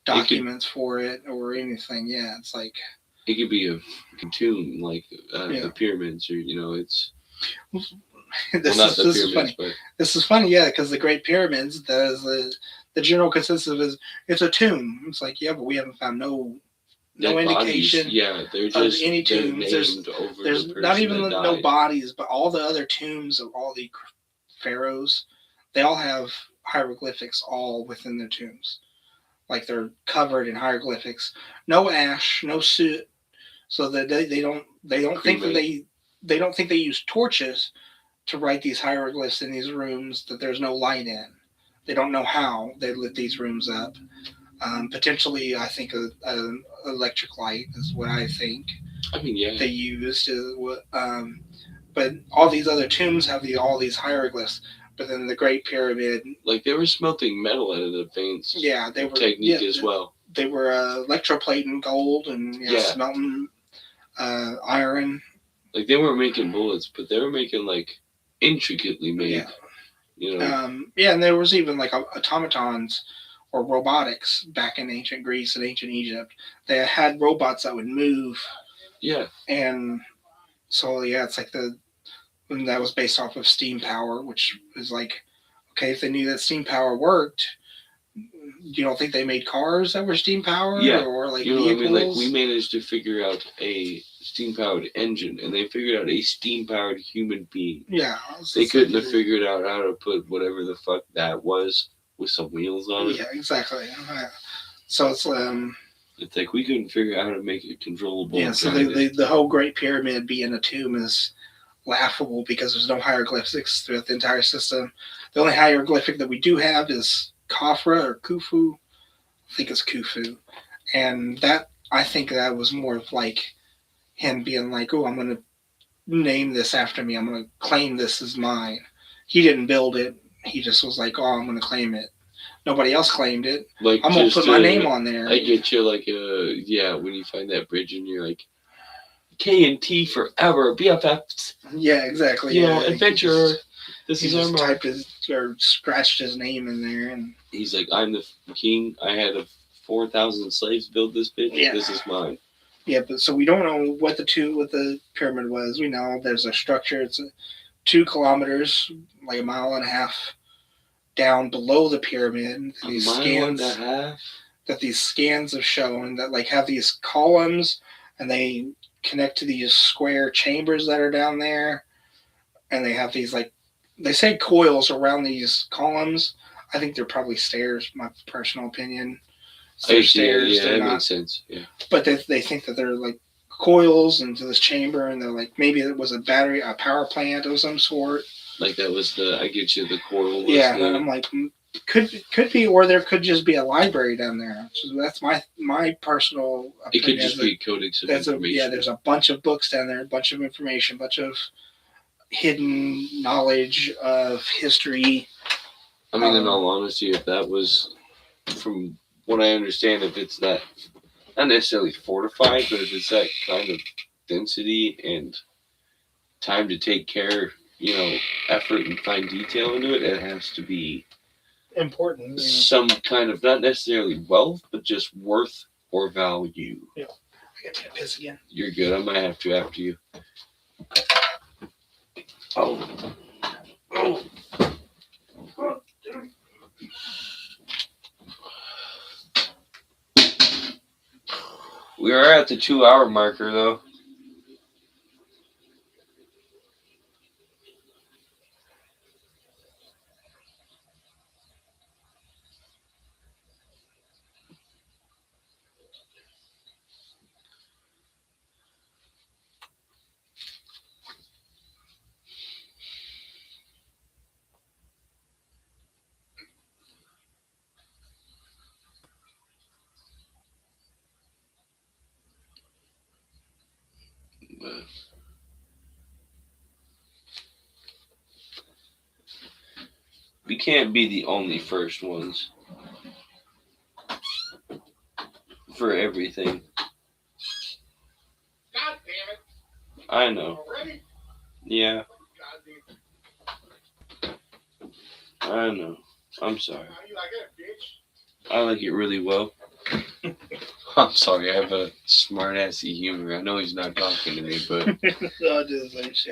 documents for it or anything. Yeah, it's it could be a tomb, the pyramids, or it's. This is funny. But this is funny, yeah, because the Great Pyramids, the general consensus is it's a tomb. It's but we haven't found no indication. Yeah, they're just of any tombs. There's not even no bodies, but all the other tombs of all the pharaohs, they all have hieroglyphics all within their tombs. They're covered in hieroglyphics. No ash, no soot, so that they don't they don't think that Cremate. they don't think they use torches to write these hieroglyphs in these rooms that there's no light in. They don't know how they lit these rooms up. Potentially, I think a electric light is what I think I mean, yeah. they used. But all these other tombs have all these hieroglyphs. But then the Great Pyramid, Like they were smelting metal out of the veins. yeah, they were Technique as well. They were electroplating gold and smelting iron. Like they weren't making bullets, but they were making like intricately made. Yeah. And there was even like automatons or robotics back in ancient Greece and ancient Egypt. They had robots that would move. Yeah. And so it's like and that was based off of steam power, which is like, okay, if they knew that steam power worked, you don't think they made cars that were steam powered? Yeah. Or like vehicles? Vehicles? I mean? Like we managed to figure out a steam powered engine, and they figured out a steam powered human being. Yeah. They couldn't have figured out how to put whatever the fuck that was with some wheels on it. Yeah, exactly. So it's It's like we couldn't figure out how to make it controllable. Yeah, so the whole Great Pyramid being a tomb is laughable because there's no hieroglyphics throughout the entire system. The only hieroglyphic that we do have is Khafra or Khufu. I think it's Khufu. And that, I think that was more of like him being like, oh, I'm going to name this after me. I'm going to claim this as mine. He didn't build it. He just was like, oh, I'm going to claim it. Nobody else claimed it. Like I'm going to put my name on there. I get you like, when you find that bridge and you're like, K&T forever, BFFs. Yeah, exactly. You know, adventurer. This is our mark. Or scratched his name in there, and he's like, I'm the king. I had 4,000 slaves build this bitch. Yeah. This is mine. Yeah, but so we don't know what the pyramid was. We know there's a structure. It's 2 kilometers, like a mile and a half down below the pyramid. These scans that these scans have shown that like have these columns, and they connect to these square chambers that are down there, and they have these like they say coils around these columns. I think they're probably stairs. My personal opinion. Stairs. Yeah, that makes sense. Yeah. But they think that they're like coils into this chamber, and they're like maybe it was a power plant of some sort. Like that was I get you the coil. Yeah, and I'm like, could be, or there could just be a library down there. So that's my personal opinion. It could just be a codex of information. There's a bunch of books down there, a bunch of information, a bunch of hidden knowledge of history. I mean, in all honesty, if that was, from what I understand, if it's not necessarily fortified, but if it's that kind of density and time to take care, effort and find detail into it, it has to be important. Some kind of, not necessarily wealth, but just worth or value. Yeah. I got to piss again. You're good. I might have to after you. Oh. We are at the 2-hour marker, though. We can't be the only first ones for everything. God damn it. I know. Already? Yeah. I know. I'm sorry. How you like that, bitch? I like it really well. I'm sorry, I have a smart-assy humor. I know he's not talking to me, but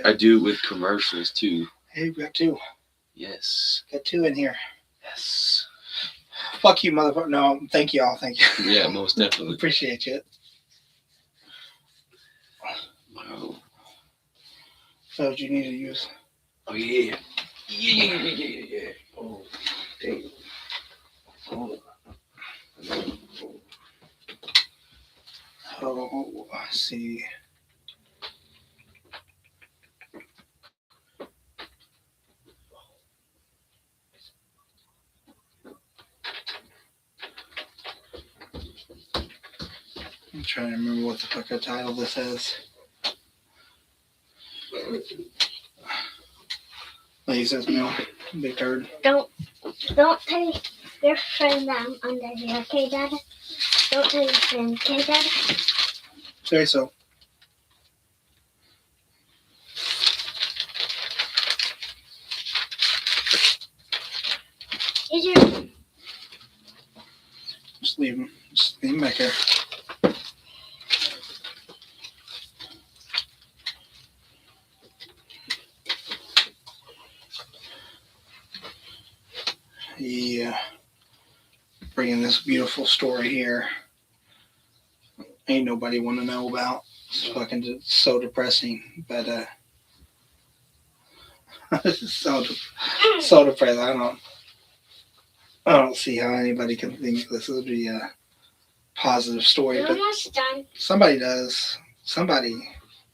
I do it with commercials, too. Hey, we got 2. Yes. Got 2 in here. Yes. Fuck you, motherfucker. No, thank you all. Thank you. Yeah, most definitely. Appreciate you. Wow. So what you need to use? Oh, yeah. Yeah. Oh, dang. Oh. Oh, I see. I'm trying to remember what the fuck the title this is. Like says no, big turd. Don't tell your friend that I'm under here, okay, Dada? Don't tell your friend, okay, Dada? Say so. Is your Just leave him. Just leave him back here. Yeah. Bringing this beautiful story here. Ain't nobody want to know about. It's fucking so depressing. But, so depressing. I don't see how anybody can think this would be a positive story. You're But almost done. somebody does. Somebody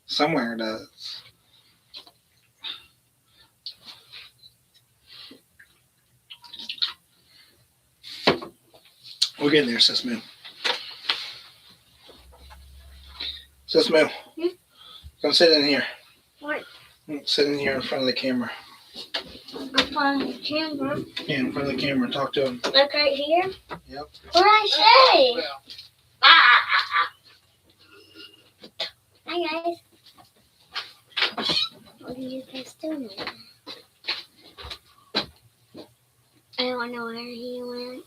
somewhere does. We're getting there, Sis Moo. Sis Moo, come sit in here. What? Sit in here in front of the camera. I'm on the camera. Yeah, in front of the camera. Talk to him. Like right here? Yep. What did I say? Hi, guys. What are you guys doing? I don't know where he went.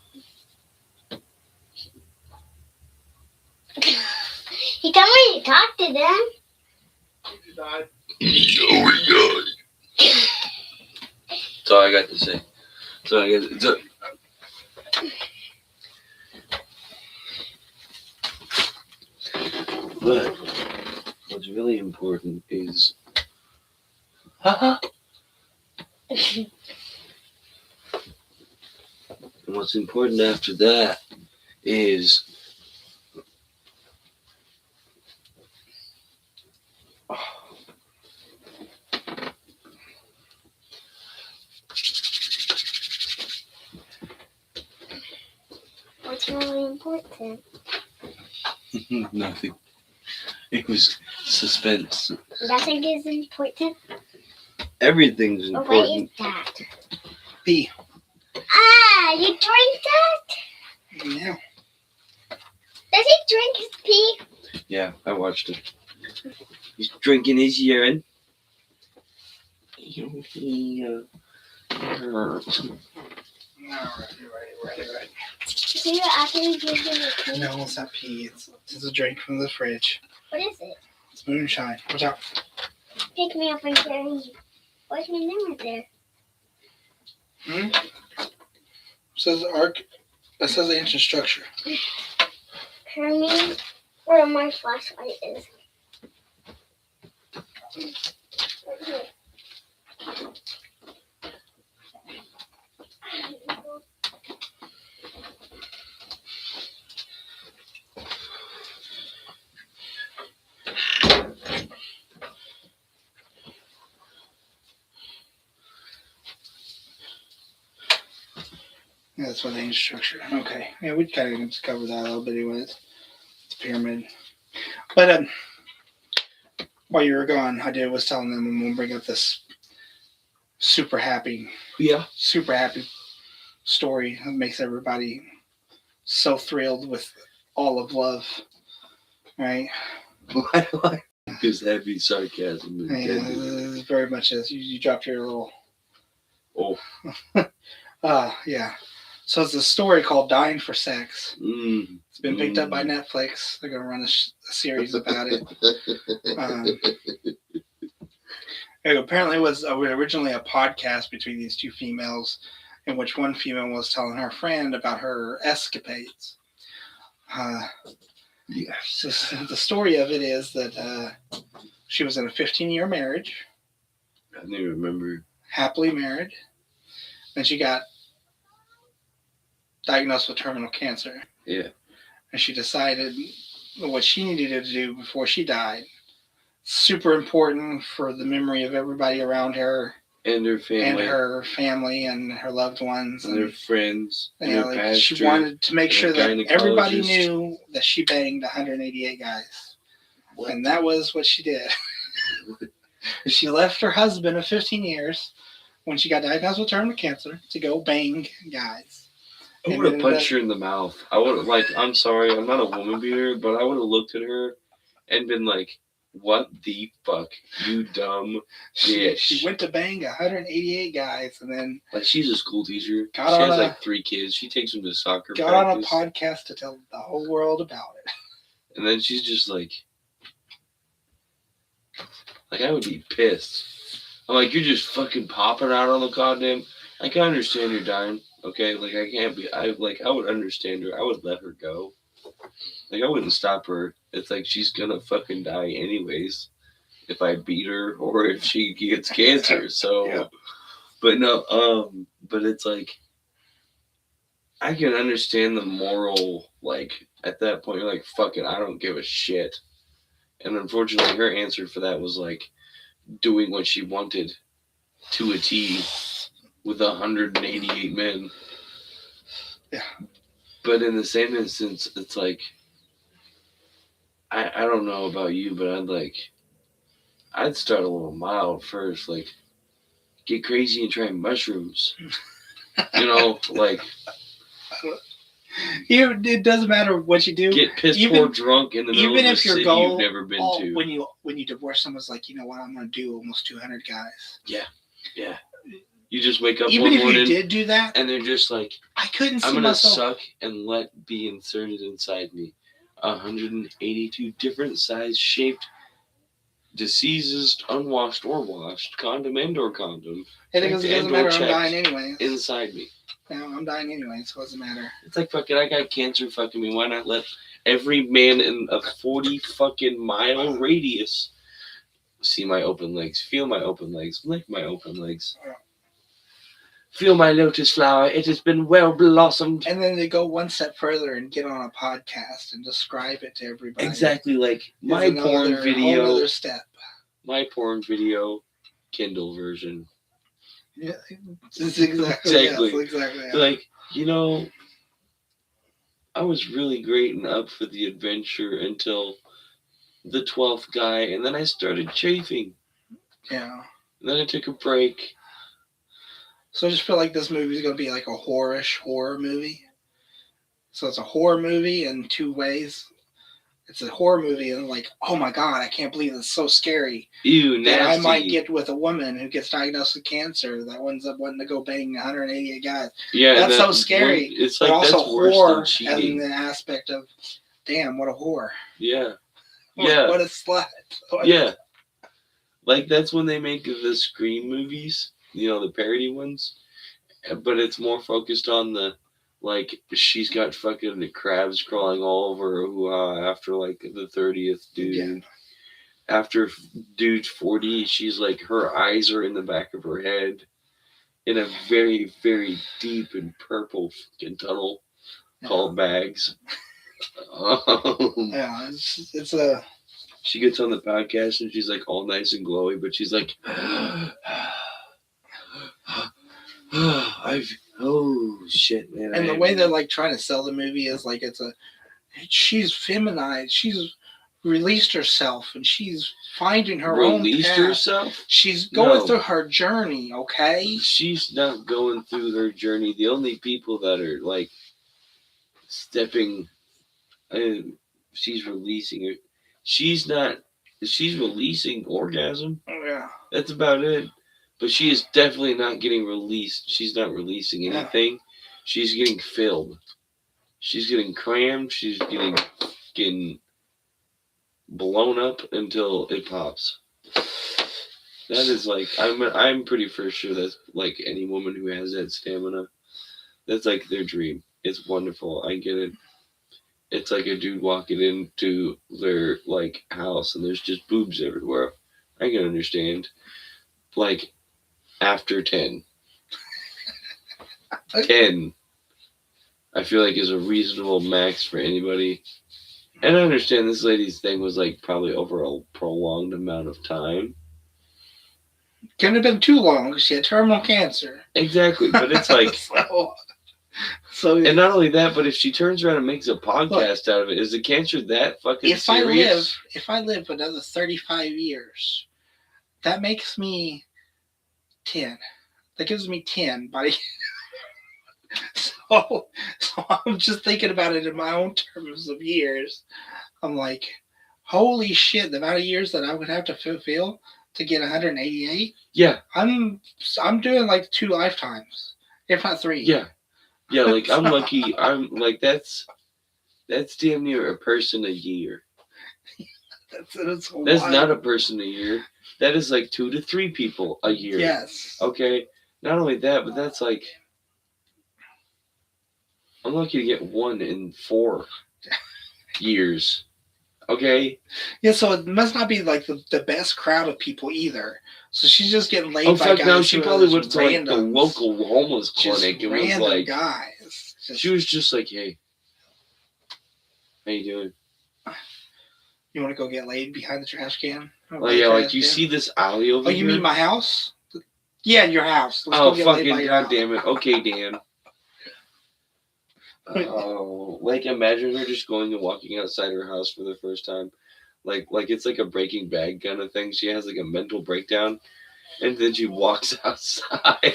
He told me to talk to them. You died. Oh my god. That's all I got to say. But what's really important is and what's important after that is What's really important? nothing. It was suspense. Nothing is important. Everything's Oh, what is important. that? Pee. Ah, you drink that? Yeah. Does he drink his pee? Yeah, I watched it. He's drinking his urine. Right. So you're actually drinking the pee? No, it's not pee. It's a drink from the fridge. What is it? It's moonshine. Watch out. Pick me up and carry me. What's my name right there? It says arc. It says ancient structure. Carry me where my flashlight is. Right here. Yeah, that's what ancient structure. Okay. Yeah, we kind of covered that a little bit anyways. It's a pyramid. But while you were gone, I was telling them I'm gonna bring up this super happy story that makes everybody so thrilled with all of love. Right? Why do I? Because heavy sarcasm. Yeah, it very much is. You dropped your little. Oh. Yeah. So it's a story called "Dying for Sex." Mm. It's been picked up by Netflix. They're gonna run a series about it. Apparently, it was originally a podcast between these two females, in which one female was telling her friend about her escapades. Yes. The story of it is that she was in a 15-year marriage, I don't even remember. happily married. Then she got diagnosed with terminal cancer. Yeah. And she decided what she needed to do before she died. Super important for the memory of everybody around her. and her and family, her family and her loved ones. and their friends, and yeah, her like pastor. she wanted to make and sure a that everybody gynecologist. knew that she banged 188 guys. What? And that was what she did. She left her husband of 15 years when she got diagnosed with terminal cancer to go bang guys. I And would have then punched her in the mouth. I would have, like, I'm sorry, I'm not a woman beater, but I would have looked at her and been like, what the fuck, you dumb bitch. She went to bang 188 guys and then Like, she's a school teacher. Got She on has a- like 3 kids. She takes them to soccer got on a practice. podcast to tell the whole world about it. And then she's just like, I would be pissed. I'm like, you're just fucking popping out on the goddamn. Like, I understand you're dying, okay? Like, I can't be. I would understand her. I would let her go. Like, I wouldn't stop her. It's like she's gonna fucking die anyways if I beat her or if she gets cancer. So, Yeah. but no, but it's like I can understand the moral. Like, at that point, you're like, fuck it, I don't give a shit. And unfortunately, her answer for that was like doing what she wanted to a T with 188 men. Yeah. But in the same instance, it's like, I don't know about you, but I'd start a little mild first, like get crazy and try mushrooms. You know, like It doesn't matter what you do. get piss Even- poor drunk in the middle even of a if your city goal- you've never been to. When you divorce someone's like, you know what, I'm going to do almost 200 guys. Yeah. You just wake up Even one if morning you did do that, and they're just like, I couldn't see I'm gonna myself. suck and let be inserted inside me. 182 different size shaped, diseased, unwashed or washed, condom and or condom, And it doesn't and matter. or I'm checked dying anyway. inside me. I'm dying anyway, so it doesn't matter. It's like, fucking, I got cancer fucking me. Why not let every man in a 40 fucking mile radius see my open legs, feel my open legs, lick my open legs. Feel my lotus flower, it has been well blossomed. And then they go one step further and get on a podcast and describe it to everybody. Exactly, like Is my porn another- video. whole other step. My porn video, Kindle version. Yeah, it's exactly. Exactly. Yeah, it's exactly. Yeah. Like, you know, I was really great and up for the adventure until the 12th guy, and then I started chafing. Yeah. And then I took a break. So I just feel like this movie is going to be like a horror movie. So it's a horror movie in two ways. It's a horror movie and like, oh my god, I can't believe it's so scary. Ew, nasty. That I might get with a woman who gets diagnosed with cancer that ends up wanting to go bang 188 guys. Yeah, That's so scary. It's But like also that's worse horror than cheating. and the aspect of, damn, what a whore. Yeah. What- Yeah. What a slut. Yeah. Like, that's when they make the Scream movies, you know, the parody ones. But it's more focused on the, like, she's got fucking the crabs crawling all over her hoo-ha after, like, the 30th dude. Yeah. After dude's 40, she's like, her eyes are in the back of her head in a very, very deep and purple fucking tunnel called bags. Yeah, it's a. She gets on the podcast and she's like all nice and glowy, but she's like, oh shit, man. And the way they're like trying to sell the movie is like she's feminized, she's released herself, and she's finding her released own path. herself. She's going No. through her journey, okay? She's not going through her journey. The only people that are like stepping, she's releasing her. She's not. She's releasing orgasm. Oh, yeah. That's about it. But she is definitely not getting released. She's not releasing anything. She's getting filled. She's getting crammed. She's getting blown up until it pops. That is like, I'm pretty for sure that's like any woman who has that stamina. That's like their dream. It's wonderful. I get it. It's like a dude walking into their like house and there's just boobs everywhere. I can understand. Like after 10. 10, I feel like is a reasonable max for anybody. And I understand this lady's thing was like probably over a prolonged amount of time. Couldn't have been too long because she had terminal cancer. Exactly, but it's like, so and not only that, but if she turns around and makes a podcast out of it, is the cancer that fucking serious? If I live another 35 years, that makes me 10. That gives me 10, buddy. so I'm just thinking about it in my own terms of years. I'm like, holy shit, the amount of years that I would have to fulfill to get 188. Yeah. I'm doing like 2 lifetimes, if not 3. Yeah. Yeah, like I'm lucky. I'm like that's damn near a person a year. That's not a person a year. That is like 2 to 3 people a year. Yes. Okay. Not only that, but that's like I'm lucky to get 1 in 4 years. Okay. Yeah, so it must not be like the best crowd of people either. So she's just getting laid by fuck, guys. no, she probably went to like the local homeless clinic. Just It was like guys. she was just like, "Hey, how you doing? You want to go get laid behind the trash can?" Oh yeah, like you see this alley over here? Oh, you mean my house? Yeah, your house. Let's go get fucking goddamn it! Okay, Dan. Oh, like imagine her just going and walking outside her house for the first time, like it's like a Breaking Bad kind of thing. She has like a mental breakdown, and then she walks outside.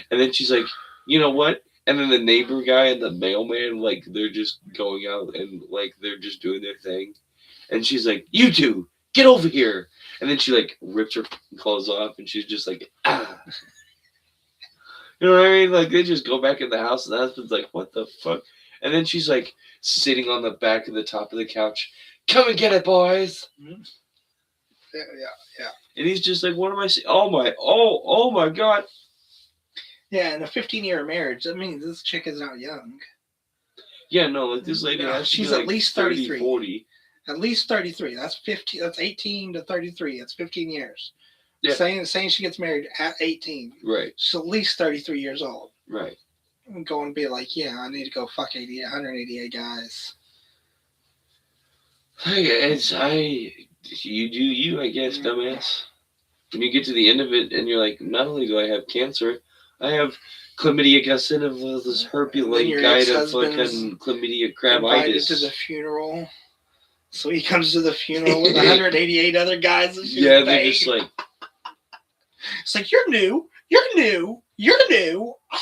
And then she's like, you know what? And then the neighbor guy and the mailman, like they're just going out and like they're just doing their thing, and she's like, "You two, get over here!" And then she like rips her clothes off, and she's just like, "Ah." You know what I mean? Like they just go back in the house, and the husband's like, "What the fuck?" And then she's like sitting on the back of the top of the couch. "Come and get it, boys." Mm-hmm. Yeah. And he's just like, "What am I saying? Oh my god." Yeah, in a 15-year marriage, that means this chick is not young. Yeah, no, like this lady has to she's be like at least 33, 40. At least 33. That's 15. That's 18 to 33. That's 15 years. Yeah. Saying she gets married at 18. Right. She's at least 33 years old. Right. I'm going to be like, yeah, I need to go fuck 188 guys. You do you, I guess, dumbass. When you get to the end of it and you're like, not only do I have cancer, I have chlamydia gossynovirus herpes fucking chlamydia crabitis. Invited to the funeral. So he comes to the funeral with 188 other guys. Yeah, they're just like... It's like, you're new. I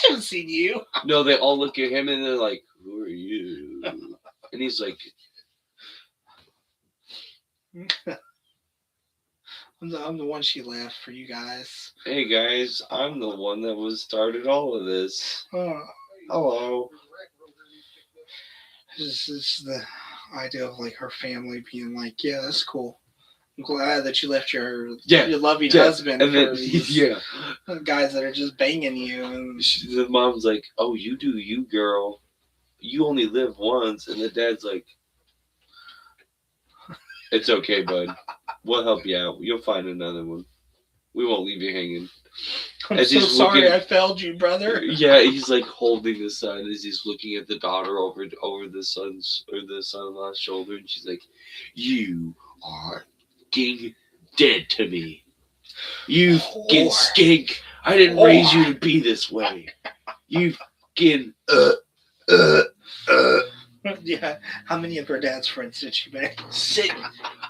haven't seen you. No, they all look at him and they're like, who are you? And he's like... I'm the one she left for you guys. Hey guys, I'm the one that started all of this. Hello. This is the idea of like her family being like, yeah, that's cool. I'm glad that you left your loving husband and then, for these guys that are just banging you. And the mom's like, oh, you do you, girl. You only live once. And the dad's like, it's okay, bud. We'll help you out. You'll find another one. We won't leave you hanging. I'm so sorry I failed you, brother. Yeah, he's like holding the son as he's looking at the daughter over the son-in-law's shoulder, and she's like, "You are fucking dead to me. You fucking skink. I didn't raise you to be this way. You fucking Yeah, how many of her dad's friends did she make? Sick.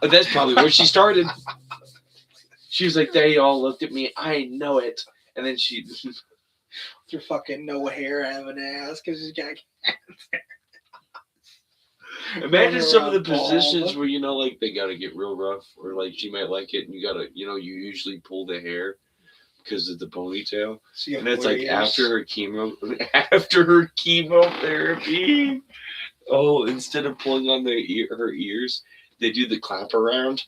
That's probably where she started. She was like, they all looked at me. I know it. And then she... With her fucking no hair having ass because she's got cancer. Imagine some of the positions where, like, they got to get real rough. Or, like, she might like it and you got to, you usually pull the hair because of the ponytail. So and it's like after her chemotherapy... Oh, instead of pulling on her ears, they do the clap around.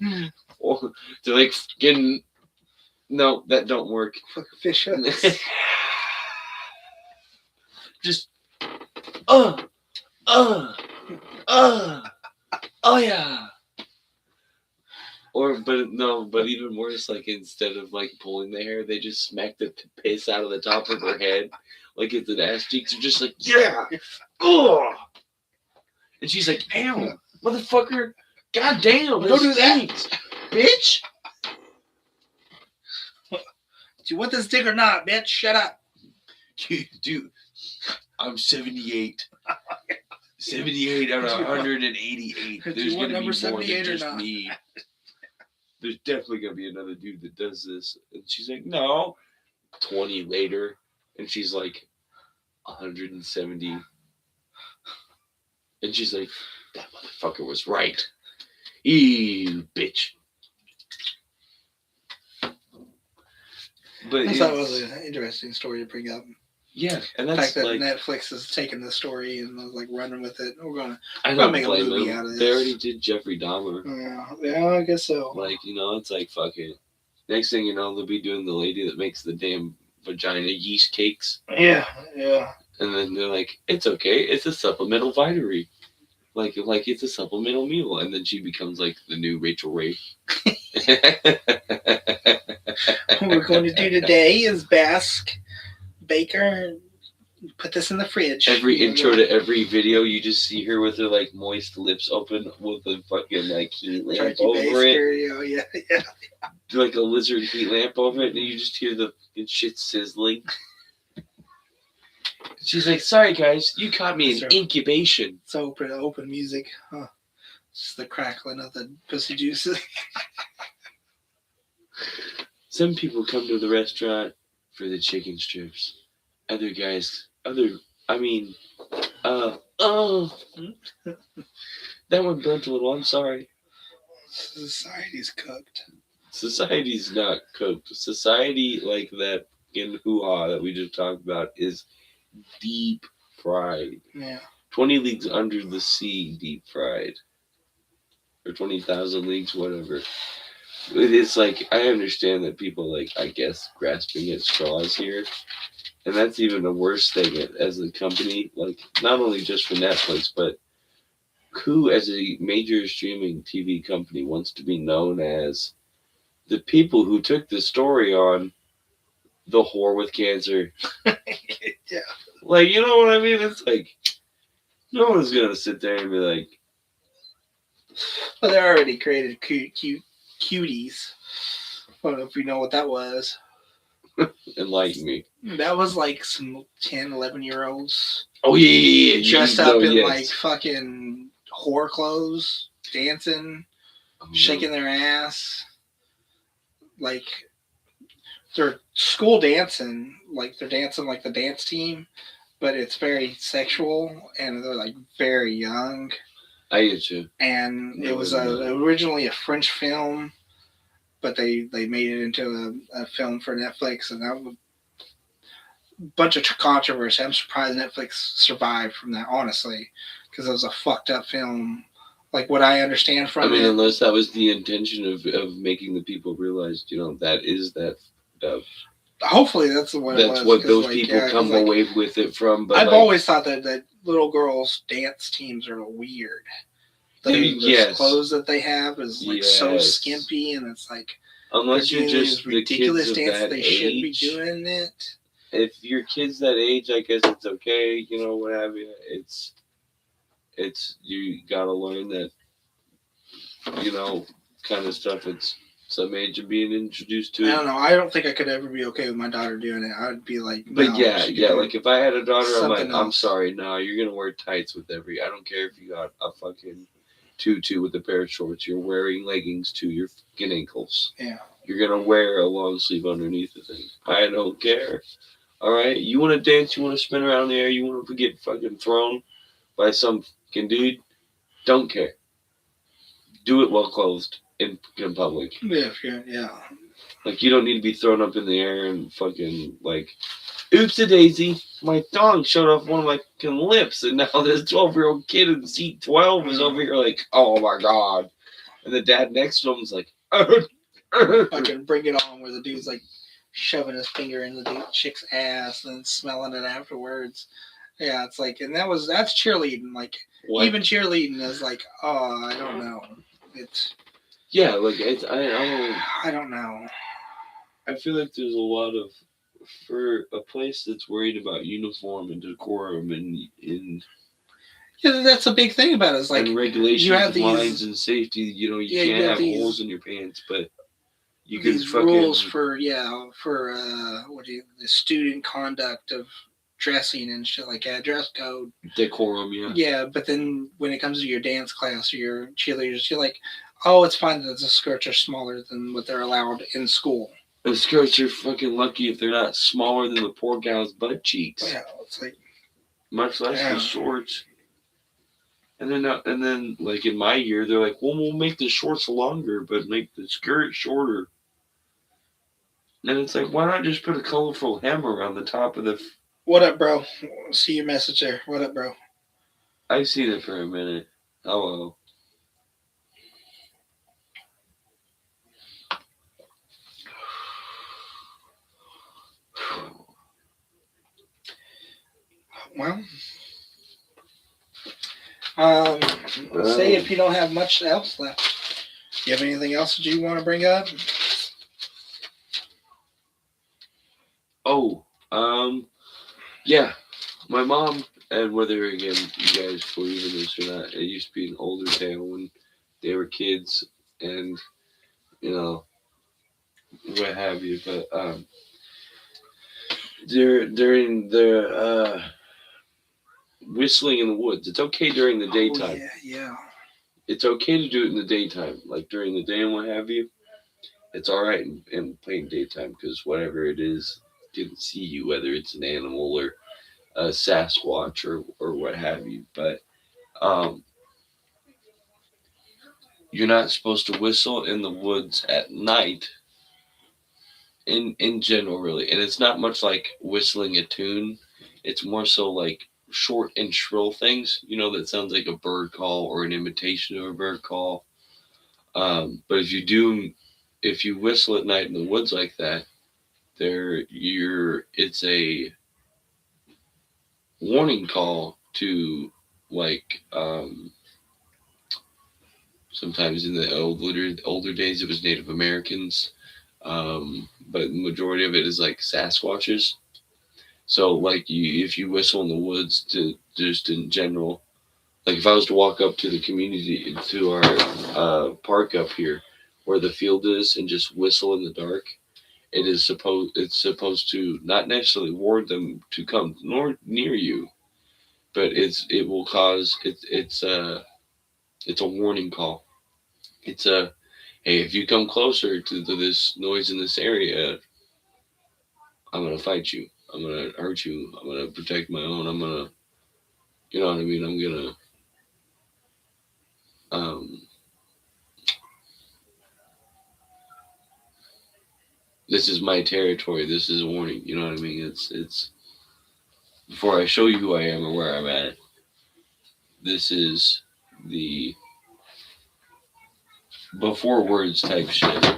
Or they're like, no, that don't work. Fucking fish hooks. Just, oh yeah. But even worse, like instead of like pulling the hair, they just smack the piss out of the top of her head, like it's an ass cheeks. They're just like, yeah, oh. And she's like, "Ow, motherfucker! God damn, don't do that, bitch! Do you want this dick or not, bitch? Shut up. Dude, I'm 78. 78 out of 188. Do There's you want gonna be number more than 78 or just not? me. There's definitely gonna be another dude that does this. And she's like, no. 20 later, and she's like 170. And she's like, that motherfucker was right. You bitch. But I thought it was an interesting story to bring up. yeah, and The that's fact that like Netflix has taken the story and was like running with it. I We're don't gonna make a blame movie them. out of this. They already did Jeffrey Dahmer. Yeah, I guess so. Like, it's like fuck it. Next thing you know, they'll be doing the lady that makes the damn vagina yeast cakes. Yeah. And then they're like, it's okay, it's a supplemental vitamin. Like it's a supplemental meal. And then she becomes like the new Rachel Ray. What we're going to do today is bask, baker, put this in the fridge. Every intro to every video, you just see her with her like moist lips open with a fucking like heat lamp over it. Yeah. Like a lizard heat lamp over it, and you just hear the shit sizzling. She's like, sorry guys, you caught me in incubation. It's open music. Huh. Just the crackling of the pussy juices. Some people come to the restaurant for the chicken strips. Other guys, that one burnt a little, I'm sorry. Society's cooked. Society's not cooked. Society like that in hoo-ha that we just talked about is deep fried. Yeah. 20 leagues under the sea, deep fried. Or 20,000 leagues, whatever. It's like, I understand that people like, I guess, grasping at straws here. And that's even a worse thing as a company. Like, not only just for Netflix, but who as a major streaming TV company wants to be known as the people who took the story on the whore with cancer. Yeah. Like, you know what I mean? It's like, no one's going to sit there and be like... Well, they already created cuties. I don't know if you know what that was. Enlighten me. That was like some 10, 11-year-olds. Oh, yeah. Dressed up in like fucking whore clothes, dancing, shaking their ass. Like, they're school dancing. Like, they're dancing like the dance team. But it's very sexual. And they're like very young. I get you. And it was originally a French film. But they made it into a film for Netflix, and that was a bunch of controversy. I'm surprised Netflix survived from that, honestly, because it was a fucked up film. Like what I understand from it. Unless that was the intention of making the people realize, that is that. Hopefully, that's what it was. That's what those people come away with it from. But I've always thought that little girls' dance teams are weird. The clothes that they have is like so skimpy, and it's like unless you're just ridiculous the kids dance, they age, should be doing it. If your kid's that age, I guess it's okay. What have you? It's you gotta learn that. Kind of stuff. It's some age of being introduced to it. I don't know. I don't think I could ever be okay with my daughter doing it. I would be like, no, but like if I had a daughter, I'm like, I'm sorry, no, you're gonna wear tights with I don't care if you got a fucking tutu with a pair of shorts. You're wearing leggings to your fucking ankles. Yeah. You're gonna wear a long sleeve underneath the thing. I don't care. All right. You want to dance? You want to spin around the air? You want to get fucking thrown by some fucking dude? Don't care. Do it while clothed in public. Yeah. Like you don't need to be thrown up in the air and fucking like. Oops-a daisy, my dog showed off one of my fucking lips, and now this 12-year-old kid in seat 12 is over here like, oh my god. And the dad next to him is like, fucking bring it on, where the dude's like shoving his finger in the chick's ass and smelling it afterwards. Yeah, it's like, and that's cheerleading. Like, what? Even cheerleading is like, oh, I don't know. It's. Yeah, like, I don't know. I feel like there's a lot of. For a place that's worried about uniform and decorum and yeah, that's a big thing about it. It's like and regulations, you have lines and safety. You can't have holes in your pants, but You can these fucking rules for the student conduct of dressing and shit like that, dress code. decorum, yeah. Yeah, but then when it comes to your dance class or your cheerleaders, you're like, oh, it's fine that the skirts are smaller than what they're allowed in school. The skirts are fucking lucky if they're not smaller than the poor gal's butt cheeks. Yeah, it's like, Much less Yeah. the shorts. And then, like in my year, they're like, well, we'll make the shorts longer, but make the skirt shorter. And it's like, why not just put a colorful hem around the top of the? what up, bro? See your message there. What up, bro? I've seen it for a minute. Hello. Well, say if you don't have much else left, you have anything else that you want to bring up? Oh, yeah. My mom, and whether again you guys believe in this or not, it used to be an older tale when they were kids, and what have you. But during the whistling in the woods, it's okay during the daytime. Oh, yeah. It's okay to do it in the daytime, like during the day and what have you. It's all right in plain daytime because whatever it is didn't see you, whether it's an animal or a Sasquatch or what have you. But you're not supposed to whistle in the woods at night. In general, really, and it's not much like whistling a tune. It's more so like short and shrill things. That sounds like a bird call or an imitation of a bird call. But if you whistle at night in the woods like that, it's a warning call to like sometimes in the older days it was Native Americans, but the majority of it is like Sasquatches. So like if you whistle in the woods to just in general, like if I was to walk up to the community to our park up here where the field is and just whistle in the dark, it's supposed to not necessarily warn them to come nor near you, but it's a warning call. It's a hey, if you come closer to this noise in this area, I'm gonna fight you. I'm gonna hurt you. I'm gonna protect my own. I'm gonna, you know what I mean. I'm gonna this is my territory. This is a warning. You know what I mean? It's before I show you who I am or where I'm at. This is the before words type shit.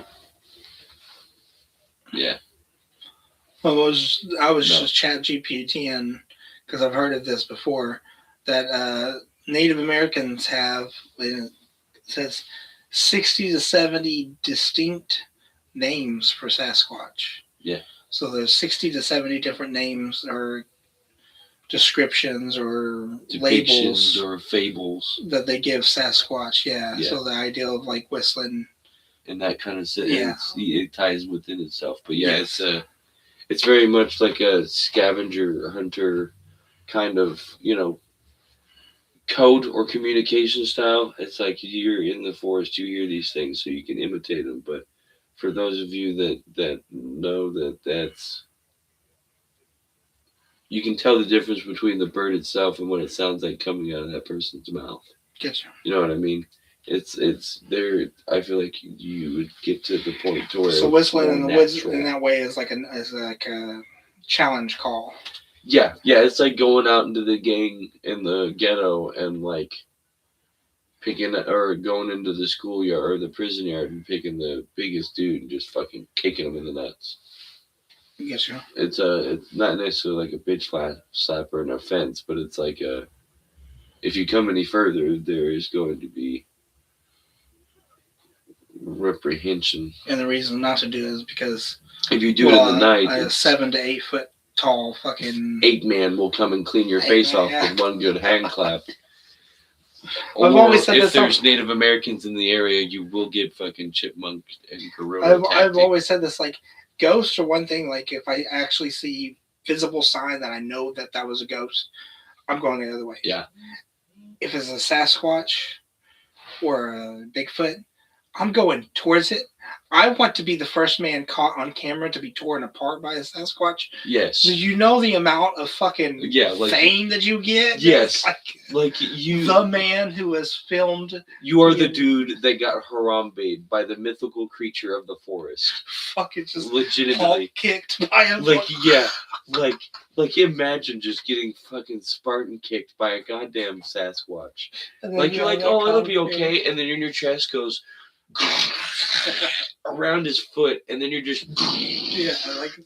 Yeah. I was just chat GPTing because I've heard of this before that Native Americans have, it says 60 to 70 distinct names for Sasquatch. Yeah. So there's 60 to 70 different names or descriptions or labels or fables that they give Sasquatch. Yeah. So the idea of like whistling and that kind of shit, Yeah. it ties within itself. But yeah, it's very much like a scavenger hunter kind of code or communication style. It's like you're in the forest, you hear these things, so you can imitate them. But for those of you that know that's you can tell the difference between the bird itself and what it sounds like coming out of that person's mouth. Get you. You know what I mean? It's there. I feel like you would get to the point to where so whistling in the woods in that way is like a challenge call. Yeah, it's like going out into the gang in the ghetto and like picking or going into the schoolyard or the prison yard and picking the biggest dude and just fucking kicking him in the nuts. Yes, yeah. It's not necessarily like a bitch slap or an offense, but it's like if you come any further, there is going to be reprehension. And the reason not to do it is because if you do it in the night, a 7 to 8 foot tall fucking 8 man will come and clean your face off with one good hand clap. Or always said if this. there's Native Americans in the area, you will get fucking chipmunk and gorilla I've tactic. always said this. Like ghosts are one thing. Like if I actually see visible sign that I know that was a ghost, I'm going the other way. Yeah. If it's a Sasquatch or a Bigfoot, I'm going towards it. I want to be the first man caught on camera to be torn apart by a Sasquatch. Yes. Do you know the amount of fucking fame that you get? Yes. Like you, the man who has filmed. You are the dude that got Harambe'd by the mythical creature of the forest. Fucking just legitimately kicked by him. Like imagine just getting fucking Spartan kicked by a goddamn Sasquatch. Like you're like, oh, it'll be okay, and then your chest goes around his foot, and then you're just like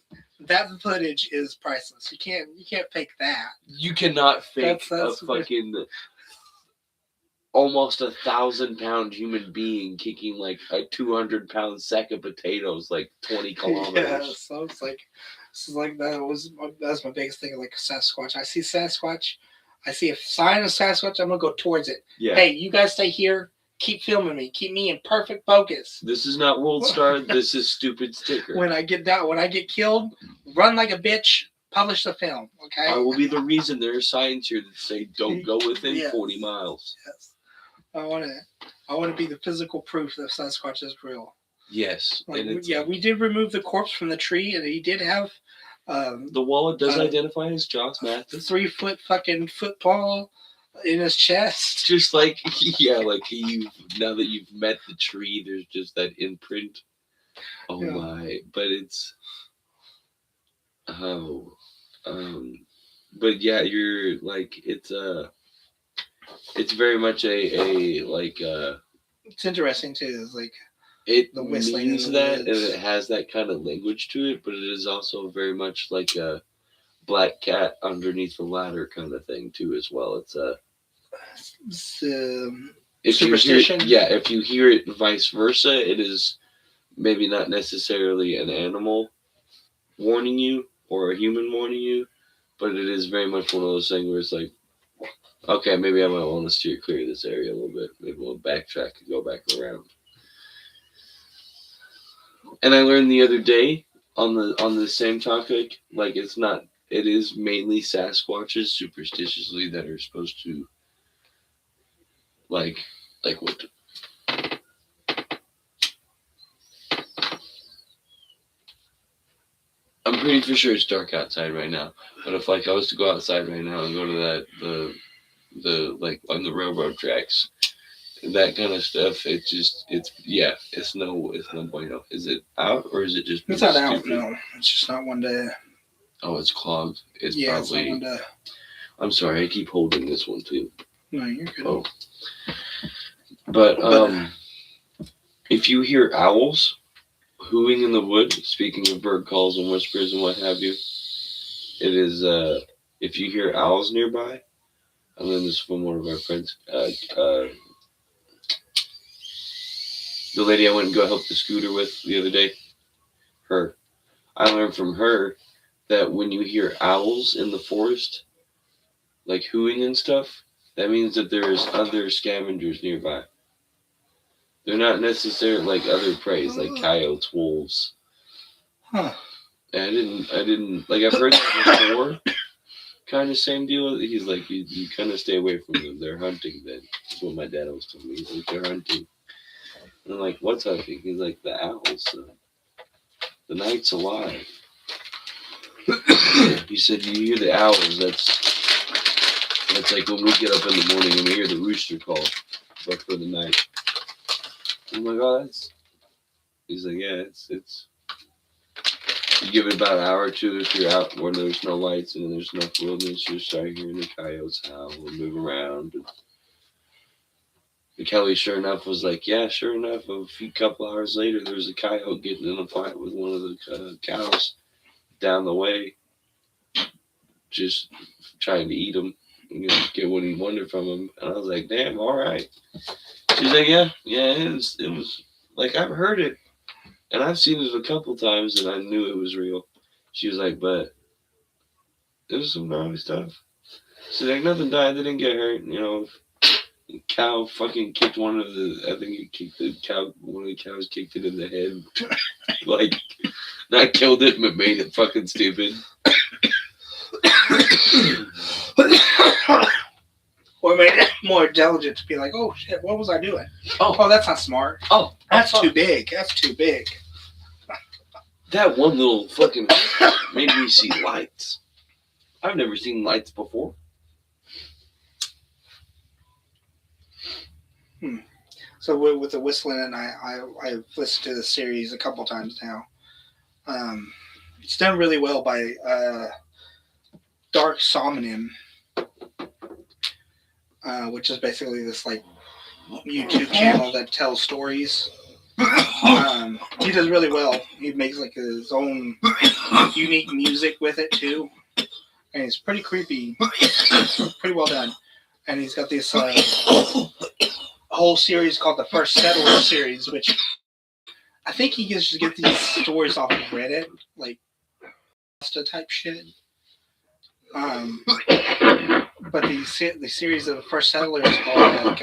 that footage is priceless. You can't fake that. You cannot fake a fucking almost 1,000-pound human being kicking like a 200-pound sack of potatoes like 20 kilometers. Yeah, so it's like that's my biggest thing. Like Sasquatch, I see Sasquatch, I see a sign of Sasquatch, I'm gonna go towards it. Yeah. Hey, you guys stay here. Keep filming me. Keep me in perfect focus. This is not World Star. This is stupid sticker. When I get killed, run like a bitch. Publish the film, okay? I will be the reason there are signs here that say don't go within 40 miles. Yes. I want to be the physical proof that Sasquatch is real. Yes. We did remove the corpse from the tree, and he did have the wallet does identify as Josh Mathis. 3-foot fucking football in his chest. Just like now that you've met the tree, there's just that imprint. Oh my! But it's but yeah, you're like it's very much it's interesting too. It's like it the whistling means that, and it has that kind of language to it, but it is also very much like a black cat underneath the ladder kind of thing too, as well. It's superstition. If you hear it vice versa, it is maybe not necessarily an animal warning you or a human warning you, but it is very much one of those things where it's like, okay, maybe I might want to steer clear of this area a little bit. Maybe we'll backtrack and go back around. And I learned the other day on the same topic, like it is mainly Sasquatches superstitiously that are supposed to like what. I'm pretty for sure it's dark outside right now. But if I was to go outside right now and go to the like on the railroad tracks, that kind of stuff, it's no bueno. Is it out or is it just? It's not out. No, it's just not one day. Oh, it's clogged. It's probably. It's not one day. I'm sorry, I keep holding this one too. No, you're good. Oh. But if you hear owls hooting in the wood, speaking of bird calls and whispers and what have you, it is if you hear owls nearby, I learned this from one of our friends. The lady I went and go help the scooter with the other day, I learned from her that when you hear owls in the forest, like hooting and stuff, that means that there's other scavengers nearby. They're not necessarily like other prey, like coyotes, wolves. Huh. And I didn't like I've heard that before. Kind of same deal. He's like, you kind of stay away from them. They're hunting then. That's what my dad always told me. He's like, they're hunting. And I'm like, what's hunting? He's like, the owls. The night's alive. He said, you hear the owls. That's like when we get up in the morning and we hear the rooster call, but for the night. I'm like, oh, he's like, yeah, it's. You give it about an hour or two if you're out where there's no lights and there's no wilderness, you start hearing the coyotes howl and move around. And the Kelly, sure enough, was like, yeah, sure enough, a couple hours later, there was a coyote getting in a fight with one of the cows down the way, just trying to eat him, get what he wanted from him. And I was like, damn, all right. She's like, yeah, it was like, I've heard it. And I've seen it a couple times, and I knew it was real. She was like, but it was some gnarly stuff. She's like, nothing died. They didn't get hurt. Cow fucking kicked one of the. I think it kicked the cow. One of the cows kicked it in the head. Like, not killed it, but made it fucking stupid. Or made it more intelligent to be like, oh shit, what was I doing? Oh, that's not smart. Oh, That's too big. That's too big. That one little fucking made me see lights. I've never seen lights before. So with the whistling, and I've listened to the series a couple times now. It's done really well by Dark Somnium, which is basically this like YouTube channel that tells stories. He does really well. He makes like his own unique music with it too, and it's pretty creepy, pretty well done. And he's got this whole series called the First Settler series, which I think he just get these stories off of Reddit, like type shit. But the series of the First Settlers are like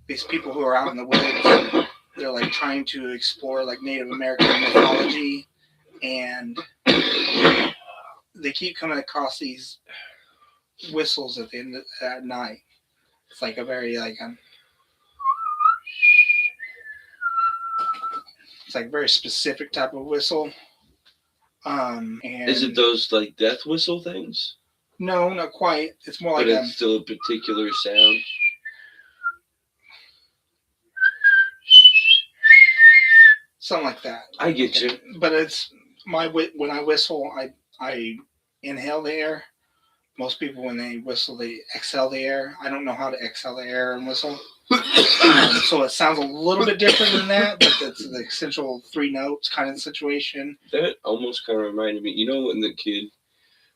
these people who are out in the woods. They're like trying to explore like Native American mythology, and they keep coming across these whistles at the end at night. It's like a very like it's like a very specific type of whistle. And Is it those like death whistle things? No, not quite. It's more like but it's still a particular sound. Something like that. I get you. But it's when I whistle, I inhale the air. Most people, when they whistle, they exhale the air. I don't know how to exhale the air and whistle. So it sounds a little bit different than that, but it's the essential 3 notes kind of situation. That almost kind of reminded me, you know, when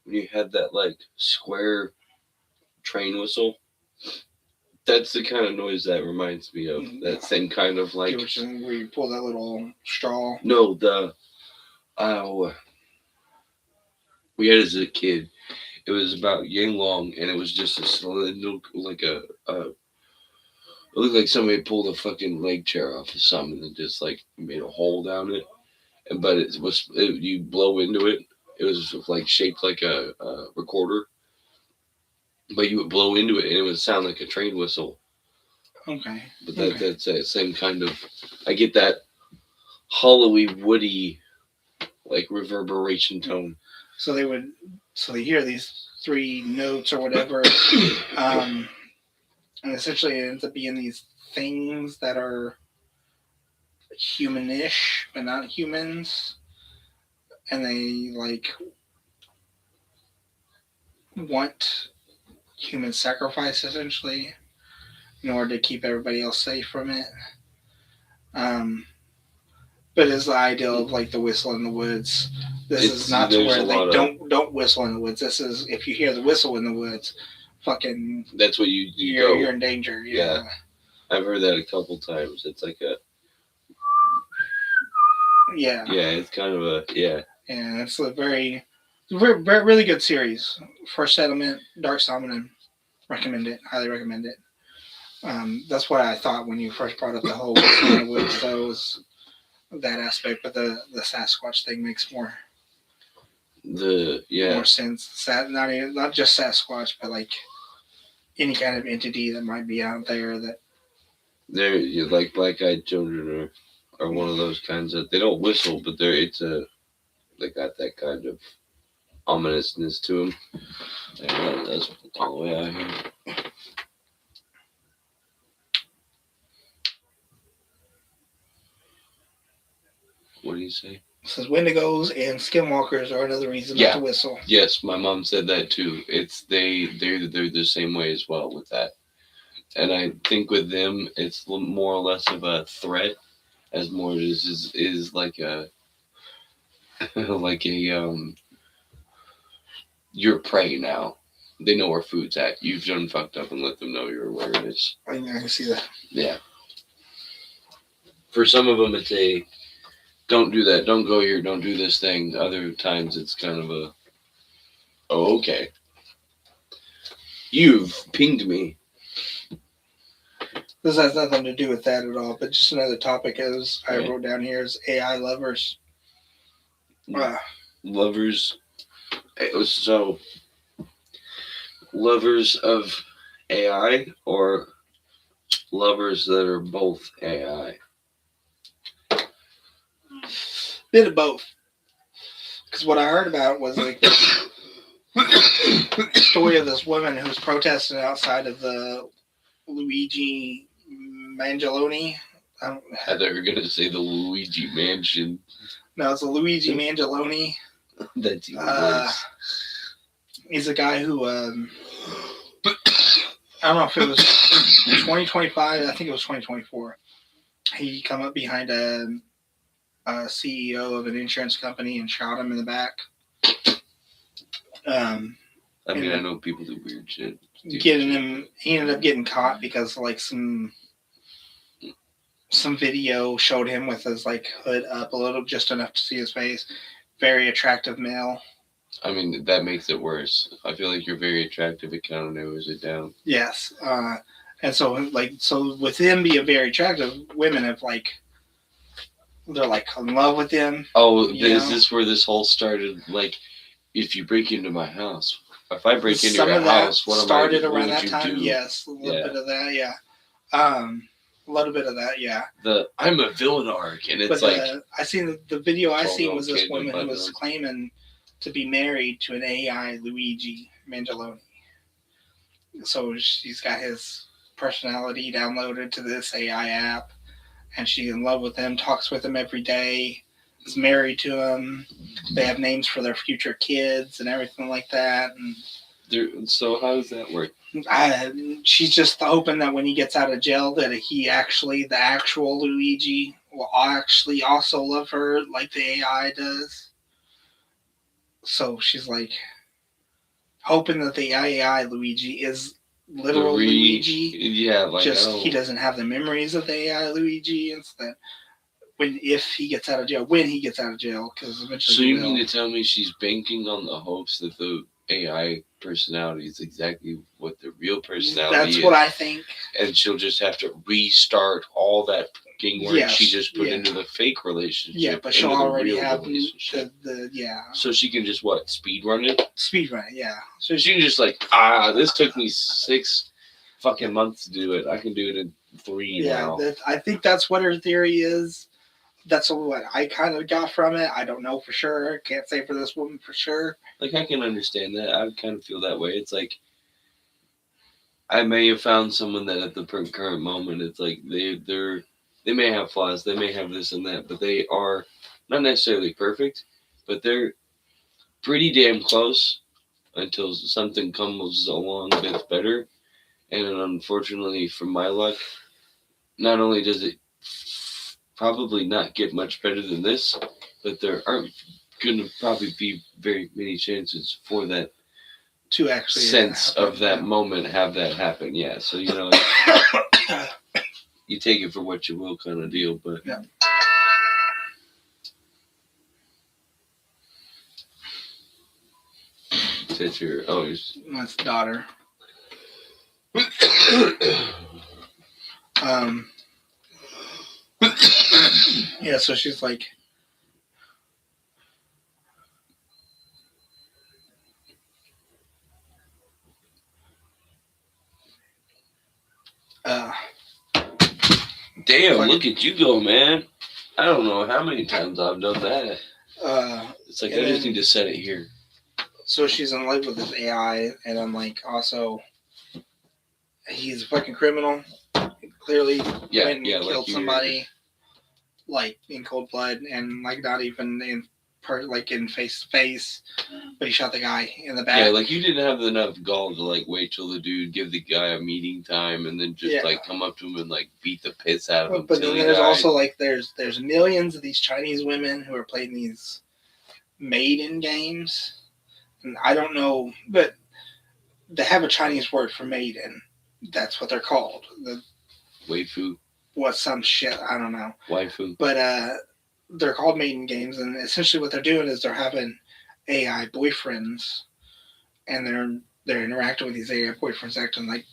you had that like square train whistle, that's the kind of noise that reminds me of. That same kind of like where you pull that little straw. No, we had as a kid. It was about yang long, and it was just a little like it looked like somebody pulled a fucking leg chair off of something and just like made a hole down it. But you blow into it. It was like shaped like a recorder, but you would blow into it and it would sound like a train whistle. Okay. But that's that same kind of. I get that hollowy, woody, like reverberation tone. So they hear these 3 notes or whatever, and essentially it ends up being these things that are humanish but not humans, and they like want human sacrifice essentially in order to keep everybody else safe from it. But it's the idea of like the whistle in the woods. This is not to where they don't whistle in the woods. This is if you hear the whistle in the woods, fucking. That's what you're in danger. Yeah. I've heard that a couple times. It's like a. Yeah. Yeah, it's kind of a yeah. And it's a very, really good series. First Settlement, Dark Somnium. Recommend it. Highly recommend it. That's what I thought when you first brought up the whole whistle in the woods. That was that aspect, but the Sasquatch thing makes more sense. Not just Sasquatch, but like any kind of entity that might be out there that they're like black-eyed children are one of those kinds that they don't whistle, but they got that kind of ominousness to them. That's all the way out here. What do you say? It says Wendigos and Skinwalkers are another reason not to whistle. Yes, my mom said that too. It's they're the same way as well with that. And I think with them, it's more or less of a threat, as more is like a you're prey now. They know where food's at. You've done fucked up and let them know you're where it is. I can see that. Yeah. For some of them, it's a don't do that, don't go here, don't do this thing. Other times, it's kind of a oh, okay. You've pinged me. This has nothing to do with that at all, but just another topic as I Right. wrote down here is AI lovers. Lovers. So, lovers of AI or lovers that are both AI? Bit of both. Because what I heard about was like the story of this woman who's protesting outside of the Luigi Mangioloni. I thought you were going to say the Luigi Mansion. No, it's a Luigi Mangioloni. That's even worse. He's a guy who, I don't know if it was 2025, I think it was 2024. He come up behind a CEO of an insurance company and shot him in the back. I mean, I know people do weird shit. He ended up getting caught because like some video showed him with his like hood up a little, just enough to see his face. Very attractive male. I mean, that makes it worse. I feel like you're very attractive. It kind of narrows it down. Yes, and so with him being very attractive, women have like they're like in love with him. Oh, is this where this whole started? Like, if you break into my house, if I break into your house, what started am I? Around that you time? do? Yes, a little bit of that. Yeah, a little bit of that. Yeah. I'm a villain arc, and it's I seen the video I seen was this kid woman with who was claiming to be married to an AI Luigi Mangioloni. So she's got his personality downloaded to this AI app, and she's in love with him, talks with him every day, is married to him. They have names for their future kids and everything like that. And so how does that work? She's just hoping that when he gets out of jail that the actual Luigi, will actually also love her like the AI does. So she's like hoping that the AI Luigi is literal Luigi. Yeah, like he doesn't have the memories of the AI Luigi, and so that when he gets out of jail, because eventually. So you mean to tell me she's banking on the hopes that the AI personality is exactly what the real personality is? That's what I think. And she'll just have to restart all that fucking work she just put into the fake relationship. Yeah, but she'll already have So she can just speed run it? Speed run it, yeah. So she can just this took me 6 fucking months to do it. I can do it in 3 now. I think that's what her theory is. That's what I kind of got from it. I don't know for sure. Can't say for this woman for sure. Like, I can understand that. I kind of feel that way. It's like I may have found someone that at the current moment, it's like they may have flaws, they may have this and that, but they are not necessarily perfect, but they're pretty damn close until something comes along that's better. And unfortunately, for my luck, not only does it probably not get much better than this, but there aren't going to probably be very many chances for that to actually sense of that moment have that happen. Yeah, so you take it for what you will kind of deal, but yeah. That's your that's daughter. Yeah, so she's like damn, look at you go, man. I don't know how many times I've done that. It's like I just need to set it here. So she's in love with this AI, and I'm like, also, he's a fucking criminal. Clearly, went and killed somebody, like in cold blood, and like not even in face to face, but he shot the guy in the back. Yeah, like you didn't have enough gall to like wait till the dude give the guy a meeting time and then just like come up to him and like beat the piss out of him. But then there's also like there's millions of these Chinese women who are playing these maiden games. And I don't know, but they have a Chinese word for maiden. That's what they're called. The waifu. What some shit, I don't know. Waifu. But they're called maiden games, and essentially what they're doing is they're having AI boyfriends, and they're interacting with these AI boyfriends, acting like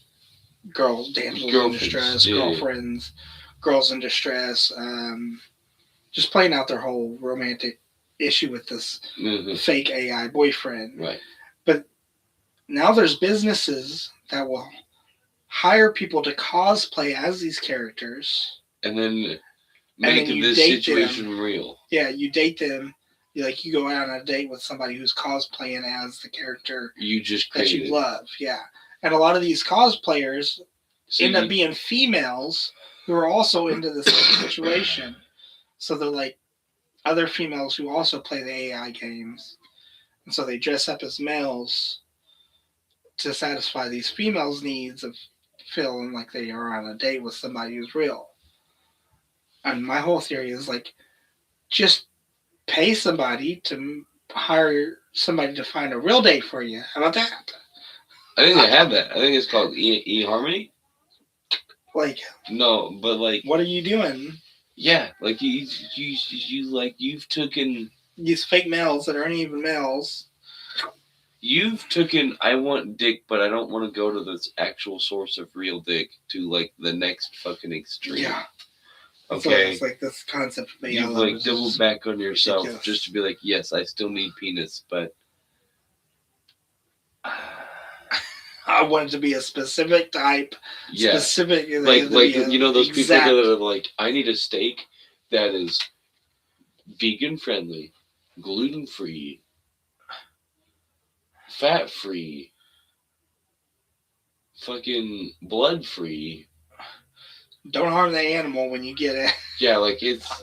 girls, damsels in distress, girlfriends, girls in distress, just playing out their whole romantic issue with this fake AI boyfriend. Right. But now there's businesses that will hire people to cosplay as these characters. And then make this situation real. Yeah, you date them. You go out on a date with somebody who's cosplaying as the character you just created. That you love. Yeah. And a lot of these cosplayers end up being females who are also into this situation. So they're like other females who also play the AI games. And so they dress up as males to satisfy these females' needs of feeling like they are on a date with somebody who's real. And my whole theory is just pay somebody to hire somebody to find a real date for you. How about that? I think they have that. I think it's called eHarmony. No, but what are you doing? Yeah, you've taken these fake males that aren't even males. You've taken I want dick, but I don't want to go to this actual source of real dick to the next fucking extreme. Yeah. Okay. So it's this concept of you've doubled back on yourself ridiculous. Just to be yes, I still need penis, but I want it to be a specific type. Yeah. Specific. Those people that are I need a steak that is vegan friendly, gluten free, fat free, fucking blood free. Don't harm the animal when you get it. Yeah, it's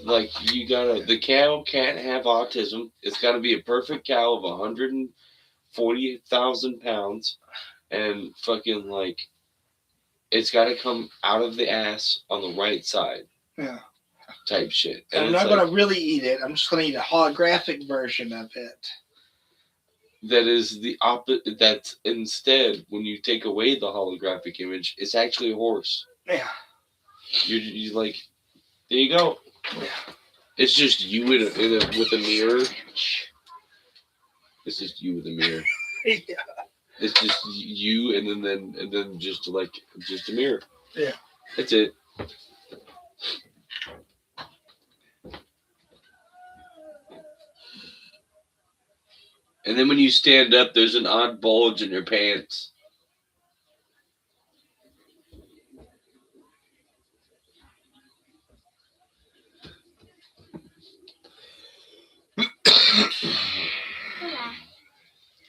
you gotta. The cow can't have autism. It's gotta be a perfect cow of 140,000 pounds, and fucking it's gotta come out of the ass on the right side. Yeah. Type shit. And I'm not gonna really eat it. I'm just gonna eat a holographic version of it. That is the opposite. That's instead when you take away the holographic image, it's actually a horse. Yeah. You there you go. Yeah. It's just you with a mirror. It's just you with a mirror. Yeah. It's just you and then just a mirror. Yeah. That's it. And then when you stand up, there's an odd bulge in your pants.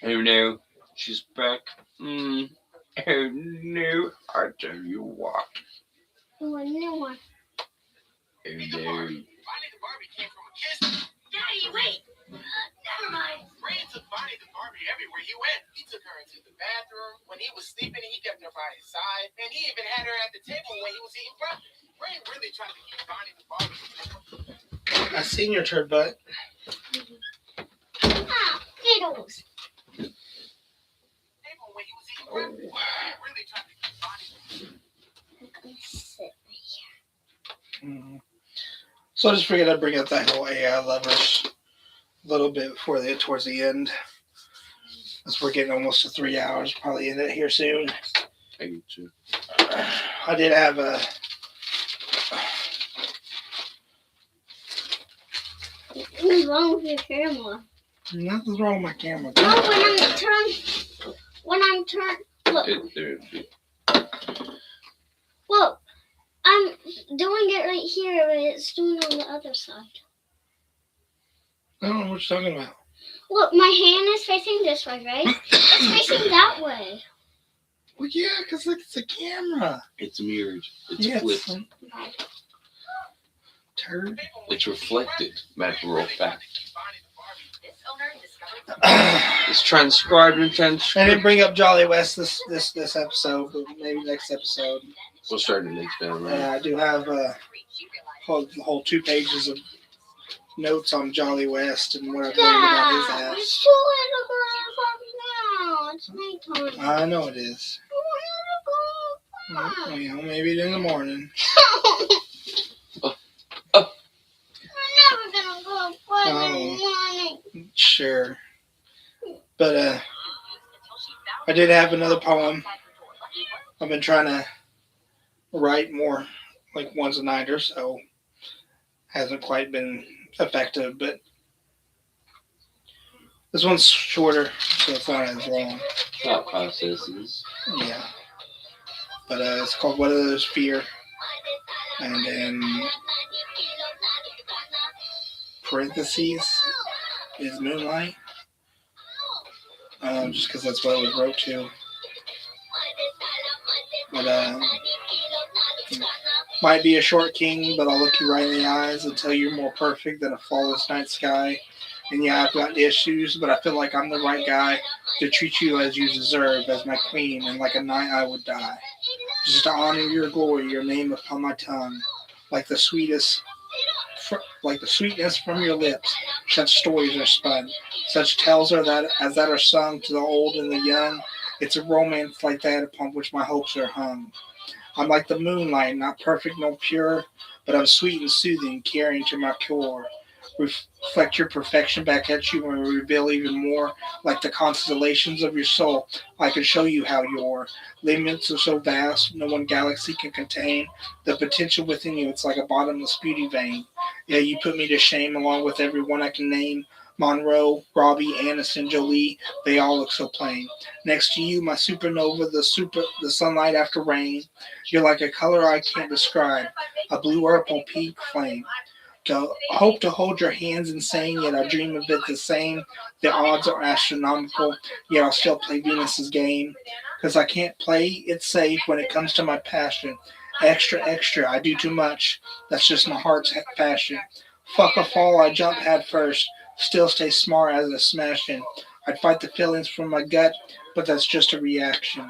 Oh no, she's back. Oh no, I tell you what. Oh no. Oh no. Daddy, wait! Never mind. Ray took Bonnie the Barbie everywhere he went. He took her into the bathroom. When he was sleeping, he kept her by his side. And he even had her at the table when he was eating breakfast. Ray really tried to keep Bonnie the Barbie. I seen your turd butt. Ah, Skittles. When he was eating breakfast, Ray really tried to keep Bonnie. Sit here. Mm-hmm. So I just figured I'd bring up that whole AI lovers a little bit towards the end. As we're getting almost to 3 hours, probably end it here soon. I get you. I did have a. What's wrong with your camera? Nothing's wrong with my camera. No, when I'm turned, look. Look, I'm doing it right here, but it's doing it on the other side. I don't know what you're talking about. Look, my hand is facing this way, right? It's facing that way. Well, yeah, because it's a camera. It's mirrored. It's flipped. Turd. It's reflected, matter of fact. It's transcribed and transcribed. I didn't bring up Jolly West this episode, but maybe next episode. We'll start it next time, right? I do have whole 2 pages of notes on Jolly West and what I've learned about his ass. It's too late to go now. It's nighttime. I know it is. Well, maybe in the morning. I'm never gonna go play in the morning. Sure. But I did have another poem. I've been trying to write more like once a night or so. Hasn't quite been effective, but this one's shorter, so it's not as long. Thought processes. Yeah. But it's called What Others Fear. And then parentheses is Moonlight. Just because that's what it was wrote to. But might be a short king, but I'll look you right in the eyes and tell you're more perfect than a flawless night sky. And yeah, I've got issues, but I feel like I'm the right guy to treat you as you deserve, as my queen, and like a knight I would die. Just to honor your glory, your name upon my tongue, like the sweetness from your lips. Such stories are spun, such tales are that are sung to the old and the young. It's a romance like that upon which my hopes are hung. I'm like the moonlight, not perfect nor pure, but I'm sweet and soothing, caring to my core. Reflect your perfection back at you and reveal even more, like the constellations of your soul. I can show you how your limits are so vast, no one galaxy can contain the potential within you. It's like a bottomless beauty vein. Yeah, you put me to shame along with everyone I can name. Monroe, Robbie, Aniston, Jolie, they all look so plain. Next to you, my supernova, the sunlight after rain. You're like a color I can't describe, a blue purple peak flame. Hope to hold your hands insane, yet I dream of it the same. The odds are astronomical, yet I'll still play Venus's game. Because I can't play it safe when it comes to my passion. Extra, extra, I do too much. That's just my heart's passion. Fuck a fall, I jump head first. Still stay smart as a smashing. I'd fight the feelings from my gut, but that's just a reaction.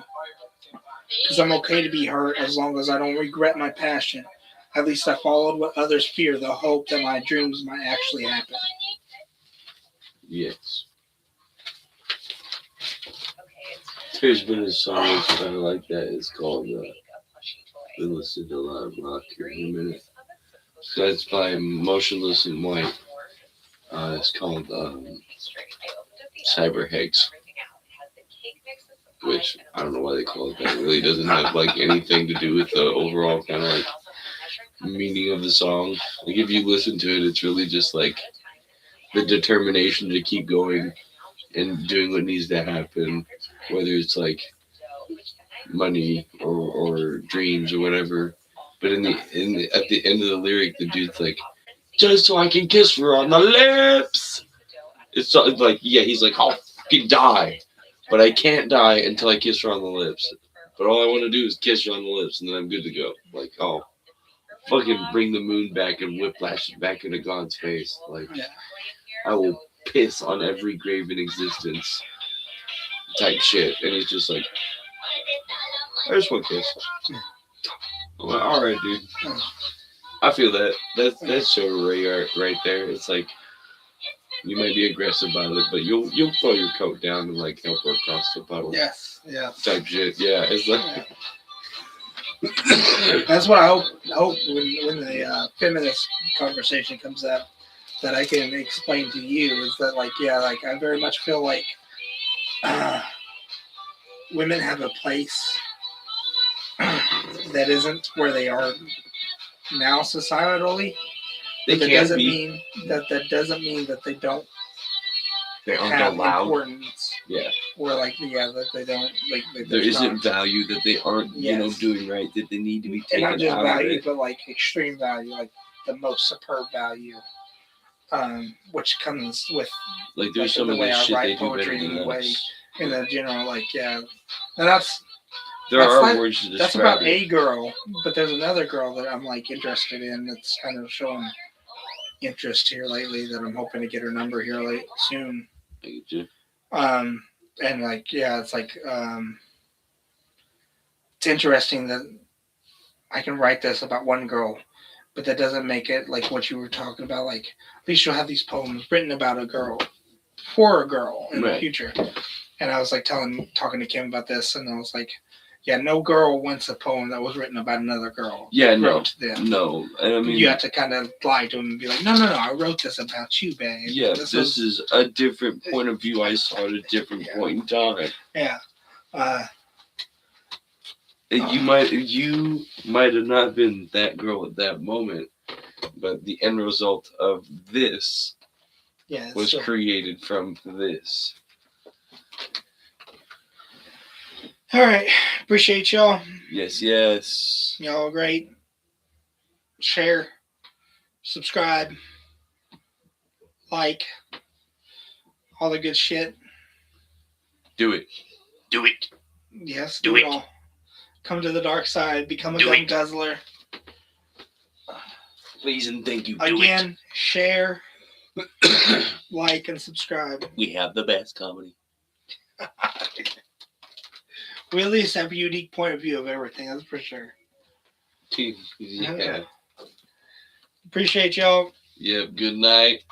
Because I'm okay to be hurt as long as I don't regret my passion. At least I followed what others fear, the hope that my dreams might actually happen. Yes. There's been a song kind of like that. It's called, been listening to a lot of rock here in a minute. So it's by Motionless in White. It's called Cyber Hex, which I don't know why they call it that. It really doesn't have like anything to do with the overall kind of like meaning of the song. Like if you listen to it, it's really just like the determination to keep going and doing what needs to happen, whether it's like money or dreams or whatever. But at the end of the lyric, the dude's like, just so I can kiss her on the lips. It's like, yeah, he's like, I'll fucking die, but I can't die until I kiss her on the lips. But all I want to do is kiss her on the lips, and then I'm good to go. Like, oh, fucking bring the moon back and whiplash it back into God's face. Like, I will piss on every grave in existence. Type shit. And he's just like, I just want to kiss. I'm like, all right, dude. I feel that. That's so rare right there. It's like, you might be aggressive about it, but you'll throw your coat down and like help her across the puddle. Yes, yeah. Type shit. Yeah, it's like. That's what I hope when the feminist conversation comes up, that I can explain to you is that like, yeah, like I very much feel like women have a place that isn't where they are now societally. They that can't doesn't be. mean that doesn't mean that they don't They aren't have allowed. importance. Yeah. Or like, yeah, that they don't like. There isn't value that they aren't, doing right. That they need to be and taken not just out value, of it. but like extreme value, like the most superb value, which comes with Like there's like, some the of way this I shit they write do better poetry than anyway. us. In the general, like, yeah, and that's There that's are like- words to describe that's about it. a girl, but there's another girl that I'm like interested in that's kind of showing interest here lately that I'm hoping to get her number here soon. I get you. And like, yeah, it's like it's interesting that I can write this about one girl, but that doesn't make it like what you were talking about. Like, at least you'll have these poems written about a girl for a girl in the Right. future. And I was like talking to Kim about this, and I was like, yeah, no girl wants a poem that was written about another girl. Yeah, no, wrote to them. no. And I mean, You have to kind of lie to them and be like, no, I wrote this about you, babe. yeah, this is a different point of view. I saw at a different point in time. Yeah. You might have not been that girl at that moment, but the end result of this Yeah, was so, created from this. all right. Appreciate y'all. Yes, yes. Y'all are great. Share, subscribe, like, all the good shit. Do it. Do it. Yes, Do do it. it all. Come to the dark side. Become a Do gum it. guzzler. Please and thank you. Again, share, Do it. like, and subscribe. We have the best comedy. We at least have a unique point of view of everything, that's for sure. Yeah. Appreciate y'all. Yep. Good night.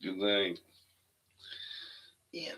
Good night. Yeah.